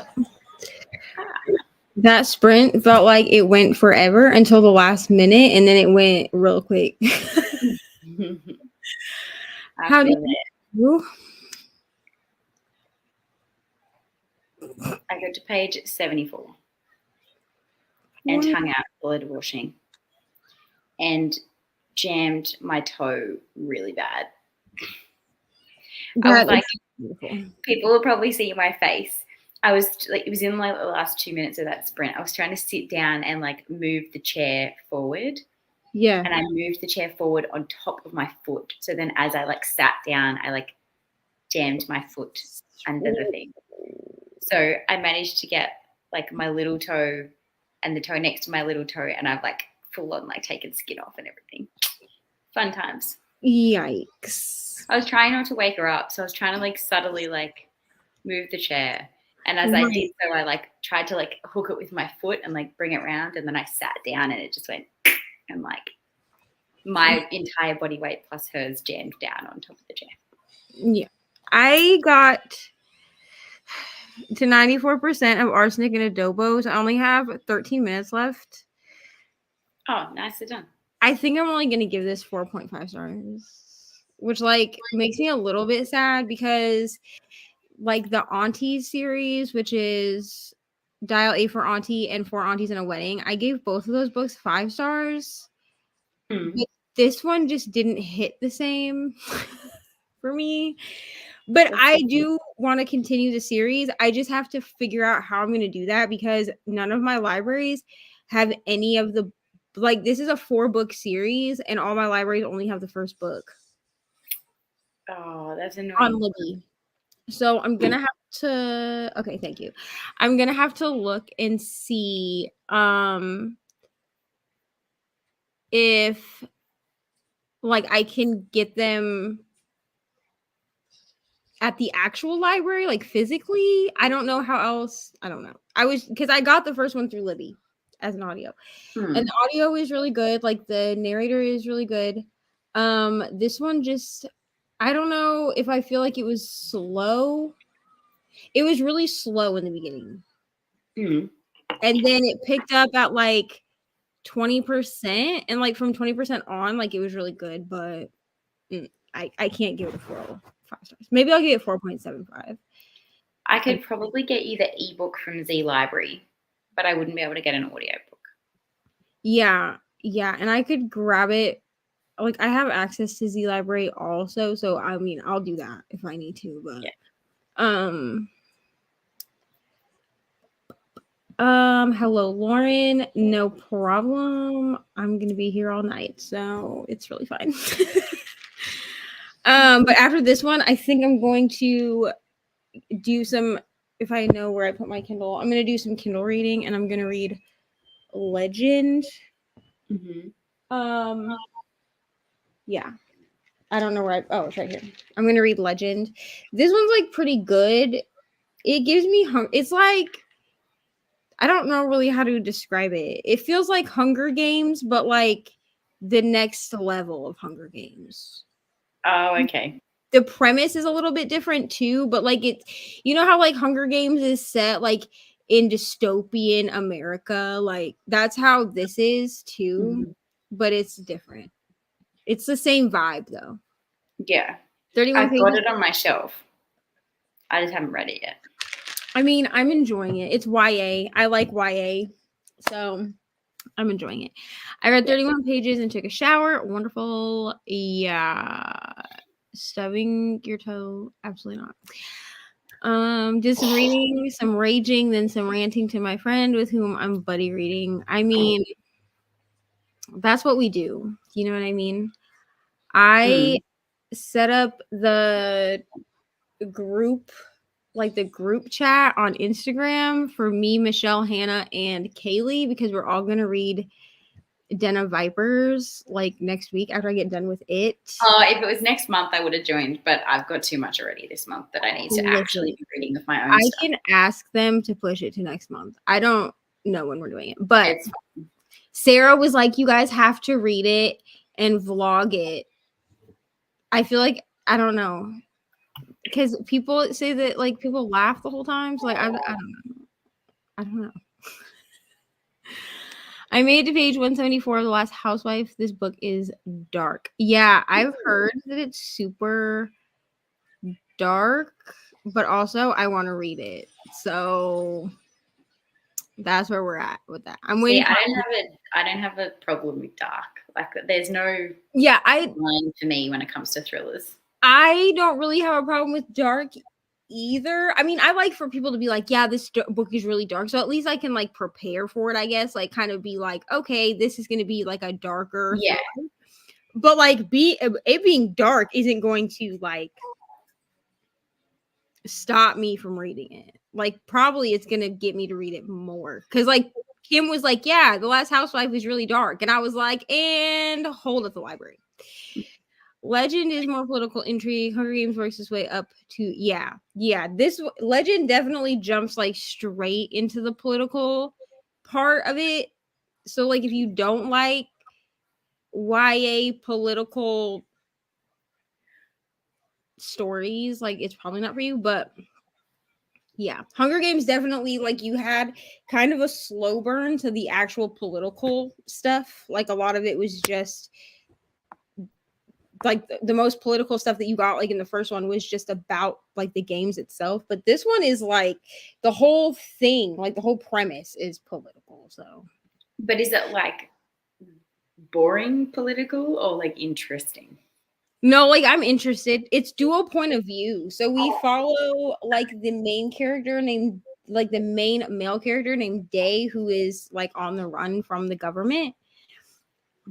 That sprint felt like it went forever until the last minute, and then it went real quick. How did you? I got to page 74 and hung out blood washing and jammed my toe really bad. I was like, people will probably see my face. I was like, it was in like the last 2 minutes of that sprint. I was trying to sit down and like move the chair forward. Yeah. And I moved the chair forward on top of my foot. So then as I like sat down, I like jammed my foot under the thing. So I managed to get like my little toe and the toe next to my little toe, and I've like full on like taken skin off and everything. Fun times. Yikes. I was trying not to wake her up, so I was trying to like subtly like move the chair. And as I did so, I like tried to like hook it with my foot and like bring it round, and then I sat down and it just went and like my entire body weight plus hers jammed down on top of the chair. Yeah. I got to 94% of arsenic and adobos. I only have 13 minutes left. Oh, nicely done. I think I'm only going to give this 4.5 stars, which like makes me a little bit sad because like the Aunties series, which is Dial A for Auntie and Four Aunties in a Wedding, I gave both of those books 5 stars. But this one just didn't hit the same for me. But I do want to continue the series. I just have to figure out how I'm going to do that because none of my libraries have any of the, like, this is a 4-book series and all my libraries only have the first book. Oh, that's annoying. On Libby. So I'm going to have to, okay, thank you. I'm going to have to look and see if, like, I can get them at the actual library, like physically. I don't know how else. I don't know. Because I got the first one through Libby as an audio. And the audio is really good. Like the narrator is really good. This one just, I don't know if I feel like it was slow. It was really slow in the beginning. And then it picked up at like 20%. And like from 20% on, like it was really good. But I can't give it a 4.5 stars. Maybe I'll give it 4.75. I could probably get you the ebook from Z Library, but I wouldn't be able to get an audio book. Yeah, and I could grab it. Like I have access to Z Library also, so I mean I'll do that if I need to. But hello Lauren, no problem. I'm gonna be here all night, so it's really fine. But after this one, I think I'm going to do some, if I know where I put my Kindle, I'm going to do some Kindle reading and I'm going to read Legend. Yeah. I don't know where it's right here. I'm going to read Legend. This one's like pretty good. It gives me, it's like, I don't know really how to describe it. It feels like Hunger Games, but like the next level of Hunger Games. Oh, okay. The premise is a little bit different too, but like it, you know how like Hunger Games is set like in dystopian America, like that's how this is too, but it's different. It's the same vibe though. Yeah. 31 pages. I've got it on my shelf. I just haven't read it yet. I mean, I'm enjoying it. It's YA. I like YA. So I'm enjoying it. I read 31 pages and took a shower. Wonderful. Yeah. Stubbing your toe? Absolutely not. Did some reading, some raging, then some ranting to my friend with whom I'm buddy reading. I mean, that's what we do. You know what I mean? I set up the group, like the group chat on Instagram for me, Michelle, Hannah, and Kaylee because we're all gonna read Den of Vipers like next week after I get done with it. If it was next month, I would have joined, but I've got too much already this month that I need to actually be reading with my own stuff. I can ask them to push it to next month. I don't know when we're doing it, but Sarah was like, you guys have to read it and vlog it. I feel like, I don't know. because people say that like people laugh the whole time. So like I don't know. I don't know. I made it to page 174 of The Last Housewife. This book is dark. Yeah, I've heard that it's super dark, but also I want to read it. So that's where we're at with that. I'm waiting. I don't have a problem with dark. Like there's no line for me when it comes to thrillers. I don't really have a problem with dark either. I mean, I like for people to be like, yeah, this book is really dark. So at least I can like prepare for it, I guess. Like kind of be like, okay, this is going to be like a darker. Yeah. Thriller. But like it being dark isn't going to like stop me from reading it. Like probably it's going to get me to read it more. Cause like Kim was like, yeah, The Last Housewife is really dark. And I was like, and hold at the library. Legend is more political intrigue. Hunger Games works its way up to yeah. This Legend definitely jumps like straight into the political part of it. So like if you don't like YA political stories, like it's probably not for you. But yeah, Hunger Games definitely like you had kind of a slow burn to the actual political stuff. Like a lot of it was just like the most political stuff that you got like in the first one was just about like the games itself, but this one is like the whole thing, like the whole premise is political. So but is it like boring political or like interesting? No, like I'm interested. It's dual point of view, so we follow like the main character named like the main male character named Day, who is like on the run from the government.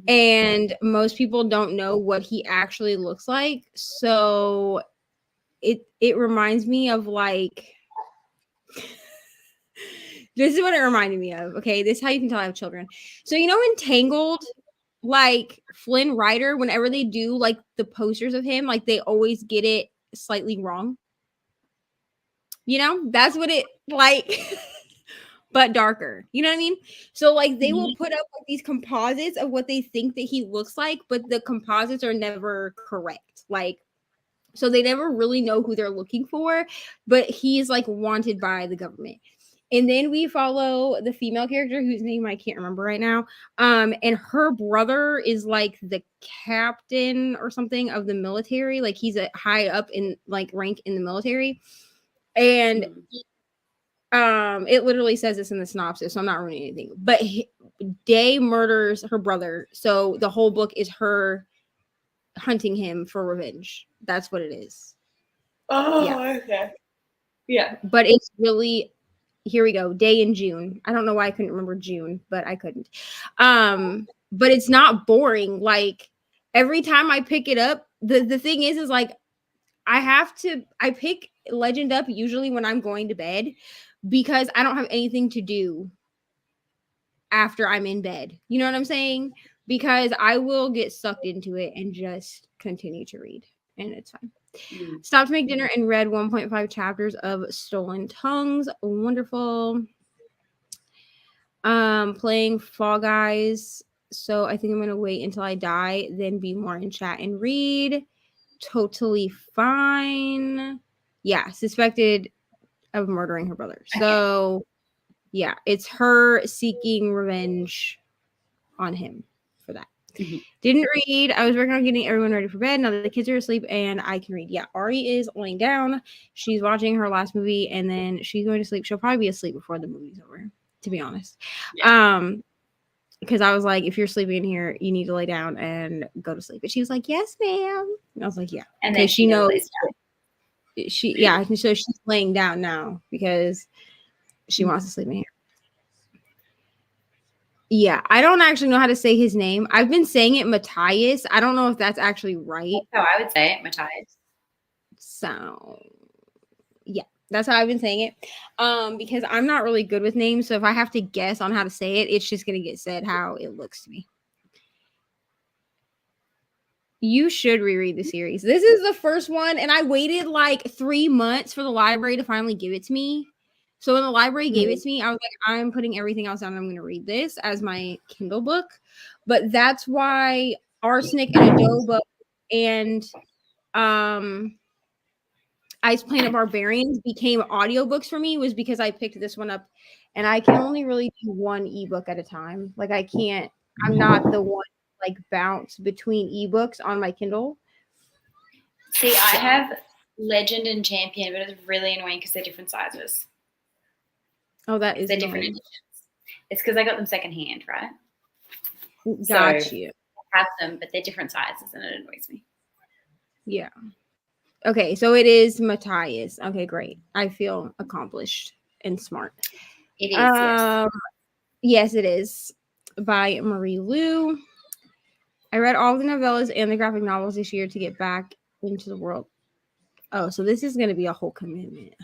And most people don't know what he actually looks like. So it reminds me of like this is what it reminded me of. Okay, this is how you can tell I have children. So you know in Tangled, like Flynn Rider, whenever they do like the posters of him, like they always get it slightly wrong. You know, that's what it like but darker. You know what I mean? So like they will put up like these composites of what they think that he looks like, but the composites are never correct. Like so they never really know who they're looking for, but he's like wanted by the government. And then we follow the female character whose name I can't remember right now. And her brother is like the captain or something of the military. Like he's a high up in like rank in the military. And it literally says this in the synopsis, so I'm not ruining anything. But Day murders her brother, so the whole book is her hunting him for revenge. That's what it is. Oh, yeah. Okay. Yeah. But it's really here we go. Day in June. I don't know why I couldn't remember June, but I couldn't. But it's not boring. Like every time I pick it up, the thing is like I pick Legend up usually when I'm going to bed because I don't have anything to do after I'm in bed. You know what I'm saying? Because I will get sucked into it and just continue to read, and it's fine. Stopped to make dinner and read 1.5 chapters of Stolen Tongues. Wonderful. Playing Fall Guys. So I think I'm gonna wait until I die, then be more in chat and read. Totally fine. Yeah, suspected of murdering her brother. So yeah, it's her seeking revenge on him for that. Didn't read. I was working on getting everyone ready for bed. Now that the kids are asleep and I can read. Yeah, Ari is laying down. She's watching her last movie and then she's going to sleep. She'll probably be asleep before the movie's over, to be honest. Yeah. Because I was like, if you're sleeping in here, you need to lay down and go to sleep. And she was like, yes, ma'am. And I was like, yeah. And then she knows. So she's laying down now because she wants to sleep in here. Yeah, I don't actually know how to say his name. I've been saying it Matthias. I don't know if that's actually right. That's how I would say it, Matthias. So, yeah, that's how I've been saying it. Because I'm not really good with names, so if I have to guess on how to say it, it's just going to get said how it looks to me. You should reread the series. This is the first one, and I waited like 3 months for the library to finally give it to me. So when the library gave it to me, I was like, I'm putting everything else down. I'm going to read this as my Kindle book. But that's why Arsenic and Adobo and Ice Planet Barbarians became audiobooks for me was because I picked this one up, and I can only really do one ebook at a time. Like I'm not the one like bounce between ebooks on my Kindle. See, I have Legend and Champion, but it's really annoying because they're different sizes. Oh, that is They're different editions. It's because I got them secondhand, right? Got you. I have them, but they're different sizes, and it annoys me. Yeah. Okay, so it is Matthias. Okay, great. I feel accomplished and smart. It is, yes. Yes, it is. By Marie Lu. I read all the novellas and the graphic novels this year to get back into the world. Oh, so this is going to be a whole commitment.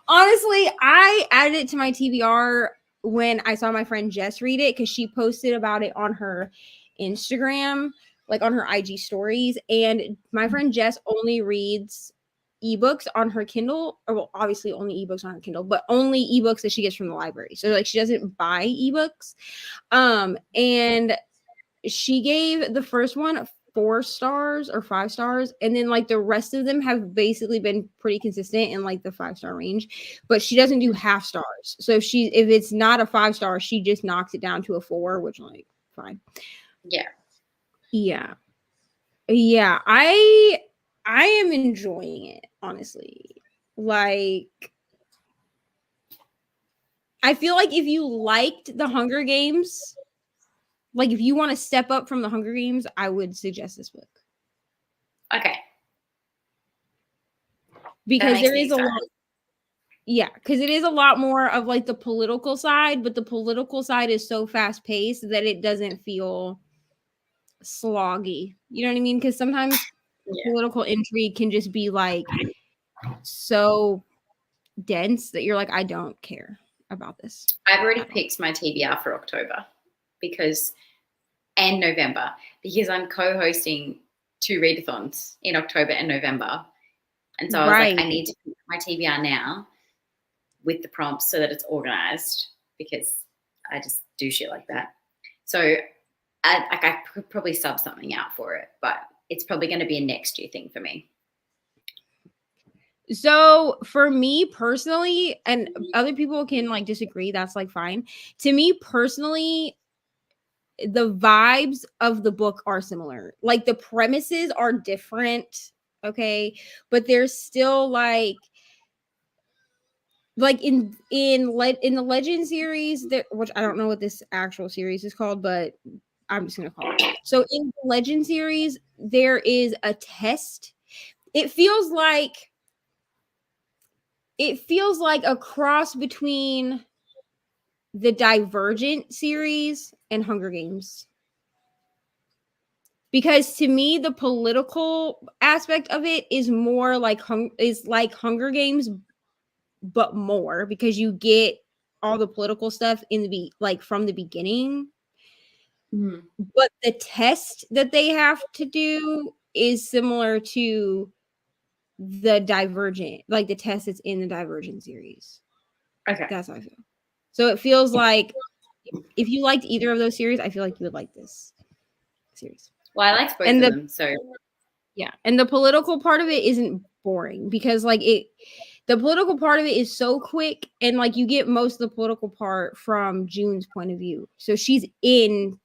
Honestly, I added it to my TBR when I saw my friend Jess read it because she posted about it on her Instagram, like on her IG stories. And my friend Jess only reads ebooks on her Kindle, or well, obviously only ebooks on her Kindle, but only ebooks that she gets from the library. So like she doesn't buy ebooks. And she gave the first one 4 stars or 5 stars, and then like the rest of them have basically been pretty consistent in like the 5-star range, but she doesn't do half stars. So if it's not a 5-star, she just knocks it down to a 4, which like fine. Yeah I am enjoying it, honestly. Like, I feel like if you liked the Hunger Games, like if you want to step up from the Hunger Games, I would suggest this book. Okay. Because there is a lot. Yeah, because it is a lot more of like the political side, but the political side is so fast paced that it doesn't feel sloggy. You know what I mean? Because sometimes political intrigue can just be like so dense that you're like, I don't care about this. I've already picked my TBR for October and November because I'm co-hosting 2 readathons in October and November. And so I was like, I need to pick my TBR now with the prompts so that it's organized because I just do shit like that. So I could probably sub something out for it, but it's probably going to be a next year thing for me. So for me personally, and other people can like disagree, that's like fine. To me personally, the vibes of the book are similar. Like the premises are different, okay? But there's still like in the Legend series, which I don't know what this actual series is called, but I'm just gonna call it. So in the Legend series, there is a test. It feels like a cross between the Divergent series and Hunger Games. Because to me, the political aspect of it is more like Hunger Games, but more because you get all the political stuff from the beginning. Mm-hmm. But the test that they have to do is similar to the Divergent, like the test that's in the Divergent series. Okay. That's how I feel. So it feels like if you liked either of those series, I feel like you would like this series. Well, I liked both of them, so yeah. And the political part of it isn't boring because like the political part of it is so quick, and like you get most of the political part from June's point of view. So she's in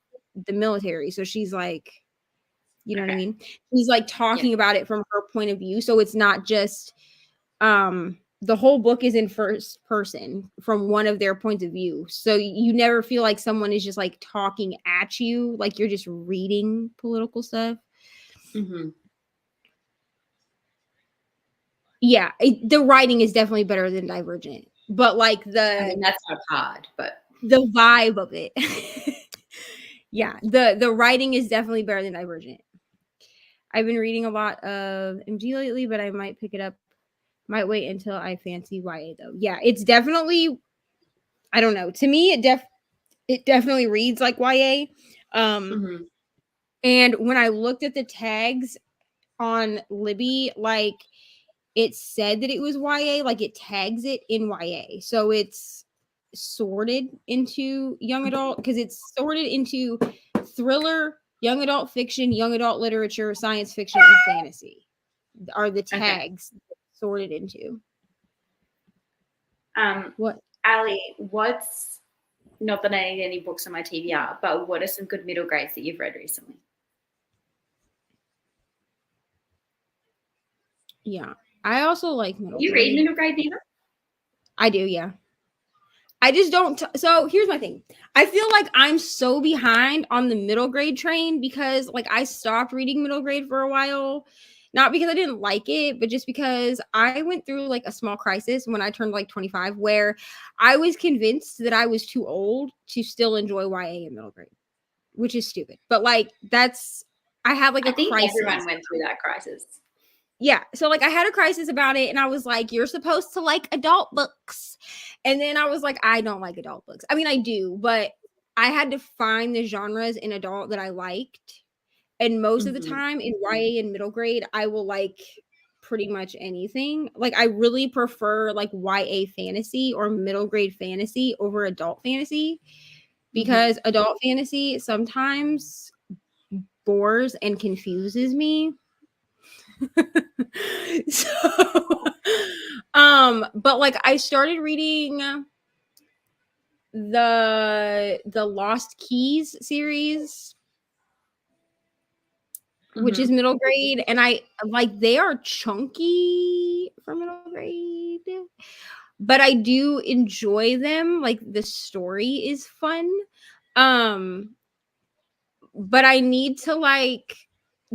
the military, so she's like, you know what I mean? She's like talking about it from her point of view. So it's not just the whole book is in first person from one of their points of view. So you never feel like someone is just like talking at you, like you're just reading political stuff. Mm-hmm. Yeah, the writing is definitely better than Divergent, but like that's not hard, but the vibe of it. Yeah, the writing is definitely better than Divergent. I've been reading a lot of MG lately, but I might pick it up. Might wait until I fancy YA though. Yeah, it's definitely, I don't know. To me, it definitely reads like YA. mm-hmm. And when I looked at the tags on Libby, like it said that it was YA, like it tags it in YA. So it's sorted into young adult because it's sorted into thriller, young adult fiction, young adult literature, science fiction, and fantasy are the tags sorted into. What? Ali, what's not that I need any books on my TBR, but what are some good middle grades that you've read recently? Yeah, I also like middle You grade. read middle grade, Neva? I do, yeah. I just don't. So here's my thing. I feel like I'm so behind on the middle grade train because like I stopped reading middle grade for a while. Not because I didn't like it, but just because I went through like a small crisis when I turned like 25 where I was convinced that I was too old to still enjoy YA in middle grade, which is stupid. But like I had like a I think crisis. everyone went through that crisis. Yeah. So like I had a crisis about it and I was like, you're supposed to like adult books. And then I was like, I don't like adult books. I mean, I do, but I had to find the genres in adult that I liked. And most of the time in YA and middle grade, I will like pretty much anything. Like I really prefer like YA fantasy or middle grade fantasy over adult fantasy because adult fantasy sometimes bores and confuses me. So but like I started reading the Lost Keys series, which is middle grade, and I like they are chunky for middle grade, but I do enjoy them. Like the story is fun. But I need to like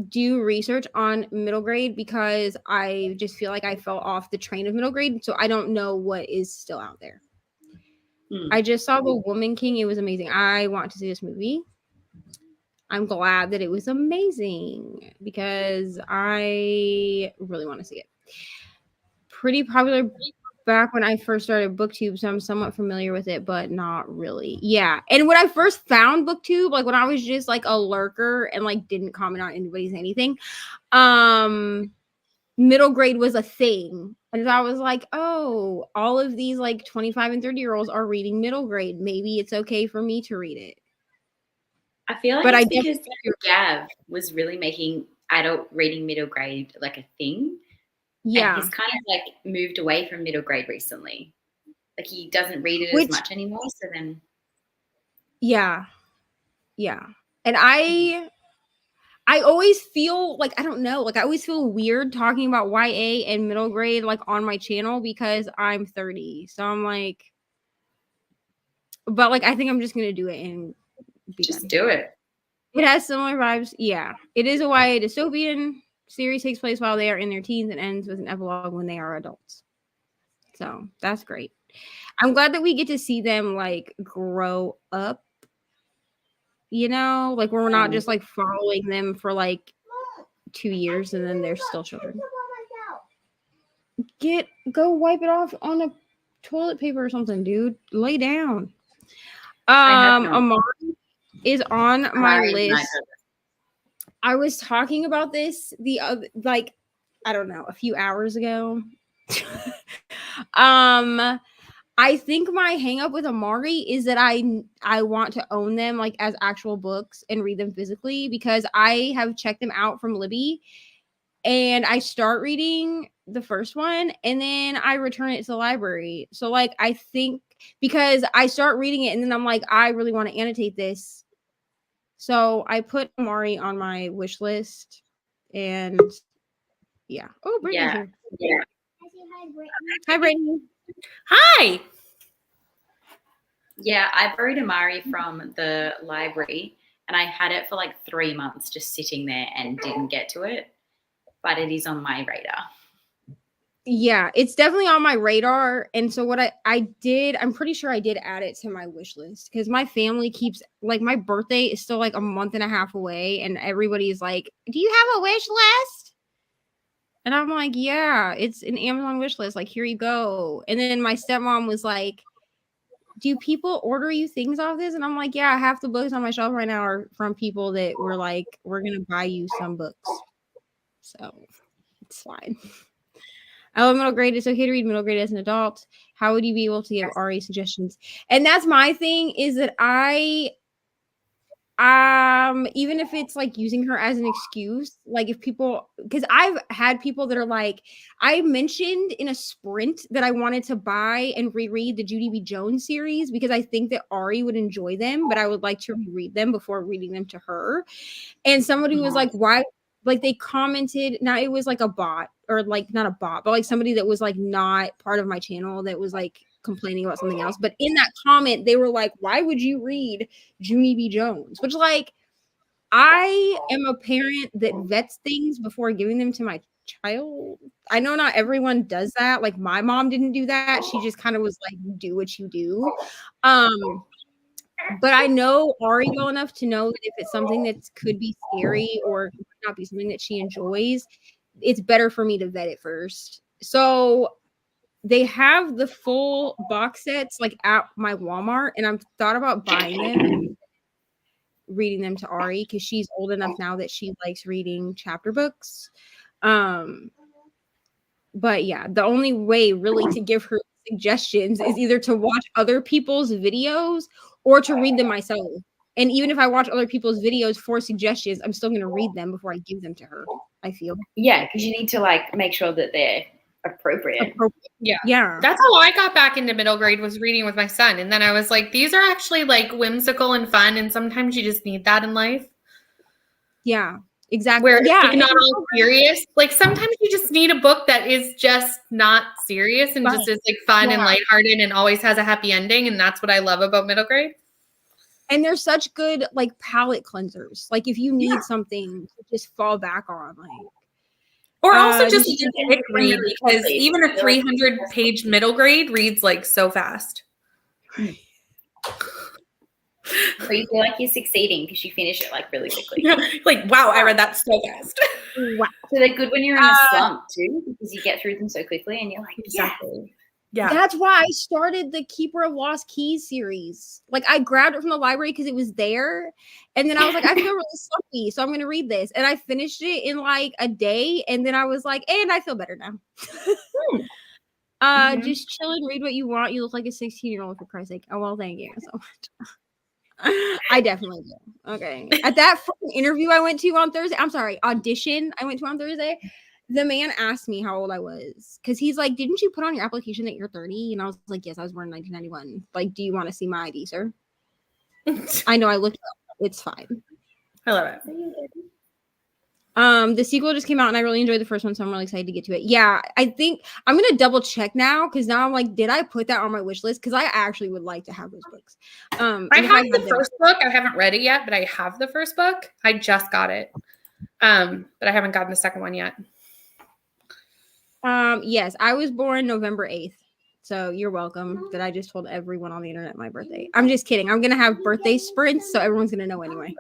do research on middle grade because I just feel like I fell off the train of middle grade, so I don't know what is still out there. I just saw The Woman King. It was amazing. I want to see this movie. I'm glad that it was amazing because I really want to see it. Pretty popular back when I first started BookTube, so I'm somewhat familiar with it, but not really. Yeah. And when I first found BookTube, like when I was just like a lurker and like didn't comment on anybody's anything, middle grade was a thing. And I was like, oh, all of these like 25 and 30-year-olds are reading middle grade. Maybe it's okay for me to read it. I feel like But it's because Gav was really making adult reading middle grade like a thing. Yeah. And he's kind of like moved away from middle grade recently. Like he doesn't read it as much anymore. So then. Yeah. Yeah. And I always feel like, I don't know, like I always feel weird talking about YA and middle grade like on my channel because I'm 30. So I'm like, but like I think I'm just gonna do it and be just done. do it. It has similar vibes. Yeah. It is a YA dystopian. Series takes place while they are in their teens and ends with an epilogue when they are adults. So that's great. I'm glad that we get to see them like grow up. You know, like we're not just like following them for like 2 years and then they're still children. Go wipe it off on a toilet paper or something, dude. Lay down. Amari is on my list. I was talking about this the other, like, I don't know, a few hours ago. I think my hang up with Amari is that I want to own them like as actual books and read them physically because I have checked them out from Libby and I start reading the first one and then I return it to the library. So like I think because I start reading it and then I'm like, I really want to annotate this. So I put Amari on my wish list and yeah. Oh, Brittany's here. Yeah. Hi, Brittany. Hi. Yeah, I borrowed Amari from the library and I had it for like 3 months just sitting there and didn't get to it. But it is on my radar. Yeah, it's definitely on my radar. And so what I did, I'm pretty sure I did add it to my wish list because my family keeps like my birthday is still like a month and a half away. And everybody's like, do you have a wish list? And I'm like, yeah, it's an Amazon wish list. Like, here you go. And then my stepmom was like, do people order you things off this? And I'm like, yeah, half the books on my shelf right now are from people that were like, we're going to buy you some books. So it's fine. I love middle grade. It's okay to read middle grade as an adult. How would you be able to give Ari suggestions? And that's my thing is that I Even if it's like using her as an excuse, like if people, because I've had people that are like, I mentioned in a sprint that I wanted to buy and reread the Judy B. Jones series because I think that Ari would enjoy them, but I would like to reread them before reading them to her. And somebody was like, why? Like they commented, now it was like a bot, or like not a bot, but like somebody that was like not part of my channel that was like complaining about something else. But in that comment, they were like, why would you read Junie B. Jones? Which, like, I am a parent that vets things before giving them to my child. I know not everyone does that. Like my mom didn't do that. She just kind of was like, do what you do. But I know Ari well enough to know that if it's something that could be scary or not be something that she enjoys, it's better for me to vet it first. So they have the full box sets like at my Walmart, and I'm thought about buying them and reading them to Ari because she's old enough now that she likes reading chapter books. But yeah, the only way really to give her suggestions is either to watch other people's videos or to read them myself. And even if I watch other people's videos for suggestions, I'm still going to read them before I give them to her, I feel. Yeah, because you need to like make sure that they're appropriate. Yeah. That's how I got back into middle grade, was reading with my son. And then I was like, these are actually like whimsical and fun. And sometimes you just need that in life. Yeah, exactly. Where yeah, it's not all serious. Like sometimes you just need a book that is just not serious and just is like fun and lighthearted and always has a happy ending. And that's what I love about middle grade. And they're such good like palate cleansers. Like if you need something to just fall back on, like. Or also just a quick read, because even a 300-page middle grade reads like so fast. Or you feel like you're succeeding because you finish it like really quickly. Like, wow, I read that so fast. Wow. So they're good when you're in a slump too, because you get through them so quickly and you're like, exactly. Yeah. That's why I started the Keeper of Lost Keys series. Like I grabbed it from the library because it was there. And then I was like, I feel really slumpy, so I'm going to read this. And I finished it in like a day. And then I was like, and I feel better now. Just chill and read what you want. You look like a 16-year-old, for Christ's sake. Oh, well, thank you so much. I definitely do. Okay. At that interview I went to on Thursday, audition I went to on Thursday, the man asked me how old I was because he's like, didn't you put on your application that you're 30? And I was like, yes, I was born in 1991. Like, do you want to see my ID, sir? I know, I looked it up. It's fine. I love it. The sequel just came out and I really enjoyed the first one, so I'm really excited to get to it. Yeah, I think I'm gonna double check now because now I'm like, did I put that on my wish list? Because I actually would like to have those books. I have the first book. I haven't read it yet, but I have the first book. I just got it. But I haven't gotten the second one yet. Yes, I was born November 8th. So you're welcome that I just told everyone on the internet my birthday. I'm just kidding. I'm gonna have birthday sprints, so everyone's gonna know anyway.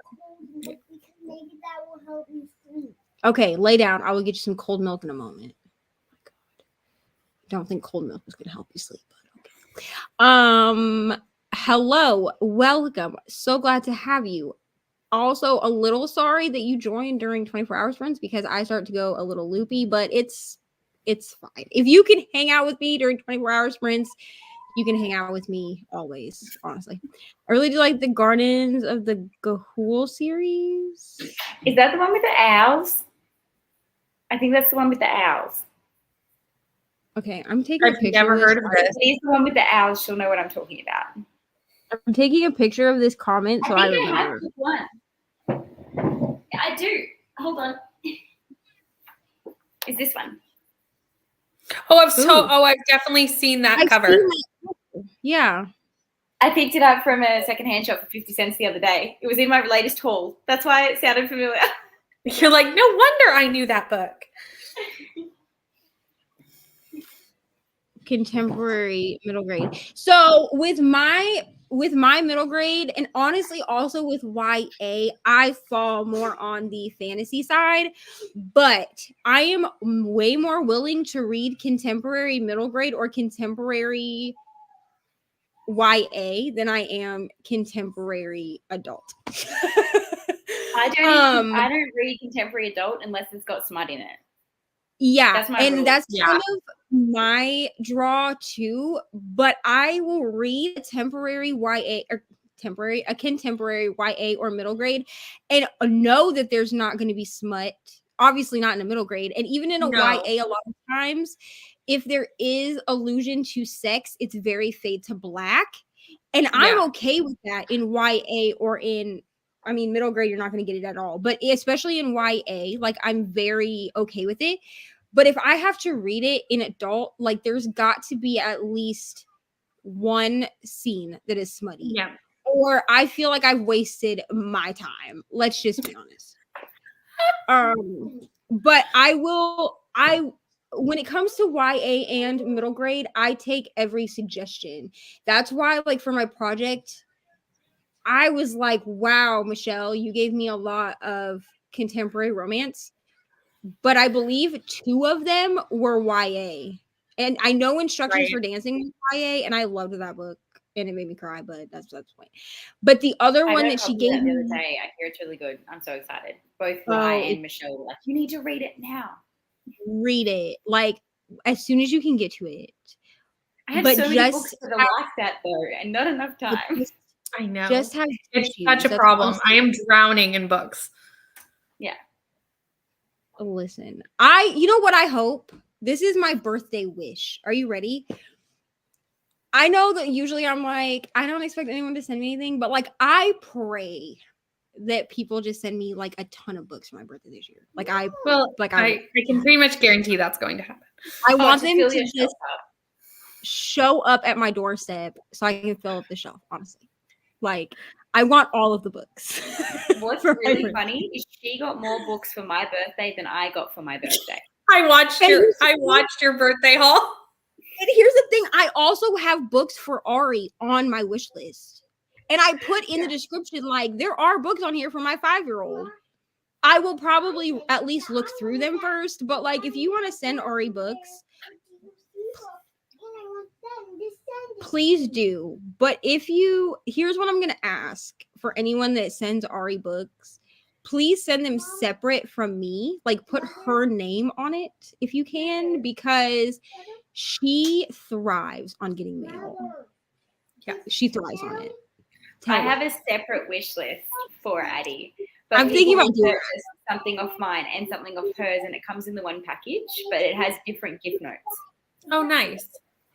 Maybe that will help you sleep. Okay, lay down. I will get you some cold milk in a moment. Oh my God. Don't think cold milk is gonna help you sleep, but okay. Hello, welcome. So glad to have you. Also, a little sorry that you joined during 24 hour sprints because I start to go a little loopy, but it's fine. If you can hang out with me during 24 hour sprints, you can hang out with me always, honestly. I really do like the Gardens of the Gahul series. Is that the one with the owls? I think that's the one with the owls. Okay, I'm taking a picture. I've never heard of this. If it is the one with the owls, she'll know what I'm talking about. I'm taking a picture of this comment so I think remember. have this one. Yeah, I do. Hold on. Is this one? Oh, I've definitely seen that cover. Yeah. I picked it up from a secondhand shop for 50 cents the other day. It was in my latest haul. That's why it sounded familiar. You're like, no wonder I knew that book. Contemporary middle grade. So with my middle grade, and honestly also with YA, I fall more on the fantasy side, but I am way more willing to read contemporary middle grade or contemporary YA than I am contemporary adult. I don't read contemporary adult unless it's got smut in it. Yeah, that's my and rule. that's kind of my draw too. But I will read temporary YA or contemporary YA or middle grade, and know that there's not going to be smut. Obviously not in a middle grade, and even in a YA, a lot of times, if there is allusion to sex, it's very fade to black, and I'm okay with that in YA or in. I mean, middle grade, you're not going to get it at all, but especially in YA, like I'm very okay with it. But if I have to read it in adult, like there's got to be at least one scene that is smutty. Yeah. Or I feel like I've wasted my time. Let's just be honest. But when it comes to YA and middle grade, I take every suggestion. That's why, like, for my project, I was like, wow, Michelle, you gave me a lot of contemporary romance, but I believe 2 of them were YA. And I know Instructions for Dancing was YA, and I loved that book, and it made me cry, but that's the point. But the other one that she gave me the other day, I hear it's really good. I'm so excited. Both Rye and Michelle were like, you need to read it now. Read it, like, as soon as you can get to it. I have so many books that are like that, though, and not enough time. I know. Just have it's such a problem. I am drowning in books. Yeah. Listen, you know what I hope? This is my birthday wish. Are you ready? I know that usually I'm like, I don't expect anyone to send me anything, but like I pray that people just send me like a ton of books for my birthday this year. Like I can pretty much guarantee that's going to happen. I want them to just show up at my doorstep so I can fill up the shelf, honestly. Like, I want all of the books. What's really funny is she got more books for my birthday than I got for my birthday. I watched your birthday haul. And here's the thing, I also have books for Ari on my wish list. And I put in the description, like, there are books on here for my 5-year-old. I will probably at least look through them first, but like, if you want to send Ari books, please do. But here's what I'm going to ask for anyone that sends Ari books, please send them separate from me. Like, put her name on it if you can, because she thrives on getting mail. Yeah, she thrives on it. I have a separate wish list for Addie. But I'm thinking about doing something of mine and something of hers, and it comes in the one package, but it has different gift notes. Oh, nice.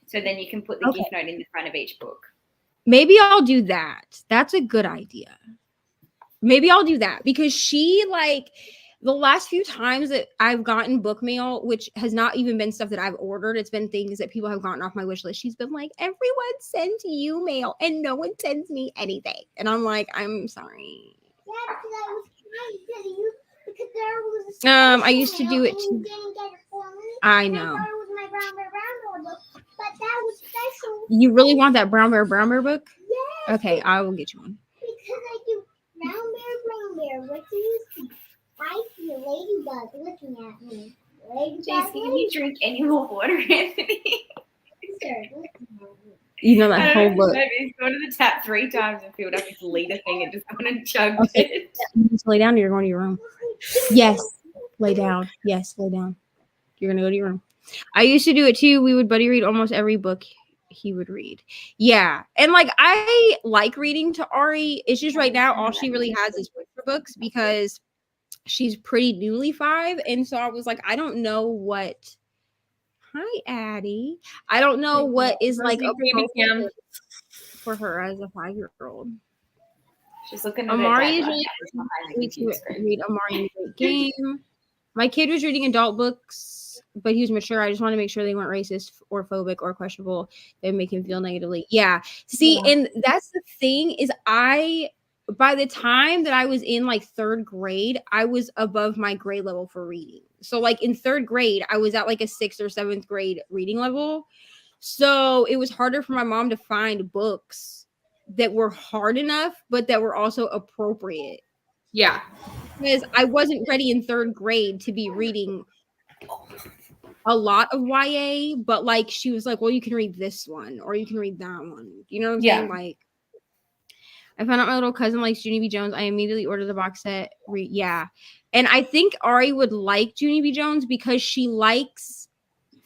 So then you can put the gift note in the front of each book. Maybe I'll do that. That's a good idea. Maybe I'll do that because she, like, the last few times that I've gotten book mail, which has not even been stuff that I've ordered, it's been things that people have gotten off my wish list. She's been like, everyone sends you mail and no one sends me anything. And I'm like, I'm sorry. Yeah, because I was trying to tell you because there was a I used to do it too. You didn't get it for me. I know. I thought it was my brown bear book, but that was special. You really want that brown bear book? Yes. Okay, I will get you one. Because I do brown bear, what do you see? I see a ladybug looking at me. Jeez, can you drink any more water, Anthony? You know that whole book. He's gone to the tap 3 times and filled up his liter thing and just gone and chugged it. Just lay down or you're going to your room. Yes, lay down. Yes, lay down. You're going to go to your room. I used to do it too. We would buddy read almost every book he would read. Yeah. And like, I like reading to Ari. It's just right now, all she really has is winter books because she's pretty newly 5. And so I was like, I don't know what. Hi, Addie. I don't know what is like appropriate for her as a 5-year-old. She's looking at Amari is really read Amari in a great game. My kid was reading adult books, but he was mature. I just want to make sure they weren't racist or phobic or questionable. They make him feel negatively. Yeah. See, and that's the thing is by the time that I was in like 3rd grade, I was above my grade level for reading. So like in 3rd grade, I was at like a 6th or 7th grade reading level. So it was harder for my mom to find books that were hard enough, but that were also appropriate. Yeah. Because I wasn't ready in 3rd grade to be reading a lot of YA, but like she was like, well, you can read this one or you can read that one. You know what I'm saying? Like, I found out my little cousin likes Junie B. Jones. I immediately ordered the box set. Yeah. And I think Ari would like Junie B. Jones because she likes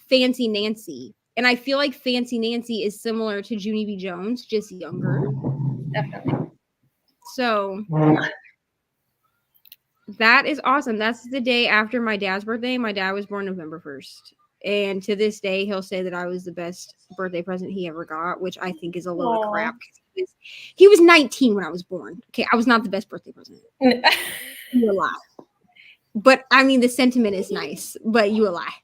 Fancy Nancy. And I feel like Fancy Nancy is similar to Junie B. Jones, just younger. Definitely. So that is awesome. That's the day after my dad's birthday. My dad was born November 1st. And to this day, he'll say that I was the best birthday present he ever got, which I think is a load of crap. He was 19 when I was born. Okay, I was not the best birthday present. You a lie. But I mean, the sentiment is nice, but you a lie.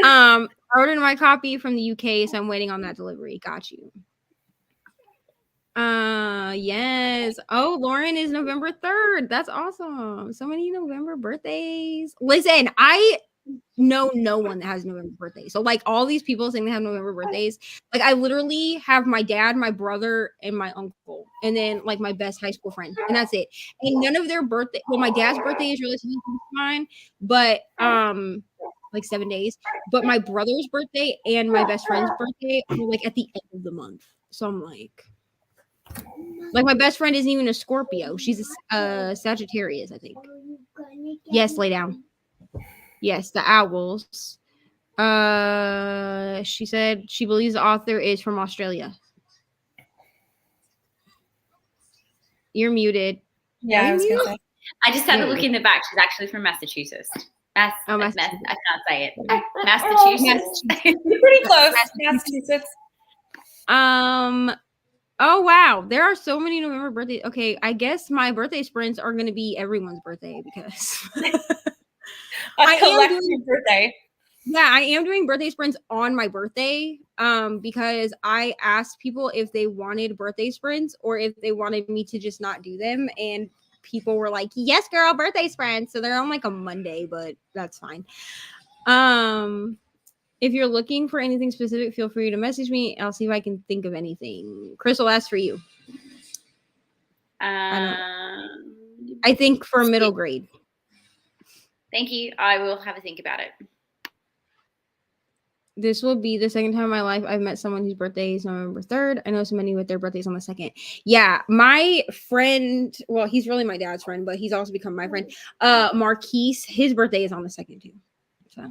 I ordered my copy from the UK, so I'm waiting on that delivery. Got you. Yes. Oh, Lauren is November 3rd. That's awesome. So many November birthdays. Listen, I know no one that has November birthdays. So like all these people saying they have November birthdays, like I literally have my dad, my brother, and my uncle, and then like my best high school friend, and that's it. And none of their birthday. Well, my dad's birthday is relatively close to mine, but like 7 days. But my brother's birthday and my best friend's birthday are like at the end of the month. So I'm like my best friend isn't even a Scorpio. She's a Sagittarius, I think. Yes, lay down. Yes, the owls. She said she believes the author is from Australia. You're muted. Yeah, I was gonna say. I just had to look in the back. She's actually from Massachusetts. I can't say it. Massachusetts. Pretty close. Massachusetts. Oh wow, there are so many November birthdays. Okay, I guess my birthday sprints are going to be everyone's birthday because A collective birthday. Yeah, I am doing birthday sprints on my birthday because I asked people if they wanted birthday sprints or if they wanted me to just not do them, and people were like, yes girl, birthday sprints. So they're on like a Monday, but that's fine. If you're looking for anything specific, feel free to message me. I'll see if I can think of anything. Crystal, that's for you. I think for middle grade. Thank you. I will have a think about it. This will be the second time in my life I've met someone whose birthday is November 3rd. I know so many with their birthdays on the 2nd. Yeah, my friend, well, he's really my dad's friend, but he's also become my friend. Marquise, his birthday is on the 2nd too. So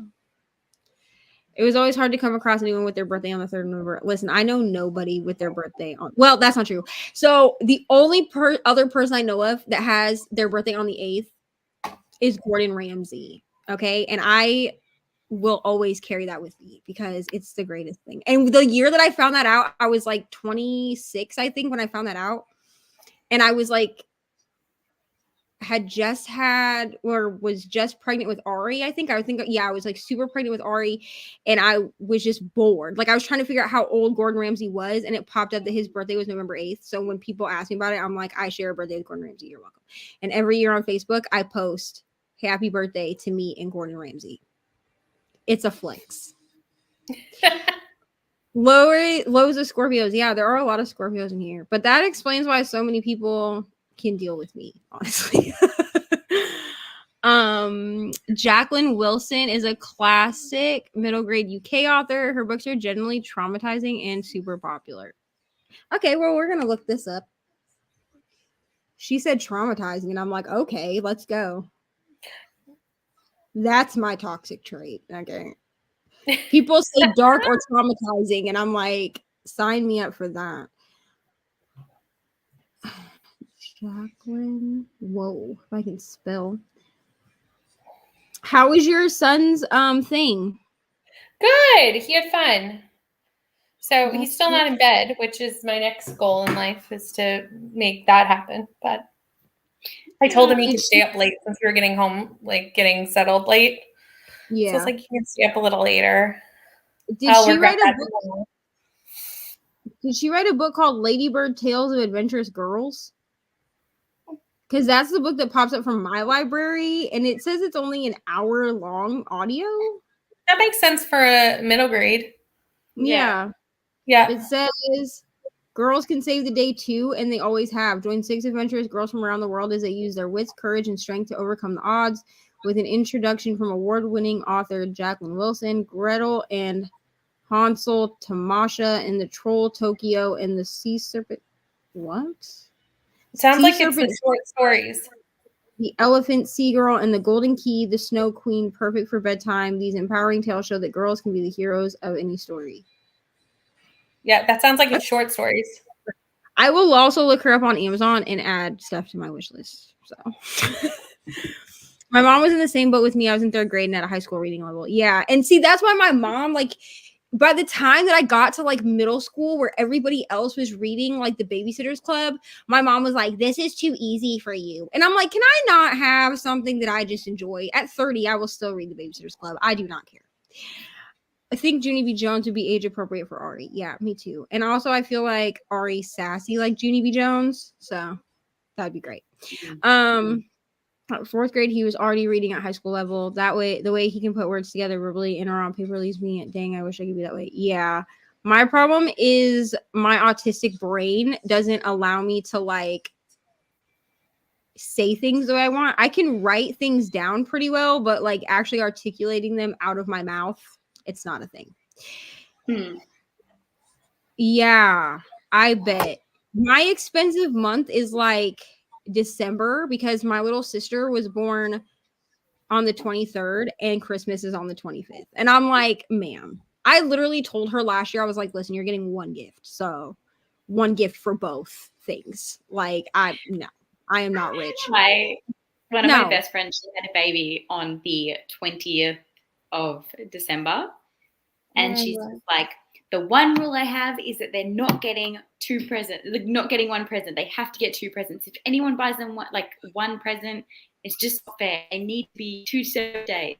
it was always hard to come across anyone with their birthday on the 3rd of November. Listen, I know nobody with their birthday on. Well, that's not true. So the only other person I know of that has their birthday on the 8th is Gordon Ramsay. Okay, and I will always carry that with me because it's the greatest thing. And the year that I found that out, I was like 26, I think, when I found that out. And I was like, had just had or was just pregnant with Ari, I think. I was like super pregnant with Ari, and I was just bored. Like I was trying to figure out how old Gordon Ramsay was, and it popped up that his birthday was November 8th. So when people ask me about it, I'm like, I share a birthday with Gordon Ramsay. You're welcome. And every year on Facebook, I post happy birthday to me and Gordon Ramsay. It's a flex. Lows of Scorpios. Yeah, there are a lot of Scorpios in here, but that explains why so many people can deal with me, honestly. Jacqueline Wilson is a classic middle grade UK author. Her books are generally traumatizing and super popular. Okay, well, we're gonna look this up. She said traumatizing, and I'm like, okay, let's go. That's my toxic trait. Okay. People say dark or traumatizing, and I'm like, sign me up for that. Jacqueline. Whoa, if I can spell. How was your son's thing? Good. He had fun. So he's still not in bed, which is my next goal in life, is to make that happen. But I told him he could stay up late since we were getting home, like getting settled late. Yeah. So it's like he can stay up a little later. Did she write a book? Did she write a book called Ladybird Tales of Adventurous Girls? Because that's the book that pops up from my library, and it says it's only an hour long audio. That makes sense for a middle grade. Yeah. It says girls can save the day too, and they always have. Join 6 adventurous girls from around the world as they use their wits, courage, and strength to overcome the odds. With an introduction from award-winning author Jacqueline Wilson, Gretel and Hansel, Tamasha, and the Troll Tokyo, and the Sea Serpent. What? It sounds like it's the short stories. The Elephant, Sea Girl, and the Golden Key, the Snow Queen, perfect for bedtime. These empowering tales show that girls can be the heroes of any story. Yeah, that sounds like it's short stories. I will also look her up on Amazon and add stuff to my wish list. So my mom was in the same boat with me. I was in 3rd grade and at a high school reading level. Yeah. And see, that's why my mom, like, by the time that I got to like middle school where everybody else was reading like the Babysitters Club, my mom was like, this is too easy for you. And I'm like, can I not have something that I just enjoy? At 30, I will still read the Babysitters Club. I do not care. I think Junie B. Jones would be age appropriate for Ari. Yeah, me too. And also, I feel like Ari's sassy like Junie B. Jones, so that'd be great. 4th grade, he was already reading at high school level. That way, the way he can put words together verbally in or on paper leaves me. Dang, I wish I could be that way. Yeah, my problem is my autistic brain doesn't allow me to like say things the way I want. I can write things down pretty well, but like actually articulating them out of my mouth, it's not a thing. Yeah, I bet. My expensive month is like December because my little sister was born on the 23rd and Christmas is on the 25th. And I'm like, ma'am, I literally told her last year, I was like, listen, you're getting one gift. So 1 gift for both things. Like, I am not rich. One of my best friends, she had a baby on the 20th of December. And she's like, the one rule I have is that they're not getting 2 presents, like not getting 1 present. They have to get 2 presents. If anyone buys them one present, it's just not fair. They need to be 2 separate days.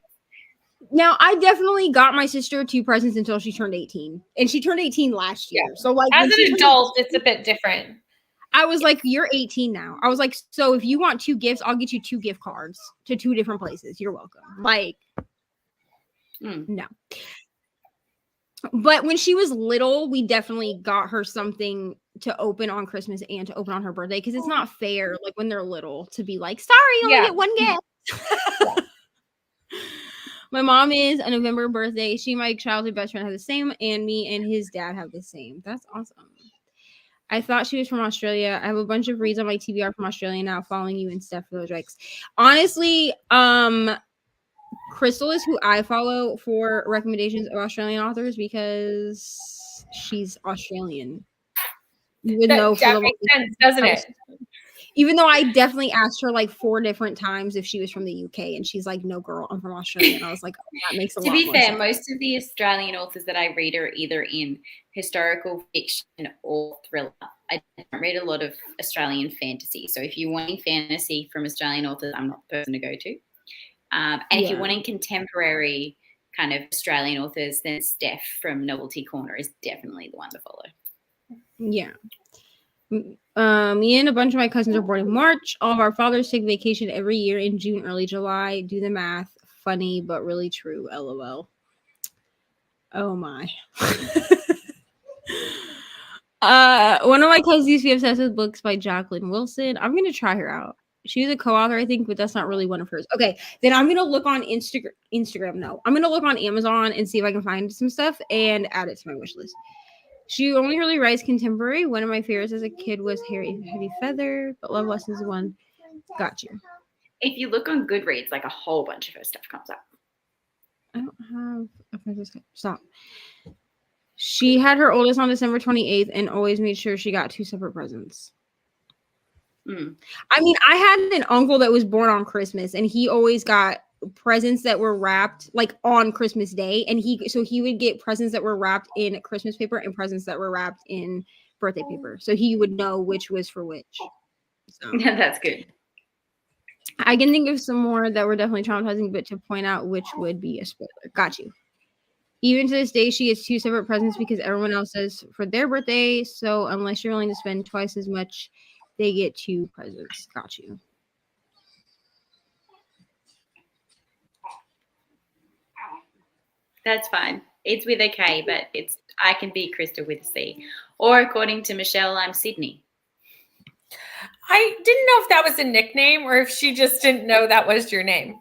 Now, I definitely got my sister 2 presents until she turned 18. And she turned 18 last year. Yeah. So like as an adult, it's a bit different. I was like, you're 18 now. I was like, so if you want 2 gifts, I'll get you 2 gift cards to 2 different places. You're welcome. Like, no. But when she was little, we definitely got her something to open on Christmas and to open on her birthday because it's not fair, like when they're little, to be like, sorry, you only get 1 gift. My mom is a November birthday. She, my childhood best friend, have the same, and me and his dad have the same. That's awesome. I thought she was from Australia. I have a bunch of reads on my TBR from Australia now, following you and Steph for those likes. Honestly, Crystal is who I follow for recommendations of Australian authors because she's Australian. Even though that makes sense, doesn't it? Even though I definitely asked her like 4 different times if she was from the UK, and she's like, "No, girl, I'm from Australia." And I was like, oh, "That makes a lot." To be fair, sense. most of the Australian authors that I read are either in historical fiction or thriller. I don't read a lot of Australian fantasy. So if you're wanting fantasy from Australian authors, I'm not the person to go to. And if you're wanting contemporary kind of Australian authors, then Steph from Novelty Corner is definitely the one to follow. Yeah. Me and a bunch of my cousins are born in March. All of our fathers take vacation every year in June, early July. Do the math. Funny, but really true. LOL. Oh my. One of my cousins used to be obsessed with books by Jacqueline Wilson. I'm going to try her out. She was a co-author, I think, but that's not really one of hers. Okay, then I'm going to look on Instagram. No, I'm going to look on Amazon and see if I can find some stuff and add it to my wish list. She only really writes contemporary. One of my favorites as a kid was Heavy Feather, but Love Lessons is one. Got you. If you look on Goodreads, like a whole bunch of her stuff comes up. I don't have. Okay, stop. She had her oldest on December 28th and always made sure she got 2 separate presents. I mean, I had an uncle that was born on Christmas, and he always got presents that were wrapped like on Christmas Day, and he would get presents that were wrapped in Christmas paper and presents that were wrapped in birthday paper, so he would know which was for which. So yeah, that's good. I can think of some more that were definitely traumatizing, but to point out which would be a spoiler. Got you. Even to this day, she gets 2 separate presents because everyone else does for their birthday. So unless you're willing to spend twice as much, they get 2 presents. Got you. That's fine. It's with a K, but I can be Krista with a C. Or according to Michelle, I'm Sydney. I didn't know if that was a nickname or if she just didn't know that was your name.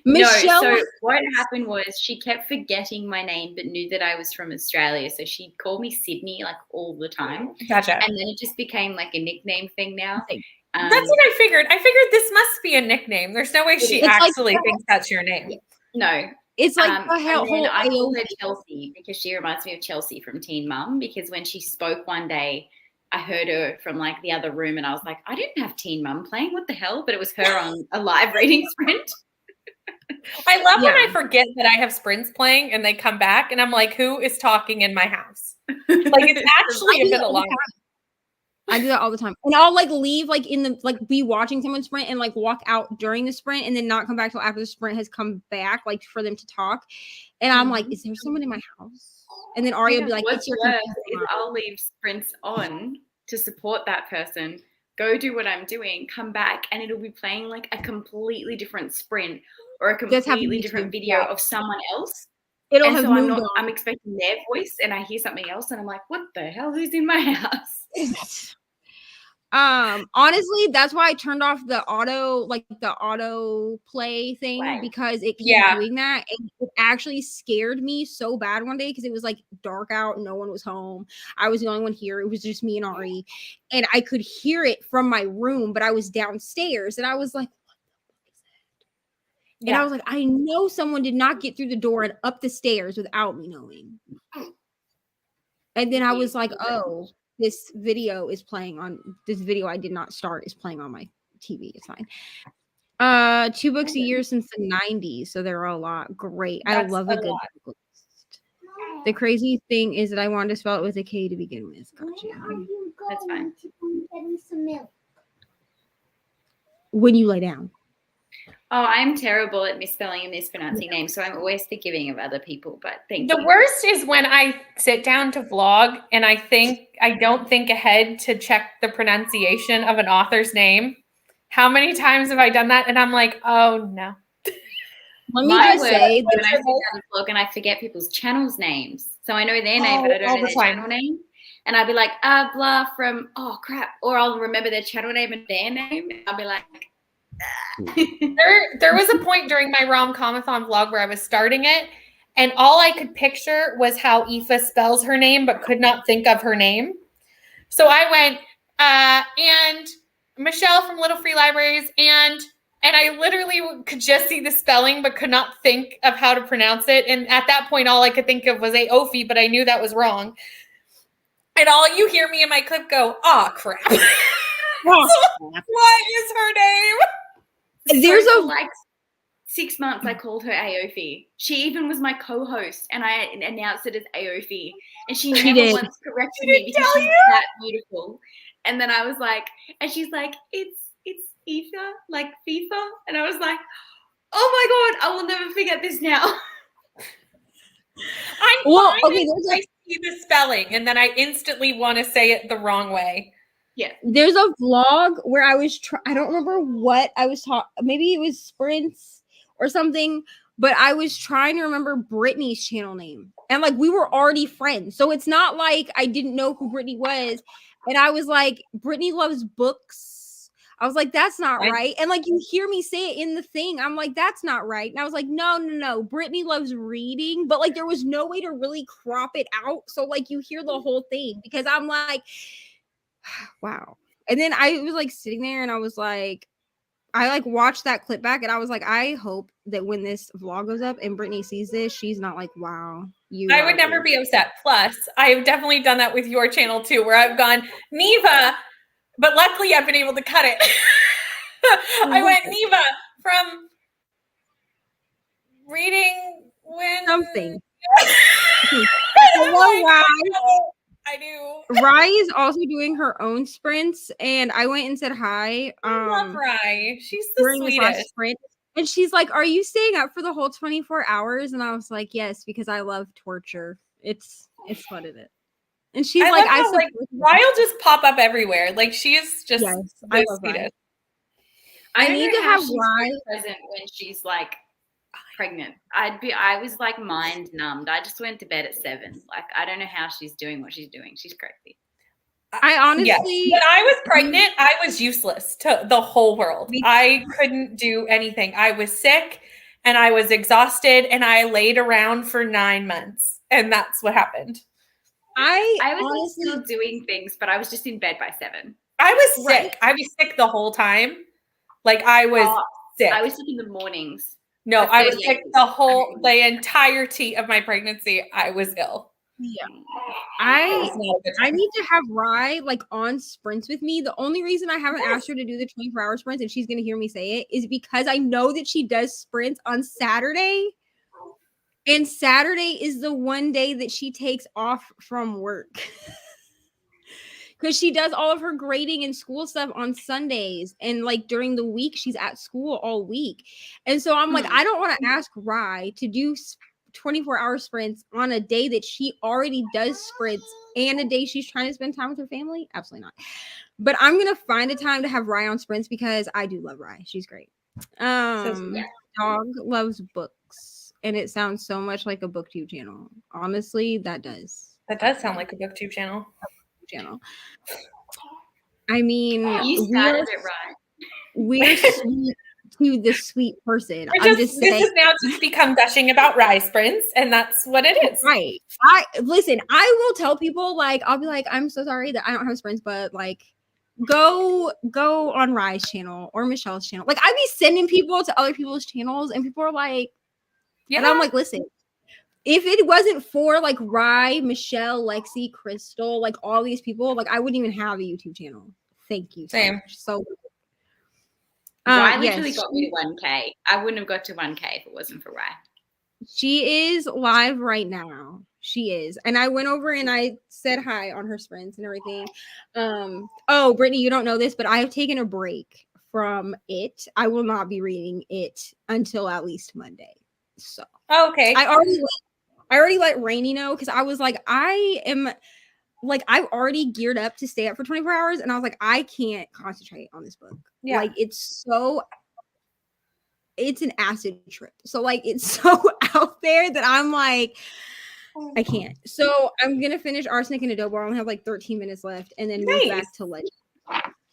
Michelle. No, so what happened was she kept forgetting my name but knew that I was from Australia. So she called me Sydney like all the time. Gotcha. And then it just became like a nickname thing now. That's what I figured. I figured this must be a nickname. There's no way she actually thinks that's your name. No. It's like I call her Chelsea because she reminds me of Chelsea from Teen Mum, because when she spoke one day, I heard her from like the other room, and I was like, I didn't have Teen Mum playing. What the hell? But it was her on a live reading sprint. I love when I forget that I have sprints playing and they come back and I'm like, who is talking in my house? Like, it's actually a bit alarming. I do that all the time. And I'll like leave like in the like be watching someone sprint and like walk out during the sprint and then not come back till after the sprint has come back, like for them to talk. And I'm like, is there someone in my house? And then Aria will be like, what's worse is I'll leave sprints on to support that person, go do what I'm doing, come back, and it'll be playing like a completely different sprint or a completely different video of someone else. It'll and have so moved on. I'm expecting their voice and I hear something else and I'm like, what the hell? Who's in my house? Honestly, that's why I turned off the auto play thing because it keeps doing that. And it actually scared me so bad one day because it was like dark out, no one was home. I was the only one here. It was just me and Ari, and I could hear it from my room, but I was downstairs and I was like, and I was like, I know someone did not get through the door and up the stairs without me knowing. And then I was like, oh, this video I did not start is playing on my TV. It's fine. 2 books a year since the 90s. So there are a lot. Great. I love a good book list. The crazy thing is that I wanted to spell it with a K to begin with. Gotcha. That's fine. When you lay down. Oh, I'm terrible at misspelling and mispronouncing names, so I'm always forgiving of other people, but thank you. The worst is when I sit down to vlog and I don't think ahead to check the pronunciation of an author's name. How many times have I done that? And I'm like, oh no. Let me just say when I sit down to vlog and I forget people's channels names. So I know their name, but I don't know their channel name. And I'll be like, blah from, oh crap. Or I'll remember their channel name and their name. And I'll be like, There was a point during my rom-comathon vlog where I was starting it, and all I could picture was how Aoife spells her name, but could not think of her name. So I went, and Michelle from Little Free Libraries, and I literally could just see the spelling, but could not think of how to pronounce it. And at that point, all I could think of was Aoife, but I knew that was wrong. And all you hear me in my clip go, oh crap. What is her name? There's like 6 months I called her Aoife. She even was my co-host and I announced it as Aoife. And she never once corrected me because she's that beautiful. And then I was like, and she's like, it's Aoife, like FIFA. And I was like, oh my God, I will never forget this now. I'm fine if I see the spelling and then I instantly want to say it the wrong way. Yeah. There's a vlog where I was I don't remember what I was talking, maybe it was sprints or something, but I was trying to remember Brittany's channel name. And like we were already friends. So it's not like I didn't know who Brittany was. And I was like, Brittany loves books. I was like, that's not right. And like you hear me say it in the thing. I'm like, that's not right. And I was like, no. Brittany loves reading, but like there was no way to really crop it out. So like you hear the whole thing because I'm like, wow. And then I was like sitting there and I was like, I like watched that clip back and I was like, I hope that when this vlog goes up and Brittany sees this, she's not like, wow, I would never be upset. Plus, I've definitely done that with your channel too, where I've gone, Neva, but luckily I've been able to cut it. I went, Neva from reading when something. I do. Rye is also doing her own sprints, and I went and said hi. I love Rye. She's the sweetest. Sprint, and she's like, "Are you staying up for the whole 24 hours?" And I was like, "Yes, because I love torture. It's what it is." And she's like, "I like Rye will just pop up everywhere. Like she is just the sweetest." I need to have Rye present when she's like pregnant. I was like mind numbed. I just went to bed at 7. Like I don't know how she's doing what she's doing. She's crazy. I honestly, when I was pregnant, I was useless to the whole world. I couldn't do anything. I was sick and I was exhausted and I laid around for 9 months. And that's what happened. I was honestly still doing things, but I was just in bed by 7. I was sick. I was sick the whole time. Like I was sick. I was sick in the mornings. No, I was sick the entirety of my pregnancy. I was ill. Yeah. It's not a good I time. need to have Rye like on sprints with me. The only reason I haven't asked her to do the 24-hour sprints, and she's gonna hear me say it, is because I know that she does sprints on Saturday. And Saturday is the one day that she takes off from work. Because she does all of her grading and school stuff on Sundays. And like during the week, she's at school all week. And so I'm like, I don't want to ask Rye to do 24-hour sprints on a day that she already does sprints and a day she's trying to spend time with her family. Absolutely not. But I'm going to find a time to have Rye on sprints because I do love Rye. She's great. Dog loves books. And it sounds so much like a booktube channel. Honestly, that does. That does sound like a booktube channel. I mean, You started it right. We're sweet to the sweet person. This has now just become gushing about Rye sprints, and that's what it is. Right. Listen, I will tell people, like, I'll be like, I'm so sorry that I don't have sprints, but like, go on Rye's channel or Michelle's channel. Like, I be sending people to other people's channels, and people are like, and I'm like, listen, if it wasn't for like Rye, Michelle, Lexi, Crystal, like all these people, like I wouldn't even have a YouTube channel. Thank you. Same. So Rye literally got me to 1K. I wouldn't have got to 1K if it wasn't for Rye. She is live right now. She is. And I went over and I said hi on her sprints and everything. Oh, Brittany, you don't know this, but I have taken a break from it. I will not be reading it until at least Monday. So okay. I already let Reni know because I was like, I've already geared up to stay up for 24 hours. And I was like, I can't concentrate on this book. Yeah. Like it's an acid trip. So like it's so out there that I'm like, I can't. So I'm gonna finish Arsenic and Adobe. I only have like 13 minutes left and then move back to Legend.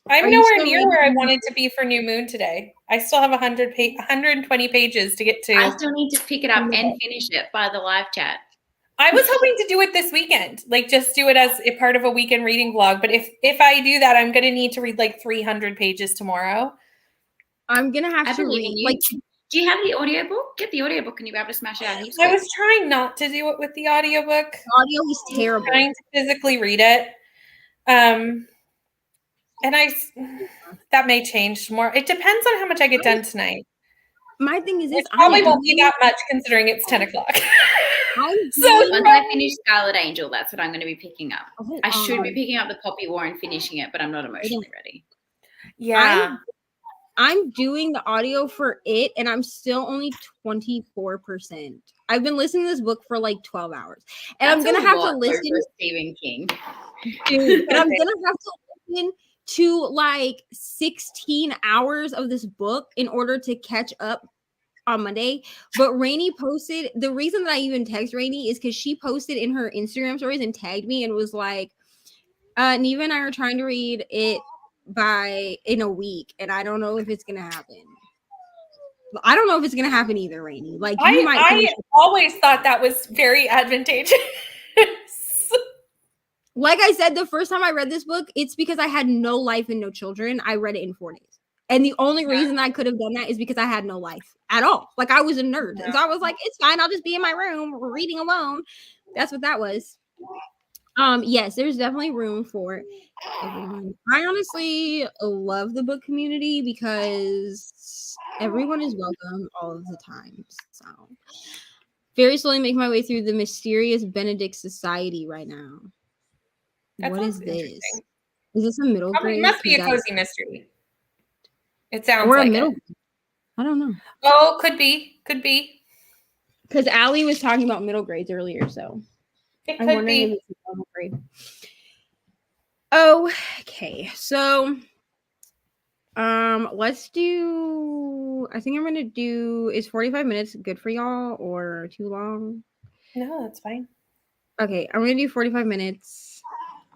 I'm nowhere near where I wanted to be for New Moon today. I still have 120 pages to get to. I still need to pick it up and finish it by the live chat. I was hoping to do it this weekend, like just do it as a part of a weekend reading vlog. But if I do that, I'm going to need to read like 300 pages tomorrow. I'm going to have to read. Like, do you have the audiobook? Get the audiobook and you'll be able to smash it out. I was trying not to do it with the audiobook. The audio is terrible. I'm trying to physically read it. And that may change more. It depends on how much I get done tonight. My thing is this. It probably won't be that much considering it's 10 o'clock. So once I finish Scarlet Angel, that's what I'm going to be picking up. I should be picking up the Poppy War and finishing it, but I'm not emotionally ready. Yeah. I'm doing the audio for it, and I'm still only 24%. I've been listening to this book for like 12 hours. And I'm going to have to listen to Stephen King. Dude, and I'm going to have to listen to like 16 hours of this book in order to catch up on Monday. But Reni posted, the reason that I even text Reni is because she posted in her Instagram stories and tagged me and was like, Neva and I are trying to read it in a week, and I don't know if it's gonna happen. I don't know if it's gonna happen either, Reni. Like I always thought that was very advantageous. Like I said, the first time I read this book, it's because I had no life and no children. I read it in 4 days. And the only reason I could have done that is because I had no life at all. Like I was a nerd. Yeah. And so I was like, it's fine. I'll just be in my room reading alone. That's what that was. Yes, there's definitely room for everyone. I honestly love the book community because everyone is welcome all of the time. So very slowly make my way through the mysterious Benedict Society right now. What is this? Is this a middle grade? It must be a cozy mystery. It sounds like a middle. I don't know. Oh, could be. Because Allie was talking about middle grades earlier, so it could be. If it's middle grade. Okay, so let's do. I think I'm gonna do. Is 45 minutes good for y'all or too long? No, that's fine. Okay, I'm gonna do 45 minutes.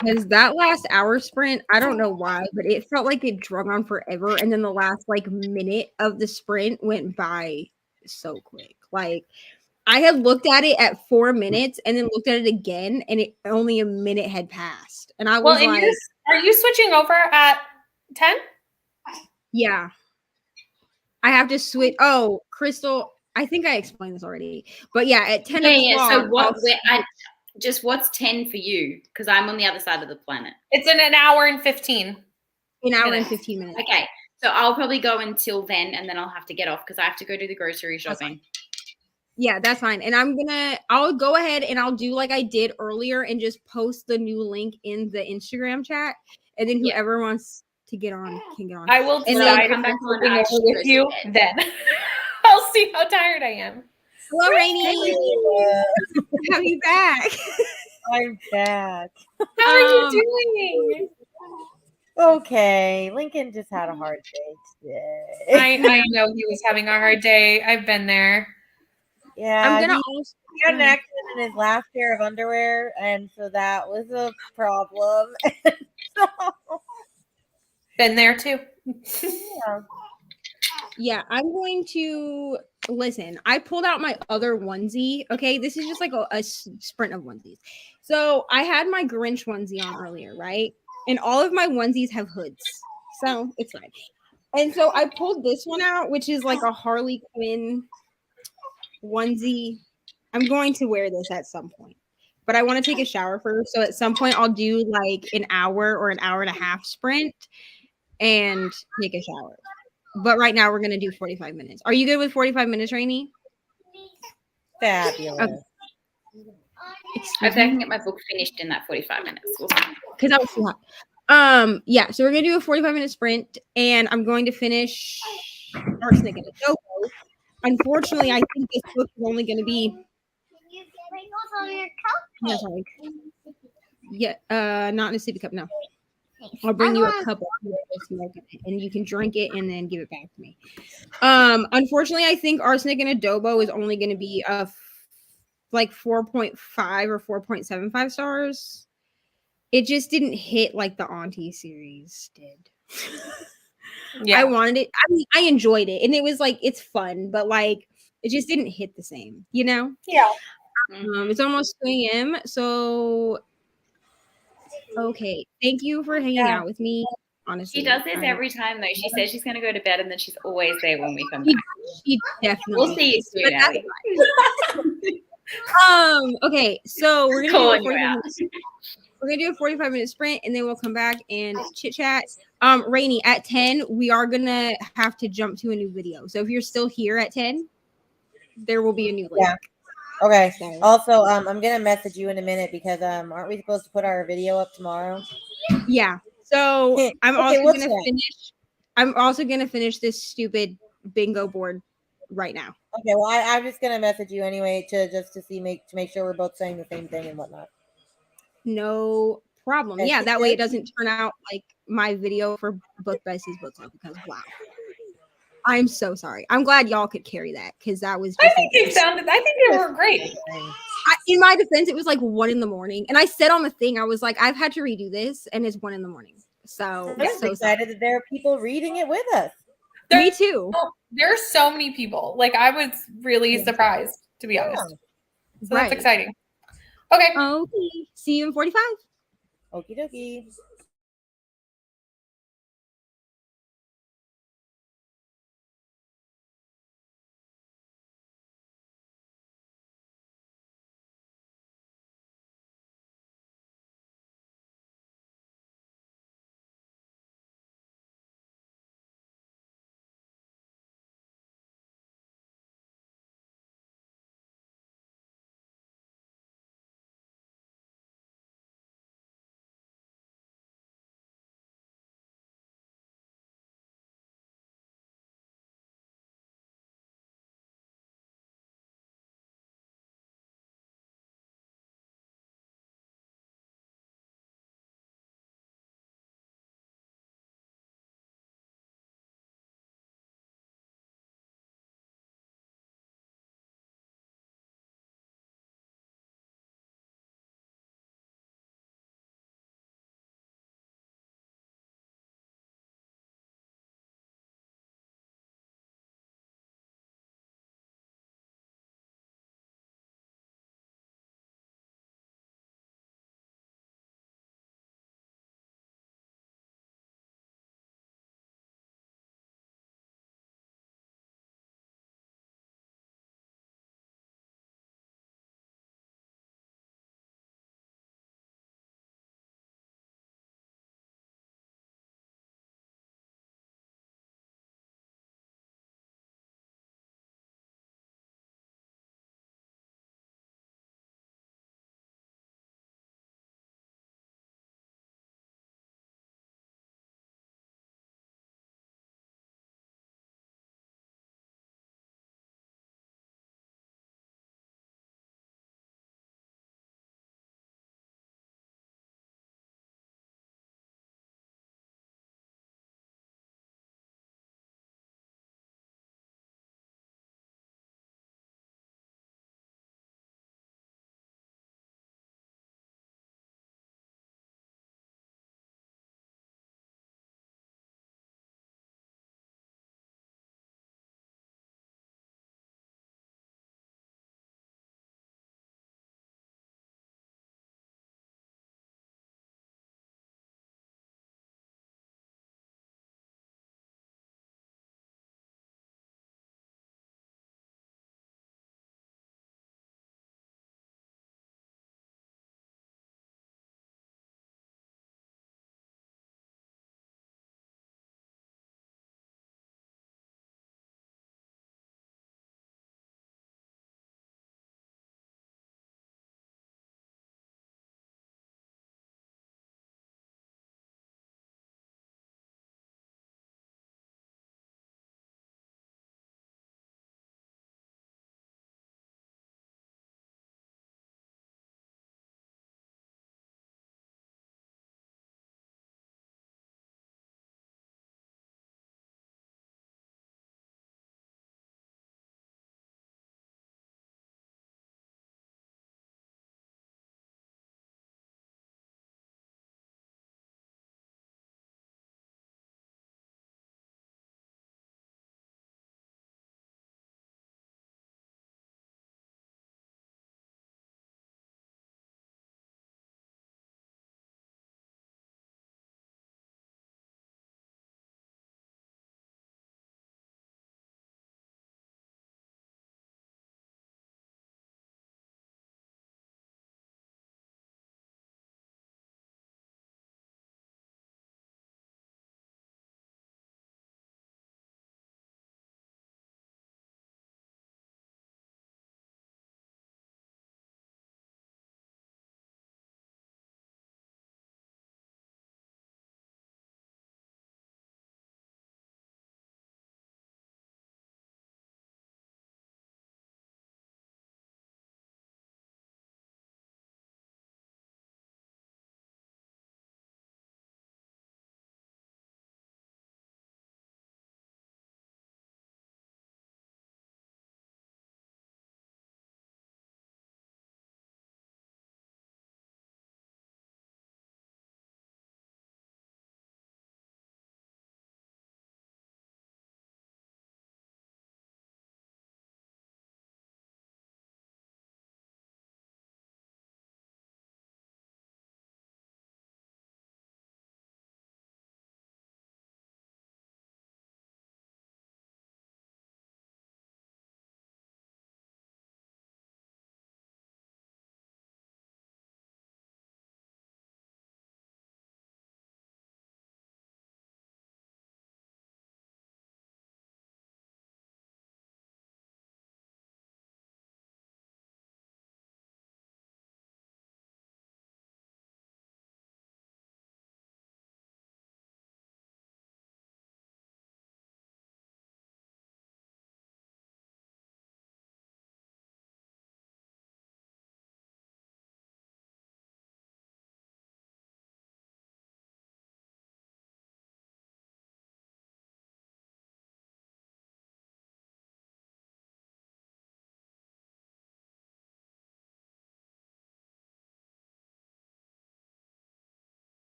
Because that last hour sprint, I don't know why, but it felt like it drug on forever. And then the last like minute of the sprint went by so quick. Like I had looked at it at 4 minutes and then looked at it again, and it only a minute had passed. And I was like, are you switching over at 10? Yeah. I have to switch. Oh, Crystal, I think I explained this already. But yeah, at 10 o'clock. So Just what's 10 for you? Because I'm on the other side of the planet. It's in an hour and 15. An hour and Minutes. 15 minutes. Okay, so I'll probably go until then, and then I'll have to get off because I have to go do the grocery shopping. Yeah, that's fine. And I'll go ahead and I'll do like I did earlier and just post the new link in the Instagram chat. And then whoever wants to get on can get on. I will And decide then come if back I'm on sleeping over after with you bed. then. I'll see how tired I am. Hello, Reni. Have you back? I'm back. How are you doing? Okay, Lincoln just had a hard day today. I know he was having a hard day. I've been there. Yeah, I'm gonna he had an accident in his last pair of underwear, and so that was a problem. Been there too. Yeah. Yeah, I'm going to listen. I pulled out my other onesie. Okay, this is just like a sprint of onesies. So I had my Grinch onesie on earlier, right? And all of my onesies have hoods, so it's fine. And so I pulled this one out, which is like a Harley Quinn onesie. I'm going to wear this at some point, but I want to take a shower first. So at some point, I'll do like an hour or an hour and a half sprint and take a shower. But right now, we're going to do 45 minutes. Are you good with 45 minutes, Reni? Fabulous. Okay. I bet I can get my book finished in that 45 minutes. We'll see. Because I was too hot. Yeah, so we're gonna do a 45-minute sprint, and I'm going to finish Arsenic and Adobo. Unfortunately, I think this book is only gonna be sorry. Yeah, not in a sippy cup, no. I'll bring you a cup and you can drink it and then give it back to me. Unfortunately, I think Arsenic and Adobo is only gonna be like 4.5 or 4.75 stars. It just didn't hit like the Auntie series did. Yeah. I wanted it. I mean, I enjoyed it, and it was like it's fun, but like it just didn't hit the same, you know? Yeah. It's almost 2 a.m. So okay, thank you for hanging out with me. Honestly, She does this every time, though. She says she's going to go to bed, and then she's always there when we come back. She definitely. We'll see you soon, Allie. Okay, so we're gonna Calling do a you 45 out. minutes. We're gonna do a 45-minute sprint, and then we'll come back and chit chat. Rainy, at 10, we are gonna have to jump to a new video. So if you're still here at 10, there will be a new link. Yeah. Okay. So- Also, I'm gonna message you in a minute because aren't we supposed to put our video up tomorrow? Yeah. So I'm Okay, also what's gonna that? finish. I'm also gonna finish this stupid bingo board right now. Okay. Well, I'm just gonna message you anyway to make sure we're both saying the same thing and whatnot. No problem. Okay, Yeah, that way it good. doesn't turn out like my video for Book Bessie's book club because wow. I'm so sorry. I'm glad y'all could carry that because that was just I think they were great. in my defense, it was like 1 a.m. and I said on the thing, I was like, I've had to redo this and it's 1 a.m. So I'm just so excited that there are people reading it with us. Me too. There are so many people. Like I was really surprised, to be honest. So Right. that's exciting. Okay. Okay. See you in 45. Okie dokie.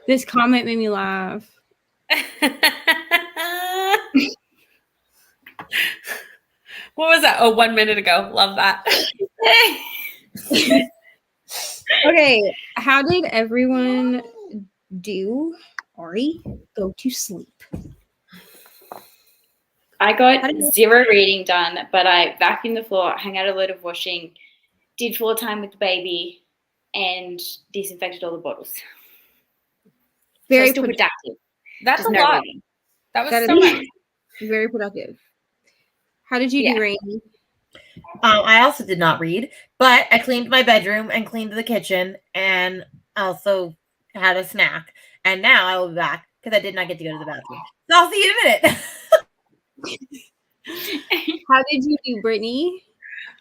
This comment made me laugh. What was that? Oh, 1 minute ago. Love that. Okay, how did everyone do? Ari, go to sleep. I got 0 reading done, but I vacuumed the floor, hung out a load of washing, did floor time with the baby, and disinfected all the bottles. Very so still productive. That's Just a no lot. reading. That was That so is- much. Very productive. How did you do, Reni? I also did not read, but I cleaned my bedroom and cleaned the kitchen and also had a snack. And now I will be back because I did not get to go to the bathroom. So I'll see you in a minute. How did you do, Brittany?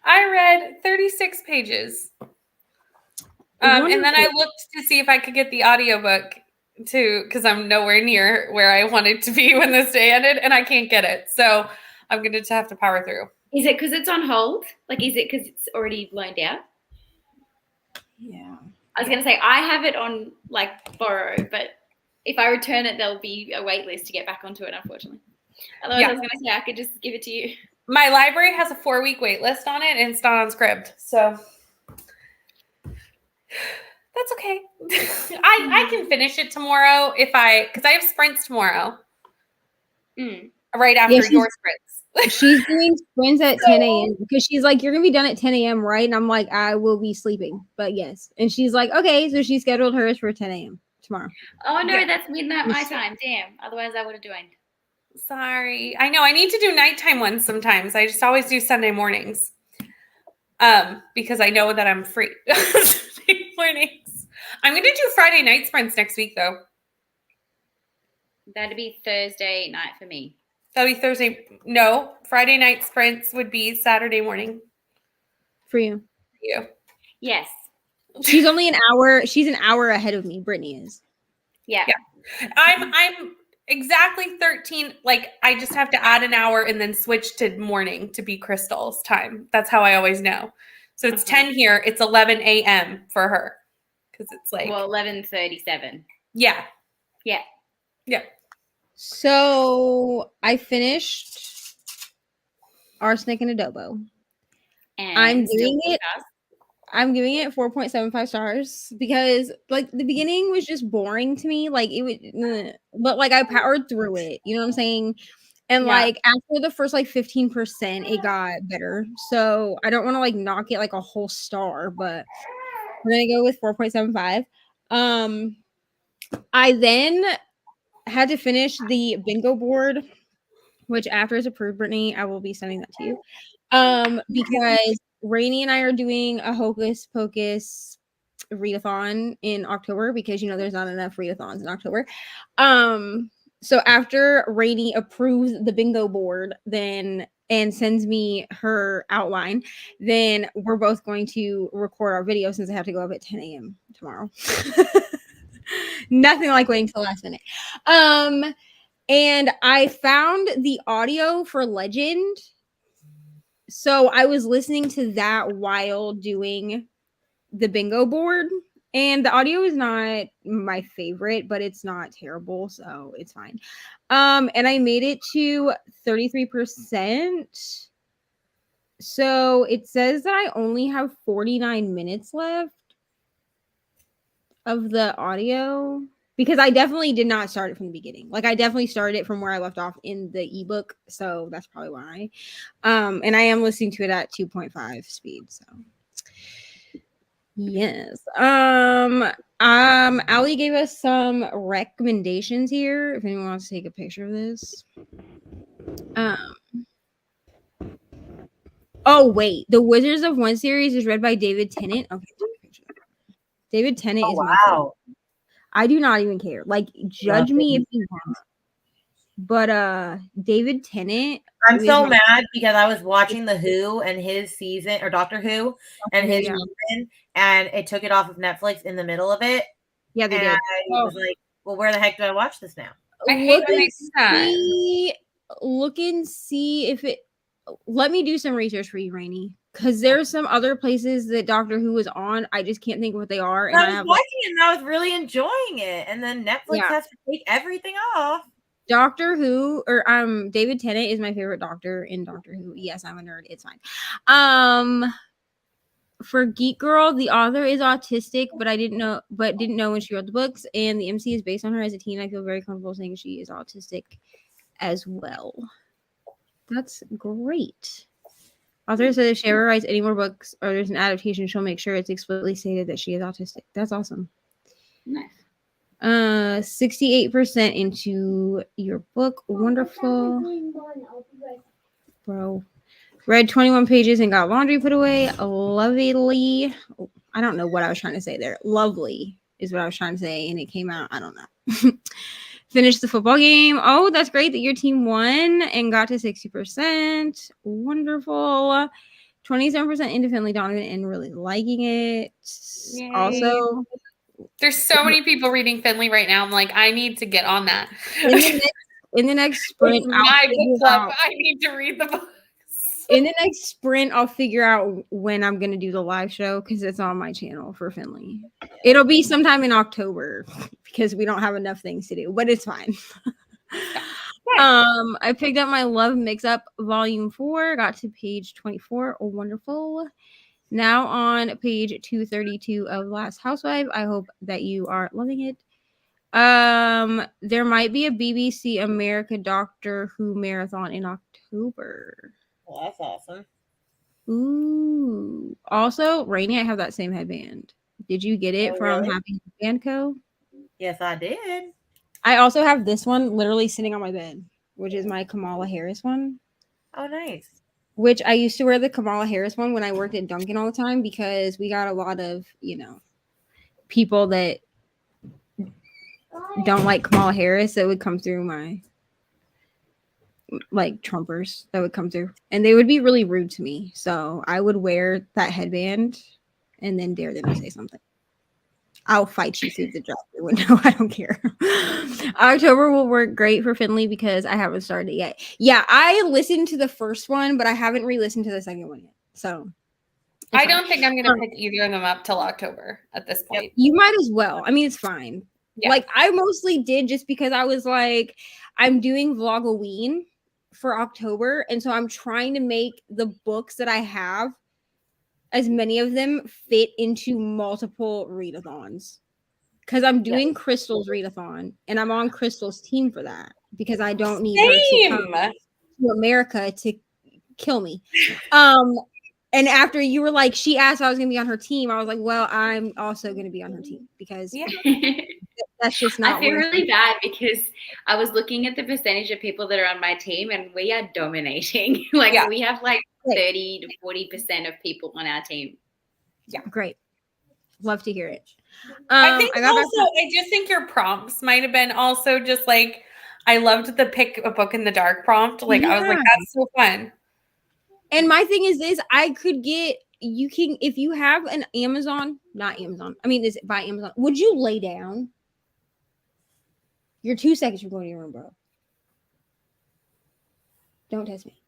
I read 36 pages. And then I looked to see if I could get the audiobook too, because I'm nowhere near where I wanted to be when this day ended, and I can't get it. So I'm going to have to power through. Is it because it's on hold? Like, is it because it's already loaned out? Yeah. I was going to say, I have it on, like, borrow, but if I return it, there'll be a wait list to get back onto it, unfortunately. Otherwise, I was going to say I could just give it to you. My library has a 4-week wait list on it, and it's not on Scribd. So that's okay. I can finish it tomorrow because I have sprints tomorrow. Right after your sprints. She's doing sprints at 10 a.m. because she's like, you're going to be done at 10 a.m., right? And I'm like, I will be sleeping, but yes. And she's like, okay. So she scheduled hers for 10 a.m. tomorrow. Oh, no, that's midnight my time. Damn. Otherwise, I would have joined. Sorry. I know. I need to do nighttime ones sometimes. I just always do Sunday mornings because I know that I'm free. Sunday mornings. I'm going to do Friday night sprints next week, though. That'd be Thursday night for me. That'll be Thursday. No, Friday night sprints would be Saturday morning. For you. For you. Yes. She's only an hour. She's an hour ahead of me. Brittany is. Yeah. I'm exactly 13. Like, I just have to add an hour and then switch to morning to be Crystal's time. That's how I always know. So it's 10 here. It's 11 a.m. for her. Because it's like. Well, 11:37. Yeah. Yeah. Yeah. So I finished Arsenic and Adobo. And I'm giving it 4.75 stars because like the beginning was just boring to me. Like it would, but like I powered through it. You know what I'm saying? And like after the first like 15%, it got better. So I don't want to like knock it like a whole star, but we're gonna go with 4.75. I then had to finish the bingo board, which after it's approved, Brittany, I will be sending that to you. Because Reni and I are doing a Hocus Pocus readathon in October because you know there's not enough readathons in October. So after Reni approves the bingo board, then and sends me her outline, then we're both going to record our video since I have to go up at 10 a.m. tomorrow. Nothing like waiting till the last minute. And I found the audio for Legend. So I was listening to that while doing the bingo board. And the audio is not my favorite, but it's not terrible, so it's fine. And I made it to 33%. So it says that I only have 49 minutes left of the audio because I definitely did not start it from the beginning. Like I definitely started it from where I left off in the ebook, so that's probably why. And I am listening to it at 2.5 speed, so yes. Ali gave us some recommendations here if anyone wants to take a picture of this. Oh wait, the Wizards of One series is read by David Tennant. Okay, David Tennant is my favorite. I do not even care. Like, judge me if you want. But David Tennant. I'm so mad because I was watching The Who and his season, or Doctor Who and his season, and it took it off of Netflix in the middle of it. Yeah, they did. I was like, well, where the heck do I watch this now? I hate when they do that. Look and see if it. let me do some research for you, Reni, because there's some other places that Doctor Who is on. I just can't think of what they are. And I was watching it and I was really enjoying it, and then Netflix has to take everything off. Doctor Who, or David Tennant is my favorite Doctor in Doctor Who. Yes, I'm a nerd. It's fine. For Geek Girl, the author is autistic, but didn't know when she wrote the books, and the MC is based on her as a teen. I feel very comfortable saying she is autistic as well. That's great. Author said if she ever writes any more books or there's an adaptation, she'll make sure it's explicitly stated that she is autistic. That's awesome. Nice. 68% into your book. Wonderful. Bro. Read 21 pages and got laundry put away. Lovely. I don't know what I was trying to say there. Lovely is what I was trying to say, and it came out. I don't know. Finished the football game. Oh, that's great that your team won and got to 60%. Wonderful. 27% into Finley Donovan and really liking it. Yay. Also, there's so many people reading Finley right now. I'm like, I need to get on that. in the next sprint, my book club. I need to read the books. In the next sprint, I'll figure out when I'm going to do the live show because it's on my channel for Finley. It'll be sometime in October because we don't have enough things to do, but it's fine. I picked up my Love Mix-Up Volume 4, got to page 24. Oh, wonderful. Now on page 232 of Last Housewife. I hope that you are loving it. There might be a BBC America Doctor Who marathon in October. Well, that's awesome. Ooh. Also, Reni, I have that same headband. Did you get it from really? Happy Headband Co? Yes, I did. I also have this one literally sitting on my bed, which is my Kamala Harris one. Oh, nice. Which I used to wear the Kamala Harris one when I worked at Dunkin' all the time because we got a lot of, people that don't like Kamala Harris that would come through my Trumpers that would come through, and they would be really rude to me. So I would wear that headband and then dare them to say something. I'll fight you through the drive-thru window. I don't care. October will work great for Finley because I haven't started it yet. Yeah, I listened to the first one, but I haven't re-listened to the second one yet. So I don't think I'm going to pick either of them up till October at this point. You might as well. I mean, it's fine. Yeah. I mostly did just because I was like, I'm doing Vlogoween for October, and so I'm trying to make the books that I have, as many of them, fit into multiple readathons. Because I'm doing Crystal's readathon, and I'm on Crystal's team for that because I don't need her to come to America to kill me. And after you were like, she asked if I was going to be on her team, I was like, well, I'm also going to be on her team because that's just not. I feel really bad because I was looking at the percentage of people that are on my team, and we are dominating. We have 30 to 40% of people on our team. Yeah, great. Love to hear it. I think I just think your prompts might have been also just I loved the pick a book in the dark prompt. I was like, that's so fun. And my thing is this, I could get, you can, if you have an not Amazon. I mean, is it by Amazon? Would you lay down? You're 2 seconds from going to your room, bro. Don't test me.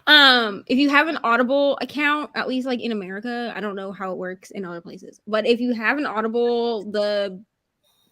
If you have an Audible account, at least in America, I don't know how it works in other places, but if you have an Audible,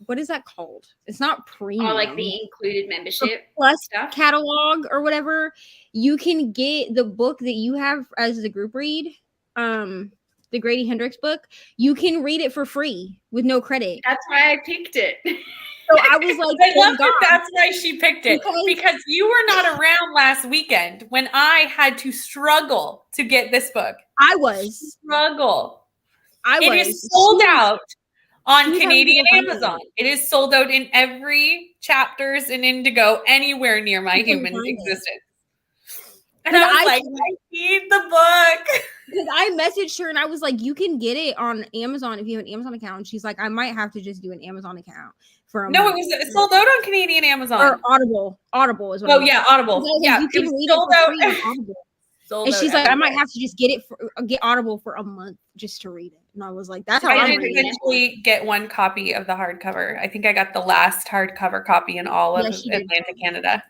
what is that called? It's not premium. Oh, the included membership plus stuff. Catalog or whatever. You can get the book that you have as the group read, the Grady Hendrix book. You can read it for free with no credit. That's why I picked it. So I was like, I love that that's why she picked it because you were not around last weekend when I had to struggle to get this book. It is sold out on Canadian Amazon. It is sold out in every chapters in Indigo anywhere near my human existence. And I was like, I need the book. Because I messaged her and I was like, you can get it on Amazon if you have an Amazon account. And she's like, I might have to just do an Amazon account for a month. It was sold out on Canadian Amazon. Or Audible. Audible is what Audible. Yeah, you can read it for free on Audible. And she's like, I might have to just get Audible for a month just to read it. And I was like, that's how I did eventually get one copy of the hardcover. I think I got the last hardcover copy in all of Atlantic Canada.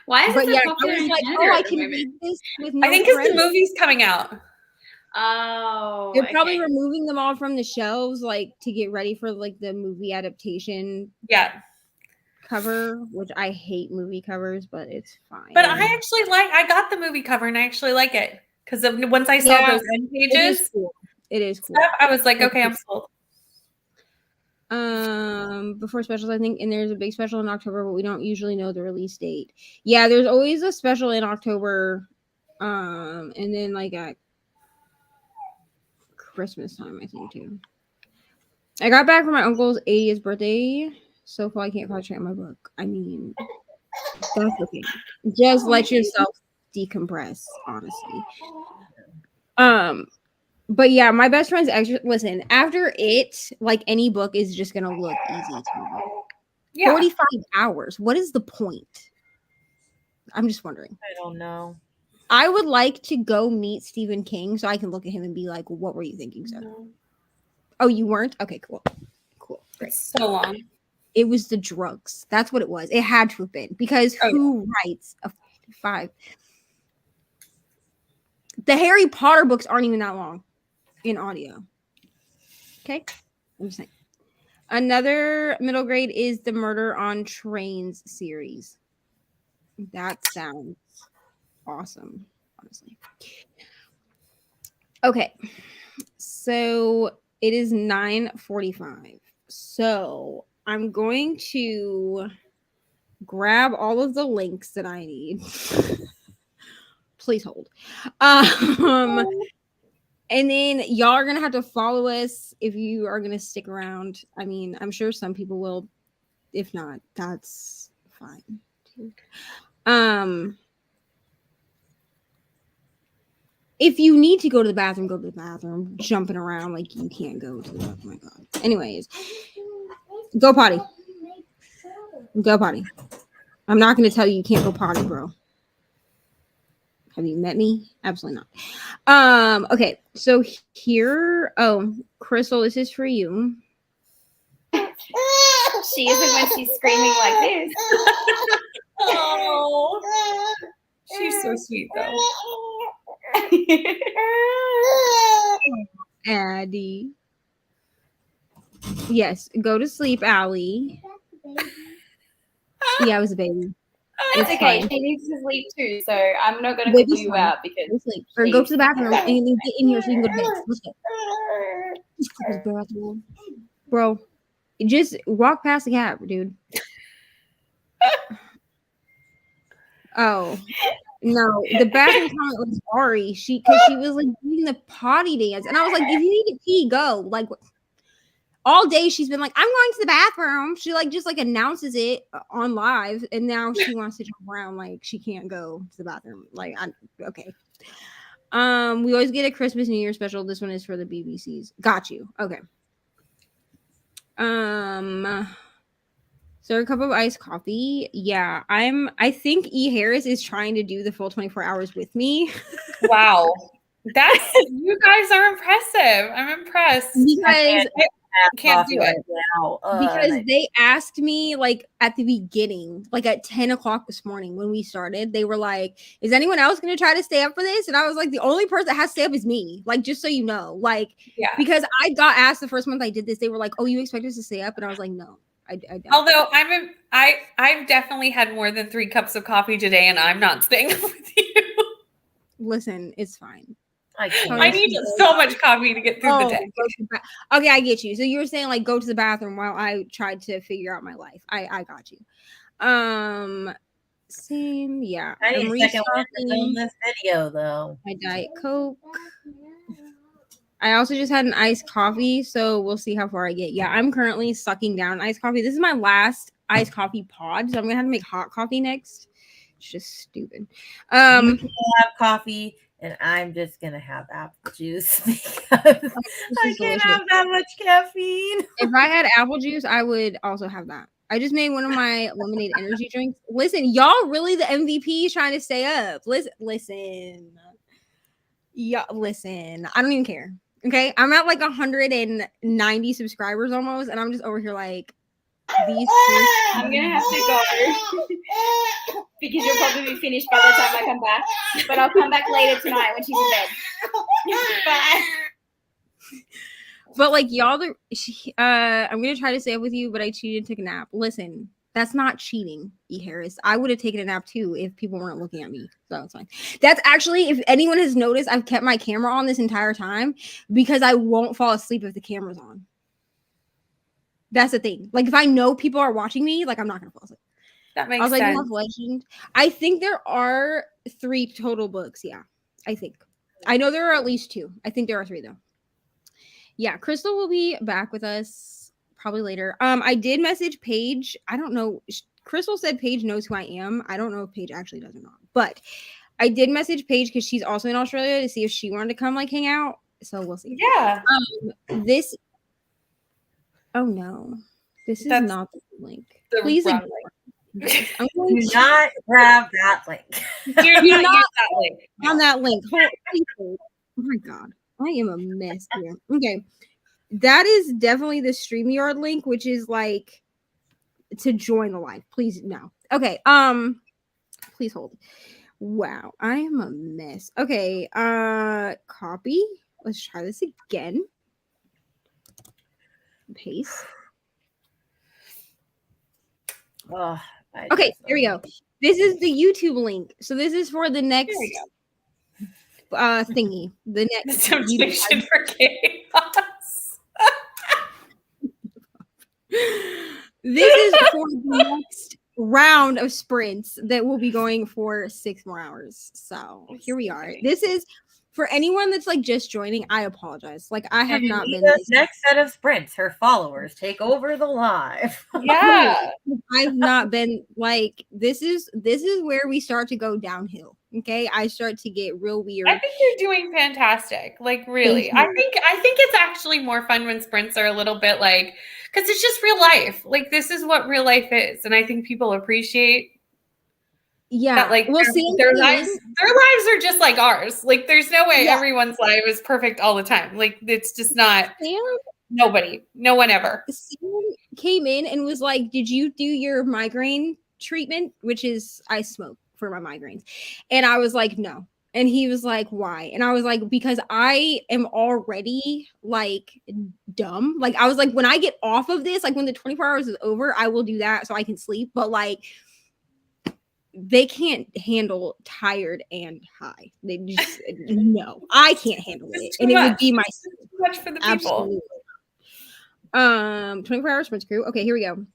Why is But it so yeah, I popular was in like, Canada oh, I at the can moment? read this with no I think because the credit. movie's coming out. Oh, They're probably okay. removing them all from the shelves, like to get ready for like the movie adaptation Yeah. cover, which I hate movie covers, but it's fine. But I actually I got the movie cover and I actually like it. Because once I saw Yeah, those end it is pages, cool. It is cool. stuff, I was like, okay, I'm sold. Before specials, I think, and there's a big special in October, but we don't usually know the release date. Yeah, there's always a special in October, and then like at Christmas time, I think too. I got back from my uncle's 80th birthday, so far I can't concentrate on my book. I mean, that's okay. Just let yourself decompress, honestly. But yeah, my best friend's extra. Listen, after it, like any book is just gonna look easy to me. Yeah. 45 hours. What is the point? I'm just wondering. I don't know. I would like to go meet Stephen King so I can look at him and be like, what were you thinking, sir? Oh, you weren't? Okay, cool. Cool. Great. It's so long. It was the drugs. That's what it was. It had to have been. Because who writes a 55? The Harry Potter books aren't even that long in audio. Okay? I'm just saying. Another middle grade is the Murder on Trains series. That sounds awesome, honestly. Okay. So it is 9:45. So I'm going to grab all of the links that I need. Please hold. And then y'all are gonna have to follow us if you are gonna stick around. I mean, I'm sure some people will. If not, that's fine too. If you need to go to the bathroom, go to the bathroom. Jumping around like you can't go to the. Oh my god. Anyways, go potty. Go potty. I'm not gonna tell you you can't go potty, bro. Have you met me? Absolutely not. Okay, so here, Crystal, this is for you. She isn't when she's screaming like this. Oh, she's so sweet though. Addie. Yes, go to sleep, Allie. Yeah, I was a baby. It's okay. fine. She needs to sleep too, so I'm not going to Baby's call you fine. out because Go sleep. Or go to the bathroom and then get in here so you can go to bed. Let's go. Just go to the bathroom. Bro, just walk past the cat, dude. Oh. No, the bathroom comment was Ari. Because she was like doing the potty dance. And I was like, if you need to pee, go. Like all day she's been like, I'm going to the bathroom. She like just like announces it on live, and now she wants to jump around like she can't go to the bathroom. Like, okay. We always get a Christmas New Year special. This one is for the BBCs. Got you. Okay. So a cup of iced coffee. Yeah, I think E. Harris is trying to do the full 24 hours with me. Wow. You guys are impressive. I'm impressed. Because I can't do it. now. Because they asked me like at the beginning, like at 10 o'clock this morning when we started, they were like, is anyone else going to try to stay up for this? And I was like, the only person that has to stay up is me. Like, just so you know, like, Yeah. Because I got asked the first month I did this, they were like, oh, you expect us to stay up? And I was like, no, I don't. Although I've definitely had more than 3 cups of coffee today and I'm not staying up with you. Listen, it's fine. I need so much coffee to get through the day. Okay, I get you. So you were saying like go to the bathroom while I tried to figure out my life. I got you. Same, yeah. I need I'm a second one to restocking film this video though. my Diet Coke. I also just had an iced coffee, so we'll see how far I get. Yeah, I'm currently sucking down iced coffee. This is my last iced coffee pod, so I'm gonna have to make hot coffee next. It's just stupid. You can have coffee, and I'm just gonna have apple juice because I can't have that much caffeine. If I had apple juice, I would also have that. I just made one of my lemonade energy drinks. Listen, y'all really the MVP trying to stay up. Listen. Yeah, listen. I don't even care. Okay, I'm at like 190 subscribers almost, and I'm just over here like, these. I'm gonna have to go because you'll probably be finished by the time I come back. But I'll come back later tonight when she's in bed. Bye. But like y'all, I'm gonna try to stay up with you, but I cheated and took a nap. Listen, that's not cheating, E. Harris. I would have taken a nap too if people weren't looking at me. So it's fine. That's actually, if anyone has noticed, I've kept my camera on this entire time because I won't fall asleep if the camera's on. That's the thing. Like if I know people are watching me, like I'm not gonna fall asleep. That makes I was like, sense. Love Legend. I think there are 3 total books. Yeah, I think. I know there are at least 2. I think there are 3 though. Yeah, Crystal will be back with us probably later. I did message Paige. I don't know. Crystal said Paige knows who I am. I don't know if Paige actually does or not. But I did message Paige because she's also in Australia to see if she wanted to come like hang out. So we'll see. Yeah. This. Oh no, this is That's not the link. the Please wrong ignore this. I'm going Do not grab that link. Do not use that link. on that link. Please hold. Oh my god, I am a mess here. Okay, that is definitely the StreamYard link, which is like to join the live. Please no. Okay. Please hold. Wow, I am a mess. Okay. Copy. Let's try this again. Paste. Oh, Okay, here we go. This is the YouTube link. So this is for the next thingy. The next Temptation for chaos. This is for the next round of sprints that will be going for 6 more hours. So here we are. This is for anyone that's like just joining. I apologize. Like I have not been. The next set of sprints, her followers take over the live. Yeah. I've not been like this is where we start to go downhill. Okay, I start to get real weird. I think you're doing fantastic. Like really. I think it's actually more fun when sprints are a little bit like because it's just real life. Like this is what real life is. And I think people appreciate that like their lives are just like ours. Like there's no way everyone's life is perfect all the time. Like it's just not no one ever. Sam came in and was like, "Did you do your migraine treatment?" Which is I smoke for my migraines. And I was like, "No." And he was like, "Why?" And I was like, "Because I am already like dumb." Like I was like, when I get off of this, like when the 24 hours is over, I will do that so I can sleep. But like they can't handle tired and high. They just no, I can't handle it. And it would be my too much for the people. Absolutely. 24 hour sprint crew. Okay, here we go.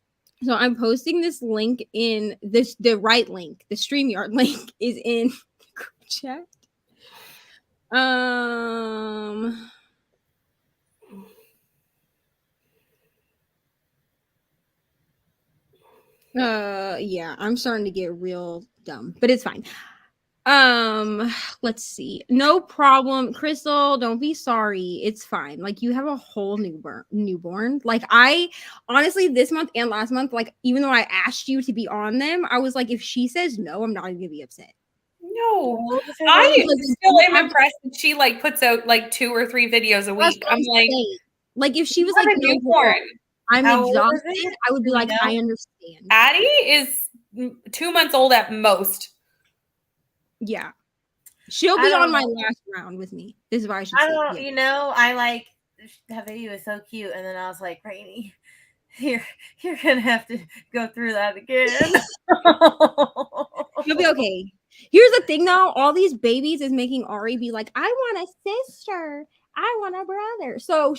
So I'm posting this link in the right link. The StreamYard link is in the chat. Yeah, I'm starting to get real dumb, but it's fine. Let's see. No problem, Crystal. Don't be sorry. It's fine. Like you have a whole newborn. Like I honestly, this month and last month, like even though I asked you to be on them, I was like, if she says no, I'm not gonna be upset. No, I still am impressed that she like puts out like 2 or 3 videos a week. I'm like if she was like newborn. I'm exhausted, I would be like, I understand. Addie is 2 months old at most. Yeah. She'll be on my last round with me. This is why I should say. You know, I like that baby was so cute. And then I was like, Reni, you're gonna have to go through that again. You'll be okay. Here's the thing though, all these babies is making Ari be like, I want a sister. I want a brother. So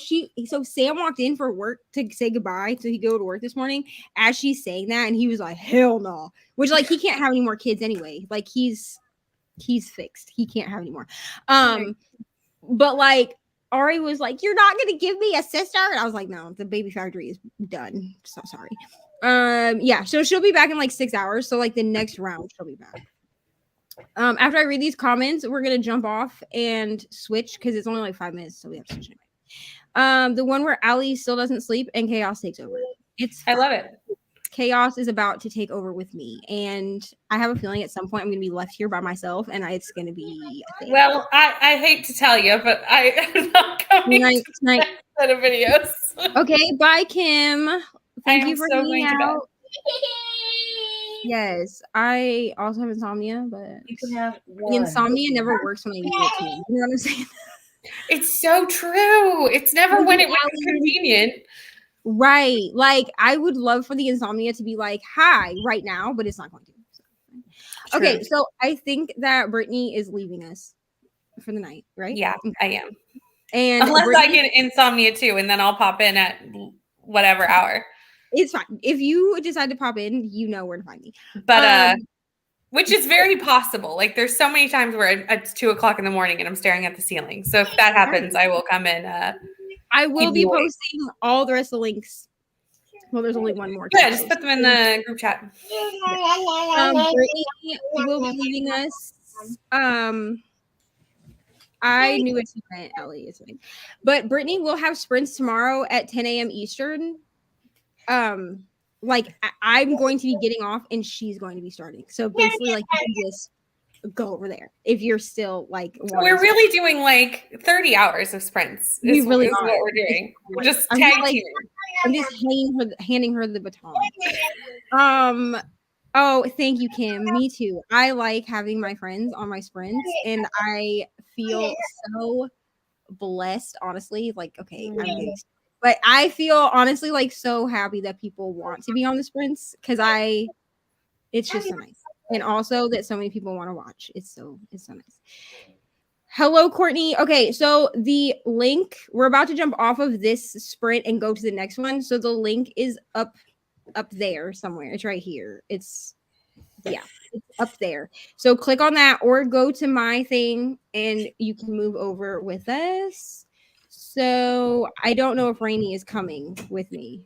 Sam walked in for work to say goodbye. So he go to work this morning as she's saying that, and he was like, hell no. Which like he can't have any more kids anyway. Like he's fixed. He can't have any more. But like Ari was like, you're not gonna give me a sister? And I was like, no, the baby factory is done. So sorry. Yeah, so she'll be back in like 6 hours. So like the next round she'll be back. After I read these comments, we're gonna jump off and switch because it's only like 5 minutes, so we have to switch anyway. The one where Allie still doesn't sleep and chaos takes over. I love it. Chaos is about to take over with me, and I have a feeling at some point I'm gonna be left here by myself, and it's gonna be a thing. Well, I hate to tell you, but I'm not coming to the next set of videos. Okay, bye, Kim. Thank I you am for so hanging going to bed. out. Yes, I also have insomnia, but You can have the one. insomnia never works when I give it to you. You know what I'm saying? It's so true. It's never when it was convenient. Right. Like I would love for the insomnia to be like, hi, right now, but it's not going to. So. Okay, True. so I think that Brittany is leaving us for the night, right? Yeah, I am. And Unless I Brittany, get insomnia too, and then I'll pop in at whatever hour. it's fine. If you decide to pop in, you know where to find me. But which is very possible. Like there's so many times where it's 2:00 in the morning and I'm staring at the ceiling. So if that happens, I will come in. I will keep be you awake. posting all the rest of the links. Well, there's only one more. Yeah, just put them in the group chat. Brittany will be leaving us. I knew it meant Ellie is fine. But Brittany will have sprints tomorrow at 10 a.m. Eastern. Like I'm going to be getting off and she's going to be starting. So basically, like you can just go over there if you're still like. So we're really doing like 30 hours of sprints. We really is are. what we're doing. We're just I'm tag like, teaming. I'm just handing her the baton. Oh, thank you, Kim. Me too. I like having my friends on my sprints, and I feel so blessed. Honestly, like okay, but I feel honestly like so happy that people want to be on the sprints because it's just so nice, and also that so many people want to watch. It's so nice. Hello, Courtney. Okay, so the link, we're about to jump off of this sprint and go to the next one. So the link is up there somewhere. It's right here. It's up there. So click on that or go to my thing and you can move over with us. So I don't know if Reni is coming with me.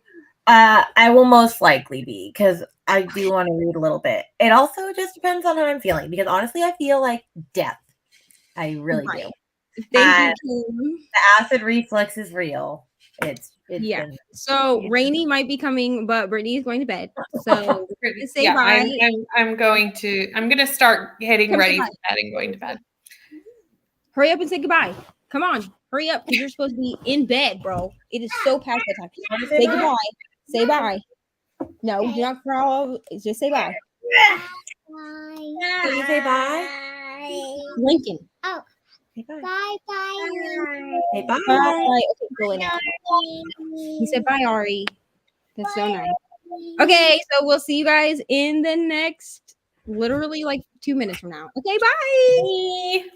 I will most likely be because I do want to read a little bit. It also just depends on how I'm feeling because honestly, I feel like death. I really do. Thank you, Kim. The acid reflux is real. It's yeah. been, so Reni might be coming, but Brittany is going to bed. So say yeah, bye. I'm going to start getting ready for bed and going to bed. Hurry up and say goodbye. Come on, hurry up because you're supposed to be in bed, bro. It is so past that time. Say goodbye. Say bye. No, do not crawl. Just say bye. Can you say bye? Lincoln. Oh. Say bye. Bye bye. Say bye. Bye. Okay, go in now. He said bye, Ari. That's so nice. Okay, so we'll see you guys in the next, literally like 2 minutes from now. Okay, bye.